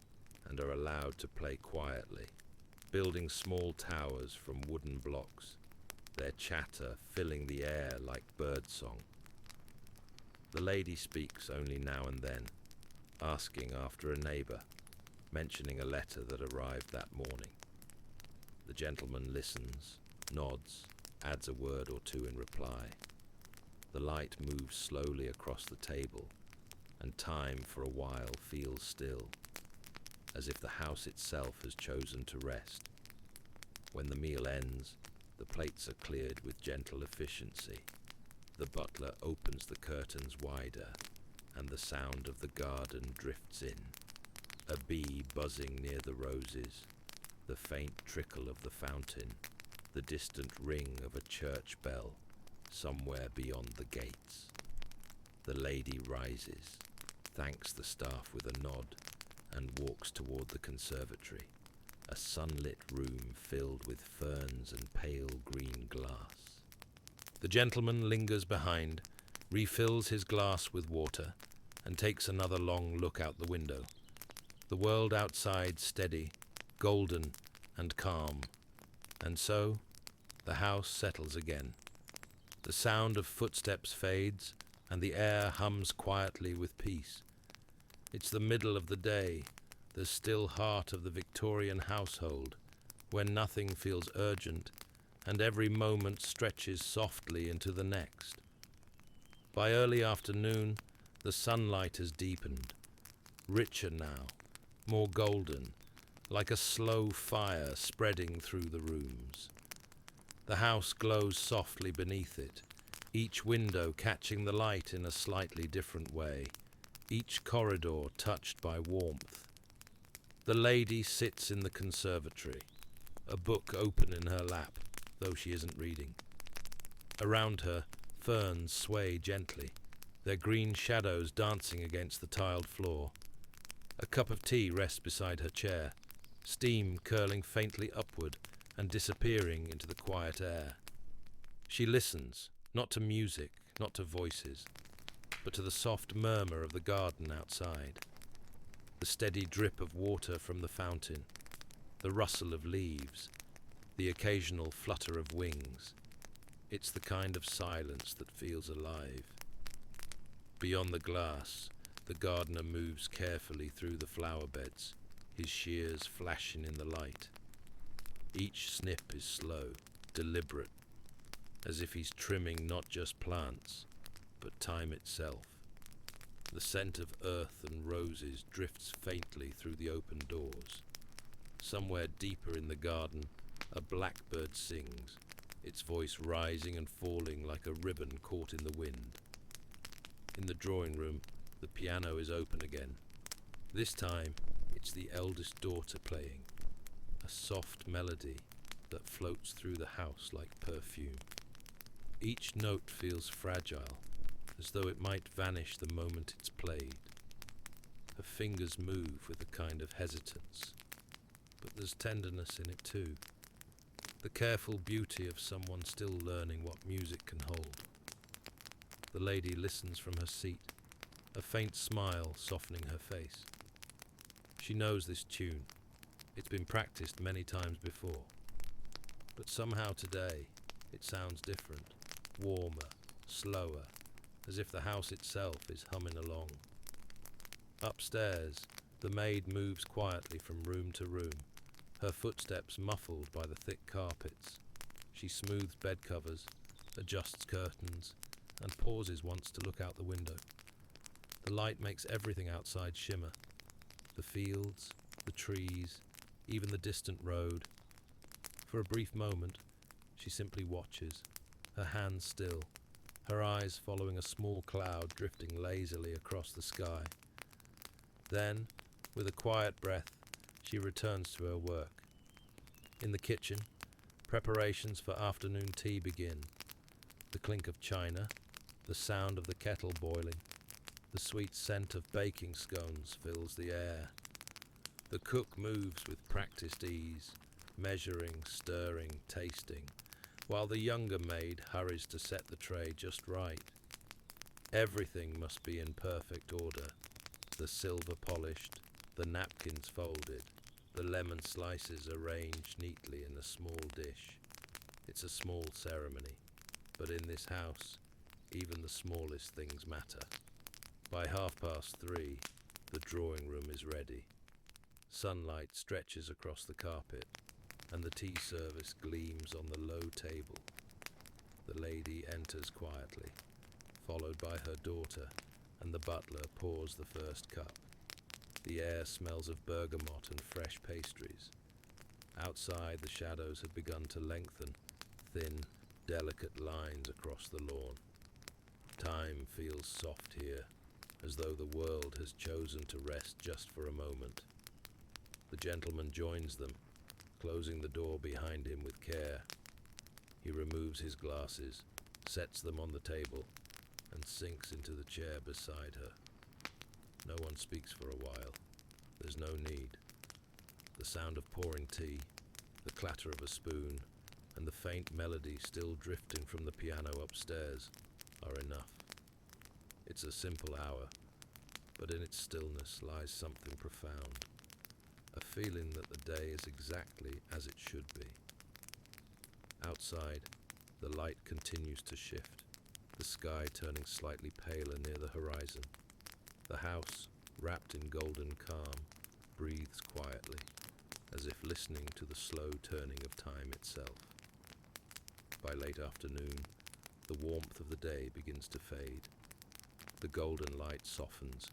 and are allowed to play quietly, building small towers from wooden blocks, their chatter filling the air like birdsong. The lady speaks only now and then, asking after a neighbour, mentioning a letter that arrived that morning. The gentleman listens, nods, adds a word or two in reply. The light moves slowly across the table, and time for a while feels still, as if the house itself has chosen to rest. When the meal ends, the plates are cleared with gentle efficiency. The butler opens the curtains wider, and the sound of the garden drifts in. A bee buzzing near the roses, the faint trickle of the fountain, the distant ring of a church bell, somewhere beyond the gates. The lady rises, thanks the staff with a nod, and walks toward the conservatory, a sunlit room filled with ferns and pale green glass. The gentleman lingers behind, refills his glass with water, and takes another long look out the window. The world outside steady, golden and calm, and so the house settles again. The sound of footsteps fades, and the air hums quietly with peace. It's the middle of the day, the still heart of the Victorian household, when nothing feels urgent, and every moment stretches softly into the next. By early afternoon, the sunlight has deepened, richer now, more golden, like a slow fire spreading through the rooms. The house glows softly beneath it, each window catching the light in a slightly different way, each corridor touched by warmth. The lady sits in the conservatory, a book open in her lap, though she isn't reading. Around her, ferns sway gently, their green shadows dancing against the tiled floor. A cup of tea rests beside her chair, steam curling faintly upward and disappearing into the quiet air. She listens, not to music, not to voices, but to the soft murmur of the garden outside, the steady drip of water from the fountain, the rustle of leaves, the occasional flutter of wings. It's the kind of silence that feels alive. Beyond the glass, the gardener moves carefully through the flower beds, his shears flashing in the light. Each snip is slow, deliberate, as if he's trimming not just plants, but time itself. The scent of earth and roses drifts faintly through the open doors. Somewhere deeper in the garden, a blackbird sings, its voice rising and falling like a ribbon caught in the wind. In the drawing room, the piano is open again. This time, it's the eldest daughter playing, a soft melody that floats through the house like perfume. Each note feels fragile, as though it might vanish the moment it's played. Her fingers move with a kind of hesitance, but there's tenderness in it too. The careful beauty of someone still learning what music can hold. The lady listens from her seat, a faint smile softening her face. She knows this tune. It's been practiced many times before. But somehow today, it sounds different, warmer, slower, as if the house itself is humming along. Upstairs, the maid moves quietly from room to room, her footsteps muffled by the thick carpets. She smooths bed covers, adjusts curtains, and pauses once to look out the window. The light makes everything outside shimmer. The fields, the trees, even the distant road. For a brief moment, she simply watches, her hands still, her eyes following a small cloud drifting lazily across the sky. Then, with a quiet breath, she returns to her work. In the kitchen, preparations for afternoon tea begin. The clink of china, the sound of the kettle boiling, the sweet scent of baking scones fills the air. The cook moves with practiced ease, measuring, stirring, tasting, while the younger maid hurries to set the tray just right. Everything must be in perfect order. The silver polished, the napkins folded, the lemon slices arranged neatly in a small dish. It's a small ceremony, but in this house, even the smallest things matter. By 3:30, the drawing room is ready. Sunlight stretches across the carpet, and the tea service gleams on the low table. The lady enters quietly, followed by her daughter, and the butler pours the first cup. The air smells of bergamot and fresh pastries. Outside, the shadows have begun to lengthen, thin, delicate lines across the lawn. Time feels soft here, as though the world has chosen to rest just for a moment. The gentleman joins them, closing the door behind him with care. He removes his glasses, sets them on the table, and sinks into the chair beside her. No one speaks for a while. There's no need. The sound of pouring tea, the clatter of a spoon, and the faint melody still drifting from the piano upstairs are enough. It's a simple hour, but in its stillness lies something profound, a feeling that the day is exactly as it should be. Outside, the light continues to shift, the sky turning slightly paler near the horizon. The house, wrapped in golden calm, breathes quietly, as if listening to the slow turning of time itself. By late afternoon, the warmth of the day begins to fade. The golden light softens,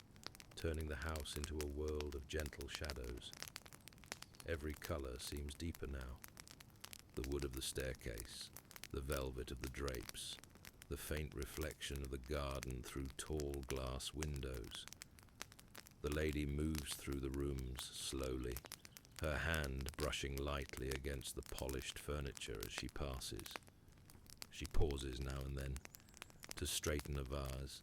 turning the house into a world of gentle shadows. Every color seems deeper now. The wood of the staircase, the velvet of the drapes, the faint reflection of the garden through tall glass windows. The lady moves through the rooms slowly, her hand brushing lightly against the polished furniture as she passes. She pauses now and then, to straighten a vase,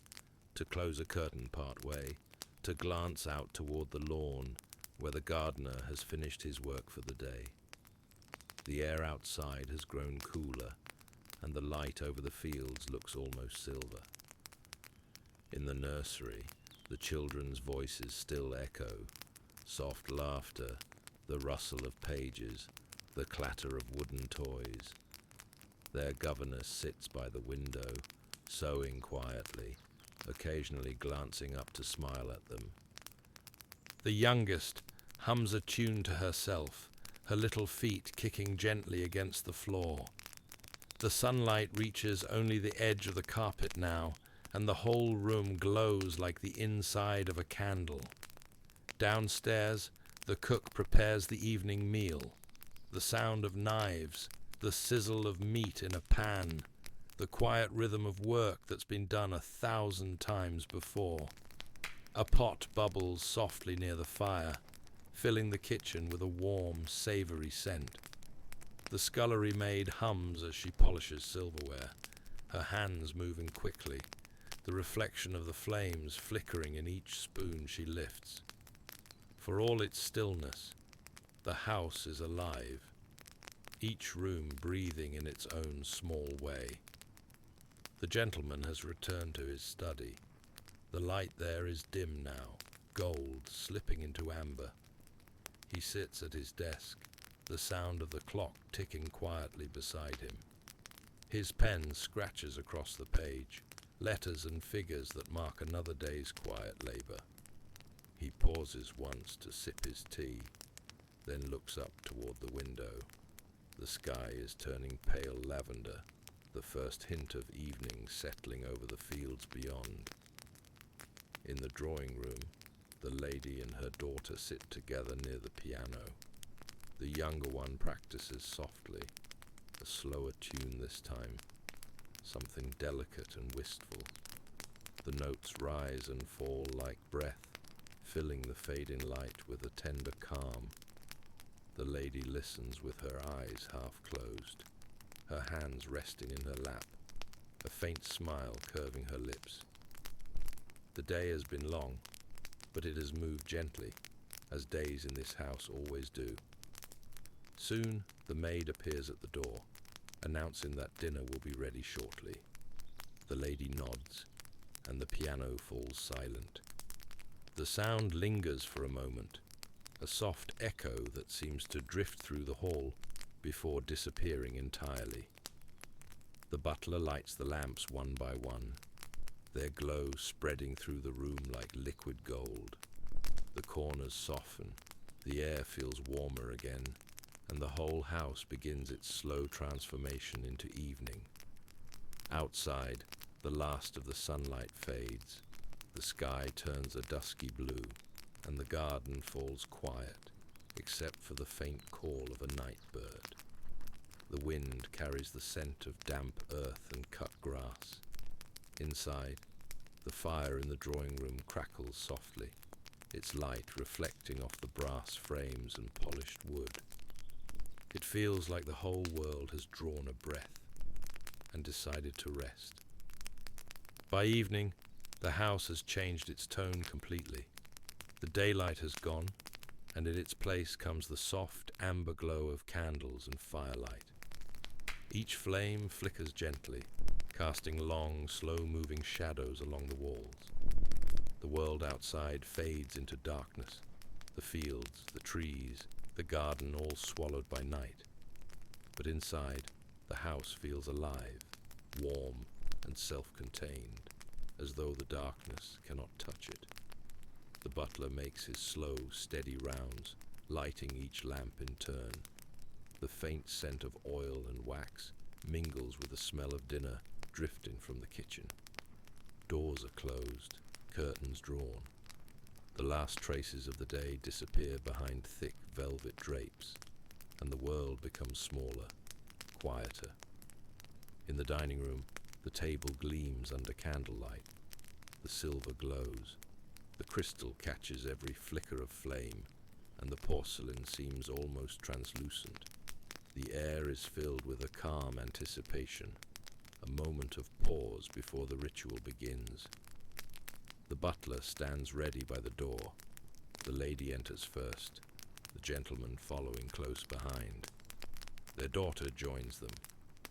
to close a curtain part way, to glance out toward the lawn where the gardener has finished his work for the day. The air outside has grown cooler, and the light over the fields looks almost silver. In the nursery, the children's voices still echo, soft laughter, the rustle of pages, the clatter of wooden toys. Their governess sits by the window, sewing quietly, occasionally glancing up to smile at them. The youngest hums a tune to herself, her little feet kicking gently against the floor. The sunlight reaches only the edge of the carpet now, and the whole room glows like the inside of a candle. Downstairs, the cook prepares the evening meal. The sound of knives, the sizzle of meat in a pan, the quiet rhythm of work that's been done 1,000 times before. A pot bubbles softly near the fire, filling the kitchen with a warm, savory scent. The scullery maid hums as she polishes silverware, her hands moving quickly, the reflection of the flames flickering in each spoon she lifts. For all its stillness, the house is alive, each room breathing in its own small way. The gentleman has returned to his study. The light there is dim now, gold slipping into amber. He sits at his desk, the sound of the clock ticking quietly beside him. His pen scratches across the page, letters and figures that mark another day's quiet labor. He pauses once to sip his tea, then looks up toward the window. The sky is turning pale lavender, the first hint of evening settling over the fields beyond. In the drawing room, the lady and her daughter sit together near the piano. The younger one practices softly, a slower tune this time, something delicate and wistful. The notes rise and fall like breath, filling the fading light with a tender calm. The lady listens with her eyes half closed, her hands resting in her lap, a faint smile curving her lips. The day has been long, but it has moved gently, as days in this house always do. Soon the maid appears at the door, announcing that dinner will be ready shortly. The lady nods, and the piano falls silent. The sound lingers for a moment, a soft echo that seems to drift through the hall before disappearing entirely. The butler lights the lamps one by one, their glow spreading through the room like liquid gold. The corners soften, the air feels warmer again, and the whole house begins its slow transformation into evening. Outside, the last of the sunlight fades, the sky turns a dusky blue, and the garden falls quiet, except for the faint call of a night bird. The wind carries the scent of damp earth and cut grass. Inside, the fire in the drawing room crackles softly, its light reflecting off the brass frames and polished wood. It feels like the whole world has drawn a breath and decided to rest. By evening, the house has changed its tone completely. The daylight has gone, and in its place comes the soft amber glow of candles and firelight. Each flame flickers gently, casting long, slow-moving shadows along the walls. The world outside fades into darkness, the fields, the trees, the garden all swallowed by night. But inside, the house feels alive, warm and self-contained, as though the darkness cannot touch it. The butler makes his slow, steady rounds, lighting each lamp in turn. The faint scent of oil and wax mingles with the smell of dinner drifting from the kitchen. Doors are closed, curtains drawn. The last traces of the day disappear behind thick velvet drapes, and the world becomes smaller, quieter. In the dining room, the table gleams under candlelight. The silver glows. The crystal catches every flicker of flame, and the porcelain seems almost translucent. The air is filled with a calm anticipation, a moment of pause before the ritual begins. The butler stands ready by the door. The lady enters first, the gentleman following close behind. Their daughter joins them,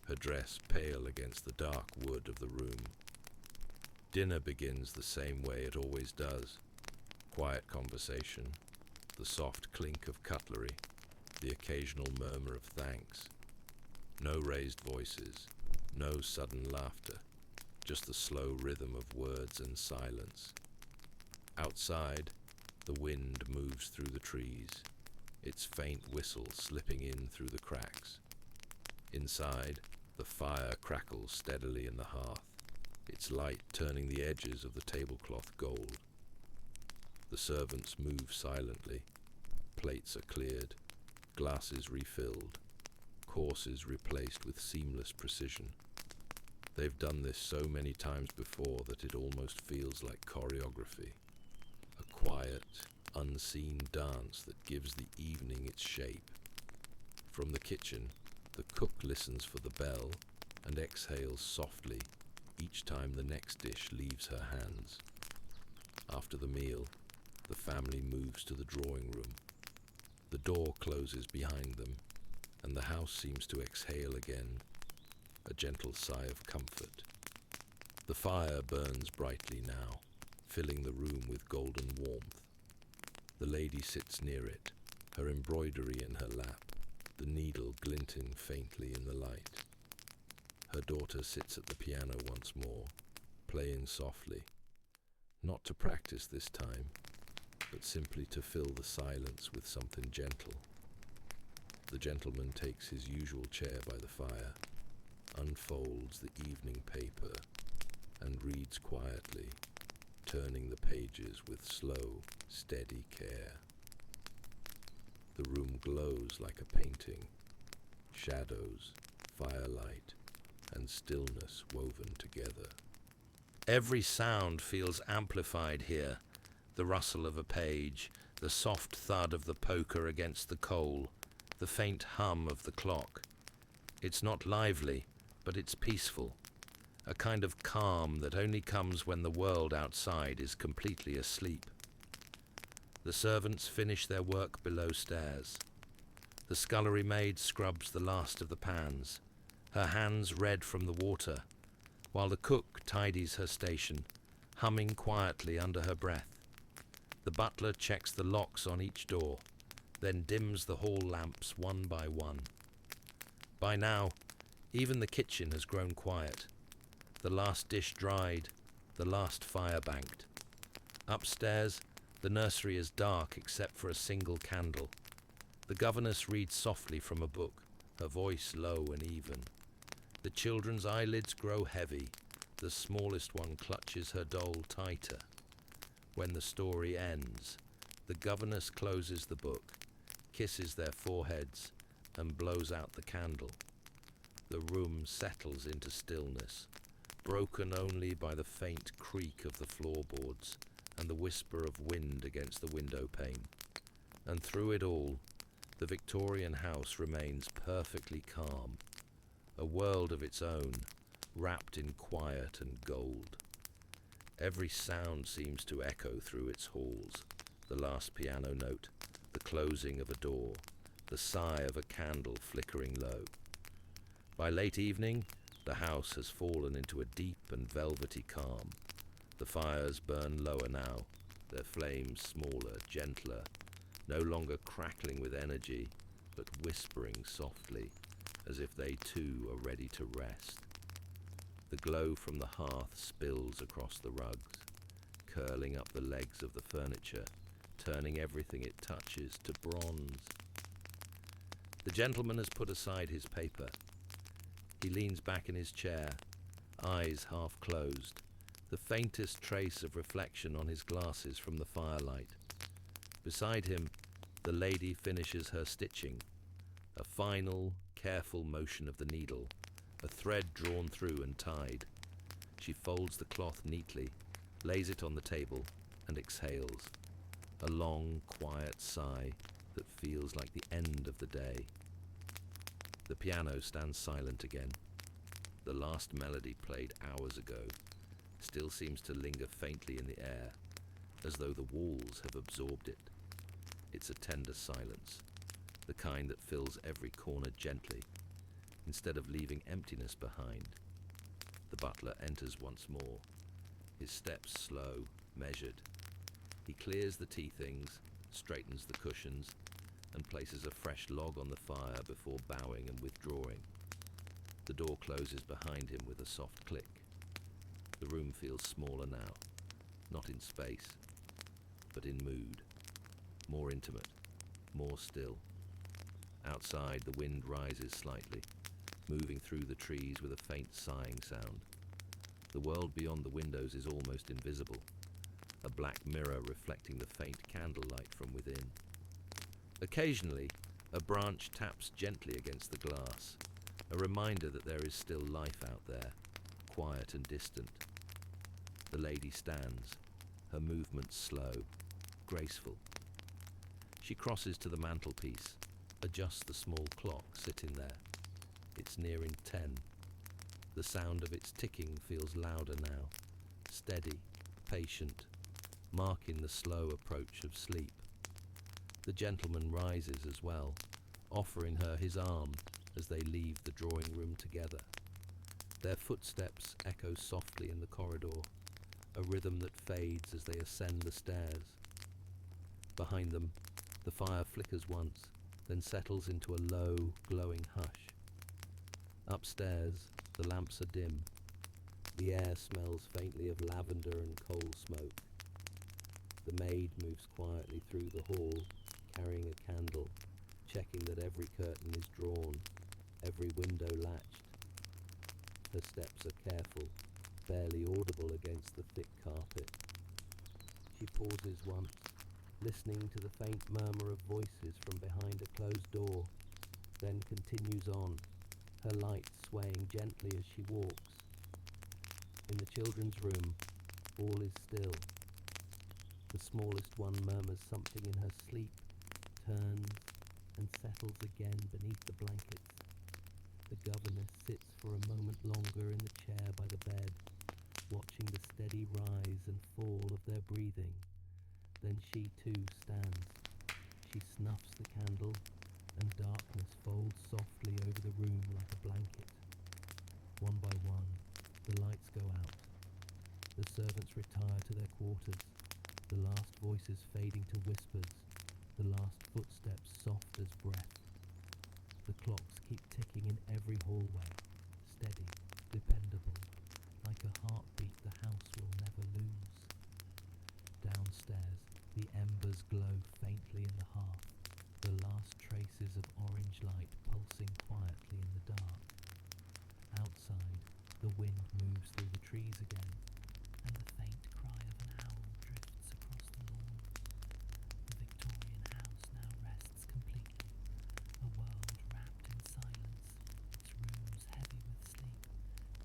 her dress pale against the dark wood of the room. Dinner begins the same way it always does. Quiet conversation, the soft clink of cutlery, the occasional murmur of thanks. No raised voices, no sudden laughter, just the slow rhythm of words and silence. Outside, the wind moves through the trees, its faint whistle slipping in through the cracks. Inside, the fire crackles steadily in the hearth, its light turning the edges of the tablecloth gold. The servants move silently. Plates are cleared, glasses refilled, courses replaced with seamless precision. They've done this so many times before that it almost feels like choreography. A quiet, unseen dance that gives the evening its shape. From the kitchen, the cook listens for the bell and exhales softly each time the next dish leaves her hands. After the meal, the family moves to the drawing room. The door closes behind them, and the house seems to exhale again, a gentle sigh of comfort. The fire burns brightly now, filling the room with golden warmth. The lady sits near it, her embroidery in her lap, the needle glinting faintly in the light. Her daughter sits at the piano once more, playing softly, not to practice this time, but simply to fill the silence with something gentle. The gentleman takes his usual chair by the fire, unfolds the evening paper, and reads quietly, turning the pages with slow, steady care. The room glows like a painting, shadows, firelight, and stillness woven together. Every sound feels amplified here. The rustle of a page, the soft thud of the poker against the coal, the faint hum of the clock. It's not lively, but it's peaceful, a kind of calm that only comes when the world outside is completely asleep. The servants finish their work below stairs. The scullery maid scrubs the last of the pans, her hands red from the water, while the cook tidies her station, humming quietly under her breath. The butler checks the locks on each door, then dims the hall lamps one by one. By now, even the kitchen has grown quiet. The last dish dried, the last fire banked. Upstairs, the nursery is dark except for a single candle. The governess reads softly from a book, her voice low and even. The children's eyelids grow heavy. The smallest one clutches her doll tighter. When the story ends, the governess closes the book, kisses their foreheads, and blows out the candle. The room settles into stillness, broken only by the faint creak of the floorboards and the whisper of wind against the window pane. And through it all, the Victorian house remains perfectly calm, a world of its own, wrapped in quiet and gold. Every sound seems to echo through its halls, the last piano note, the closing of a door, the sigh of a candle flickering low. By late evening, the house has fallen into a deep and velvety calm. The fires burn lower now, their flames smaller, gentler, no longer crackling with energy, but whispering softly, as if they too are ready to rest. The glow from the hearth spills across the rugs, curling up the legs of the furniture, turning everything it touches to bronze. The gentleman has put aside his paper. He leans back in his chair, eyes half closed, the faintest trace of reflection on his glasses from the firelight. Beside him, the lady finishes her stitching, a final, careful motion of the needle, a thread drawn through and tied. She folds the cloth neatly, lays it on the table, and exhales, a long, quiet sigh that feels like the end of the day. The piano stands silent again. The last melody played hours ago still seems to linger faintly in the air, as though the walls have absorbed it. It's a tender silence, the kind that fills every corner gently, instead of leaving emptiness behind. The butler enters once more, his steps slow, measured. He clears the tea things, straightens the cushions, and places a fresh log on the fire before bowing and withdrawing. The door closes behind him with a soft click. The room feels smaller now, not in space, but in mood, more intimate, more still. Outside, the wind rises slightly, moving through the trees with a faint sighing sound. The world beyond the windows is almost invisible, a black mirror reflecting the faint candlelight from within. Occasionally, a branch taps gently against the glass, a reminder that there is still life out there, quiet and distant. The lady stands, her movements slow, graceful. She crosses to the mantelpiece, adjusts the small clock sitting there. It's nearing 10. The sound of its ticking feels louder now, steady, patient, marking the slow approach of sleep. The gentleman rises as well, offering her his arm as they leave the drawing room together. Their footsteps echo softly in the corridor, a rhythm that fades as they ascend the stairs. Behind them, the fire flickers once, then settles into a low, glowing hush. Upstairs, the lamps are dim. The air smells faintly of lavender and coal smoke. The maid moves quietly through the hall, carrying a candle, checking that every curtain is drawn, every window latched. Her steps are careful, barely audible against the thick carpet. She pauses once, listening to the faint murmur of voices from behind a closed door, then continues on, her light swaying gently as she walks. In the children's room, all is still. The smallest one murmurs something in her sleep, turns, and settles again beneath the blankets. The governess sits for a moment longer in the chair by the bed, watching the steady rise and fall of their breathing. Then she too stands. She snuffs the candle, and darkness folds softly over the room like a blanket. One by one, the lights go out. The servants retire to their quarters, the last voices fading to whispers, the last footsteps soft as breath. The clocks keep ticking in every hallway, steady, dependable, like a heartbeat the house will never lose. Downstairs, the embers glow faintly in the hearth, the last traces of orange light pulsing quietly in the dark. Outside, the wind moves through the trees again, and the faint cry of an owl drifts across the lawn. The Victorian house now rests completely, a world wrapped in silence, its rooms heavy with sleep,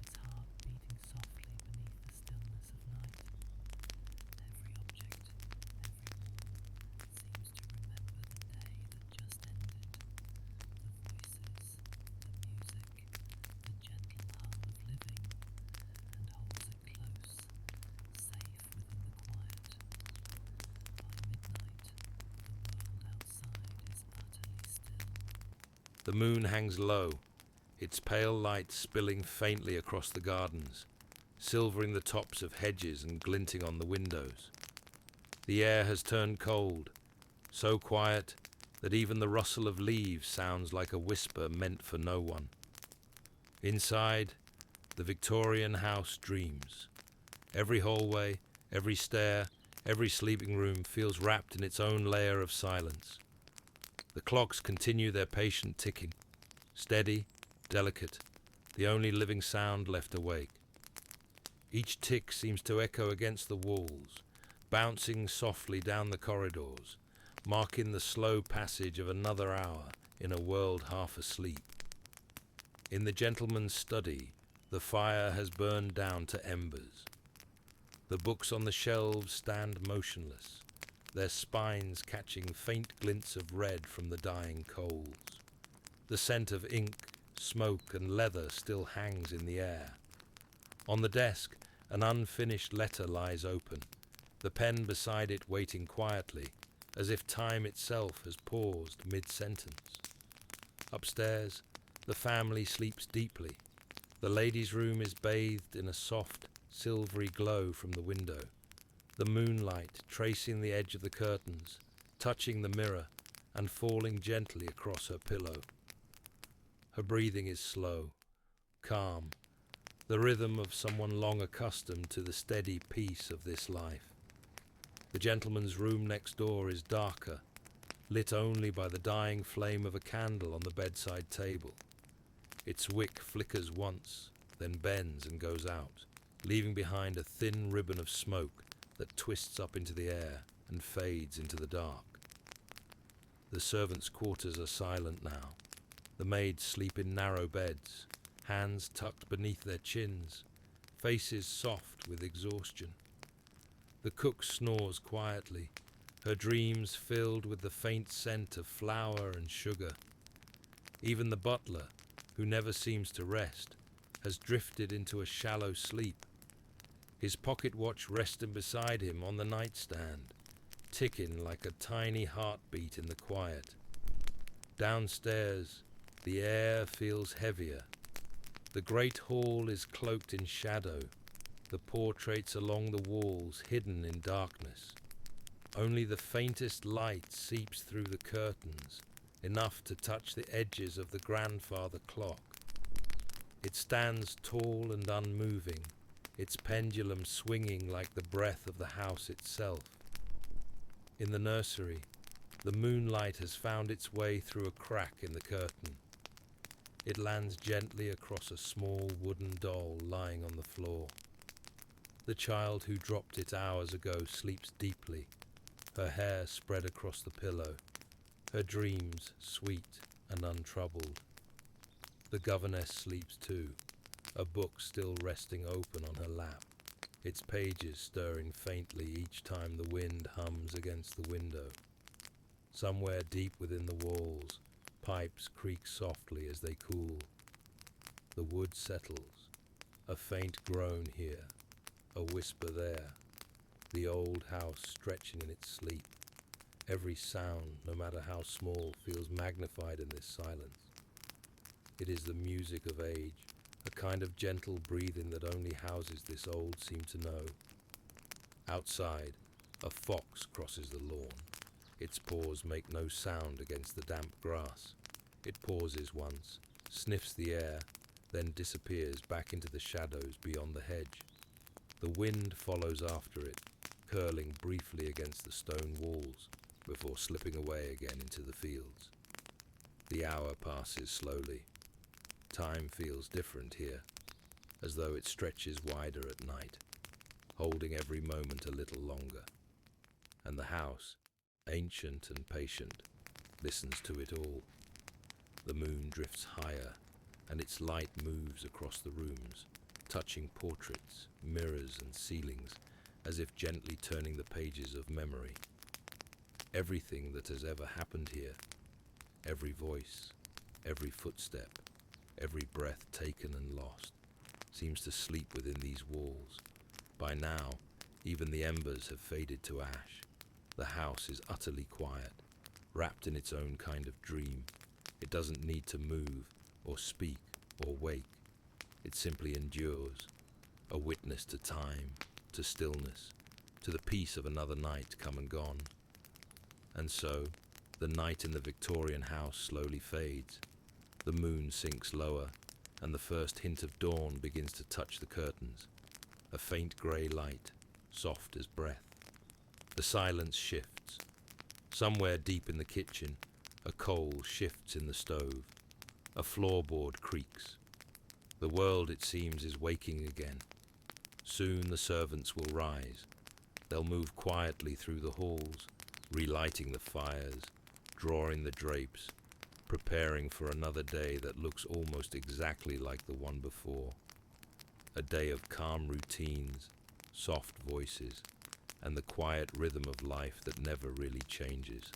its heart beating softly beneath the stillness of night. Every object, every wall, seems to remember the day that just ended. The voices, the music, the gentle hum of living, and holds it close, safe within the quiet. By midnight, the world outside is utterly still. The moon hangs low, its pale light spilling faintly across the gardens, silvering the tops of hedges and glinting on the windows. The air has turned cold, so quiet that even the rustle of leaves sounds like a whisper meant for no one. Inside, the Victorian house dreams. Every hallway, every stair, every sleeping room feels wrapped in its own layer of silence. The clocks continue their patient ticking, steady, delicate, the only living sound left awake. Each tick seems to echo against the walls, bouncing softly down the corridors, marking the slow passage of another hour in a world half asleep. In the gentleman's study, the fire has burned down to embers. The books on the shelves stand motionless, their spines catching faint glints of red from the dying coals. The scent of ink, smoke, and leather still hangs in the air. On the desk, an unfinished letter lies open, the pen beside it waiting quietly, as if time itself has paused mid-sentence. Upstairs, the family sleeps deeply. The lady's room is bathed in a soft, silvery glow from the window, the moonlight tracing the edge of the curtains, touching the mirror, and falling gently across her pillow. Her breathing is slow, calm, the rhythm of someone long accustomed to the steady peace of this life. The gentleman's room next door is darker, lit only by the dying flame of a candle on the bedside table. Its wick flickers once, then bends and goes out, leaving behind a thin ribbon of smoke that twists up into the air and fades into the dark. The servants' quarters are silent now. The maids sleep in narrow beds, hands tucked beneath their chins, faces soft with exhaustion. The cook snores quietly, her dreams filled with the faint scent of flour and sugar. Even the butler, who never seems to rest, has drifted into a shallow sleep, his pocket watch resting beside him on the nightstand, ticking like a tiny heartbeat in the quiet. Downstairs, the air feels heavier. The great hall is cloaked in shadow, the portraits along the walls hidden in darkness. Only the faintest light seeps through the curtains, enough to touch the edges of the grandfather clock. It stands tall and unmoving, its pendulum swinging like the breath of the house itself. In the nursery, the moonlight has found its way through a crack in the curtain. It lands gently across a small wooden doll lying on the floor. The child who dropped it hours ago sleeps deeply, her hair spread across the pillow, her dreams sweet and untroubled. The governess sleeps too, a book still resting open on her lap, its pages stirring faintly each time the wind hums against the window. Somewhere deep within the walls, pipes creak softly as they cool. The wood settles, a faint groan here, a whisper there, the old house stretching in its sleep. Every sound, no matter how small, feels magnified in this silence. It is the music of age, A kind of gentle breathing that only houses this old seem to know. Outside, a fox crosses the lawn. Its paws make no sound against the damp grass. It pauses once, sniffs the air, then disappears back into the shadows beyond the hedge. The wind follows after it, curling briefly against the stone walls before slipping away again into the fields. The hour passes slowly. Time feels different here, as though it stretches wider at night, holding every moment a little longer. And the house, ancient and patient, listens to it all. The moon drifts higher, and its light moves across the rooms, touching portraits, mirrors and ceilings, as if gently turning the pages of memory. Everything that has ever happened here, every voice, every footstep, every breath taken and lost, seems to sleep within these walls. By now, even the embers have faded to ash. The house is utterly quiet, wrapped in its own kind of dream. It doesn't need to move, or speak, or wake. It simply endures, a witness to time, to stillness, to the peace of another night come and gone. And so, the night in the Victorian house slowly fades. The moon sinks lower, and the first hint of dawn begins to touch the curtains. A faint grey light, soft as breath. The silence shifts. Somewhere deep in the kitchen, a coal shifts in the stove. A floorboard creaks. The world, it seems, is waking again. Soon the servants will rise. They'll move quietly through the halls, relighting the fires, drawing the drapes, preparing for another day that looks almost exactly like the one before. A day of calm routines, soft voices, and the quiet rhythm of life that never really changes.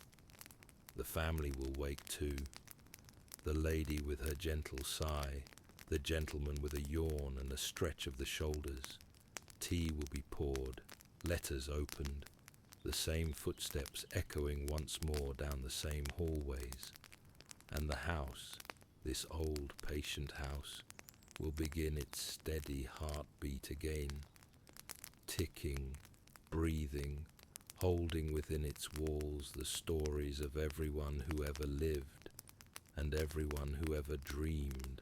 The family will wake too. The lady with her gentle sigh, the gentleman with a yawn and a stretch of the shoulders. Tea will be poured, letters opened, the same footsteps echoing once more down the same hallways. And the house, this old patient house, will begin its steady heartbeat again, ticking, breathing, holding within its walls the stories of everyone who ever lived and everyone who ever dreamed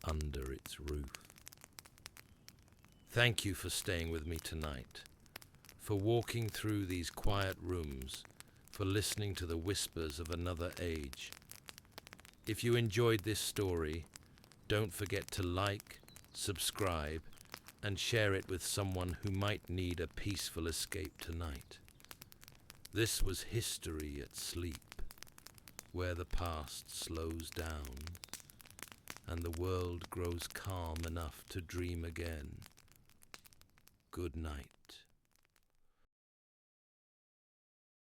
under its roof. Thank you for staying with me tonight, for walking through these quiet rooms, for listening to the whispers of another age. If you enjoyed this story, don't forget to like, subscribe, and share it with someone who might need a peaceful escape tonight. This was History at Sleep, where the past slows down and the world grows calm enough to dream again. Good night.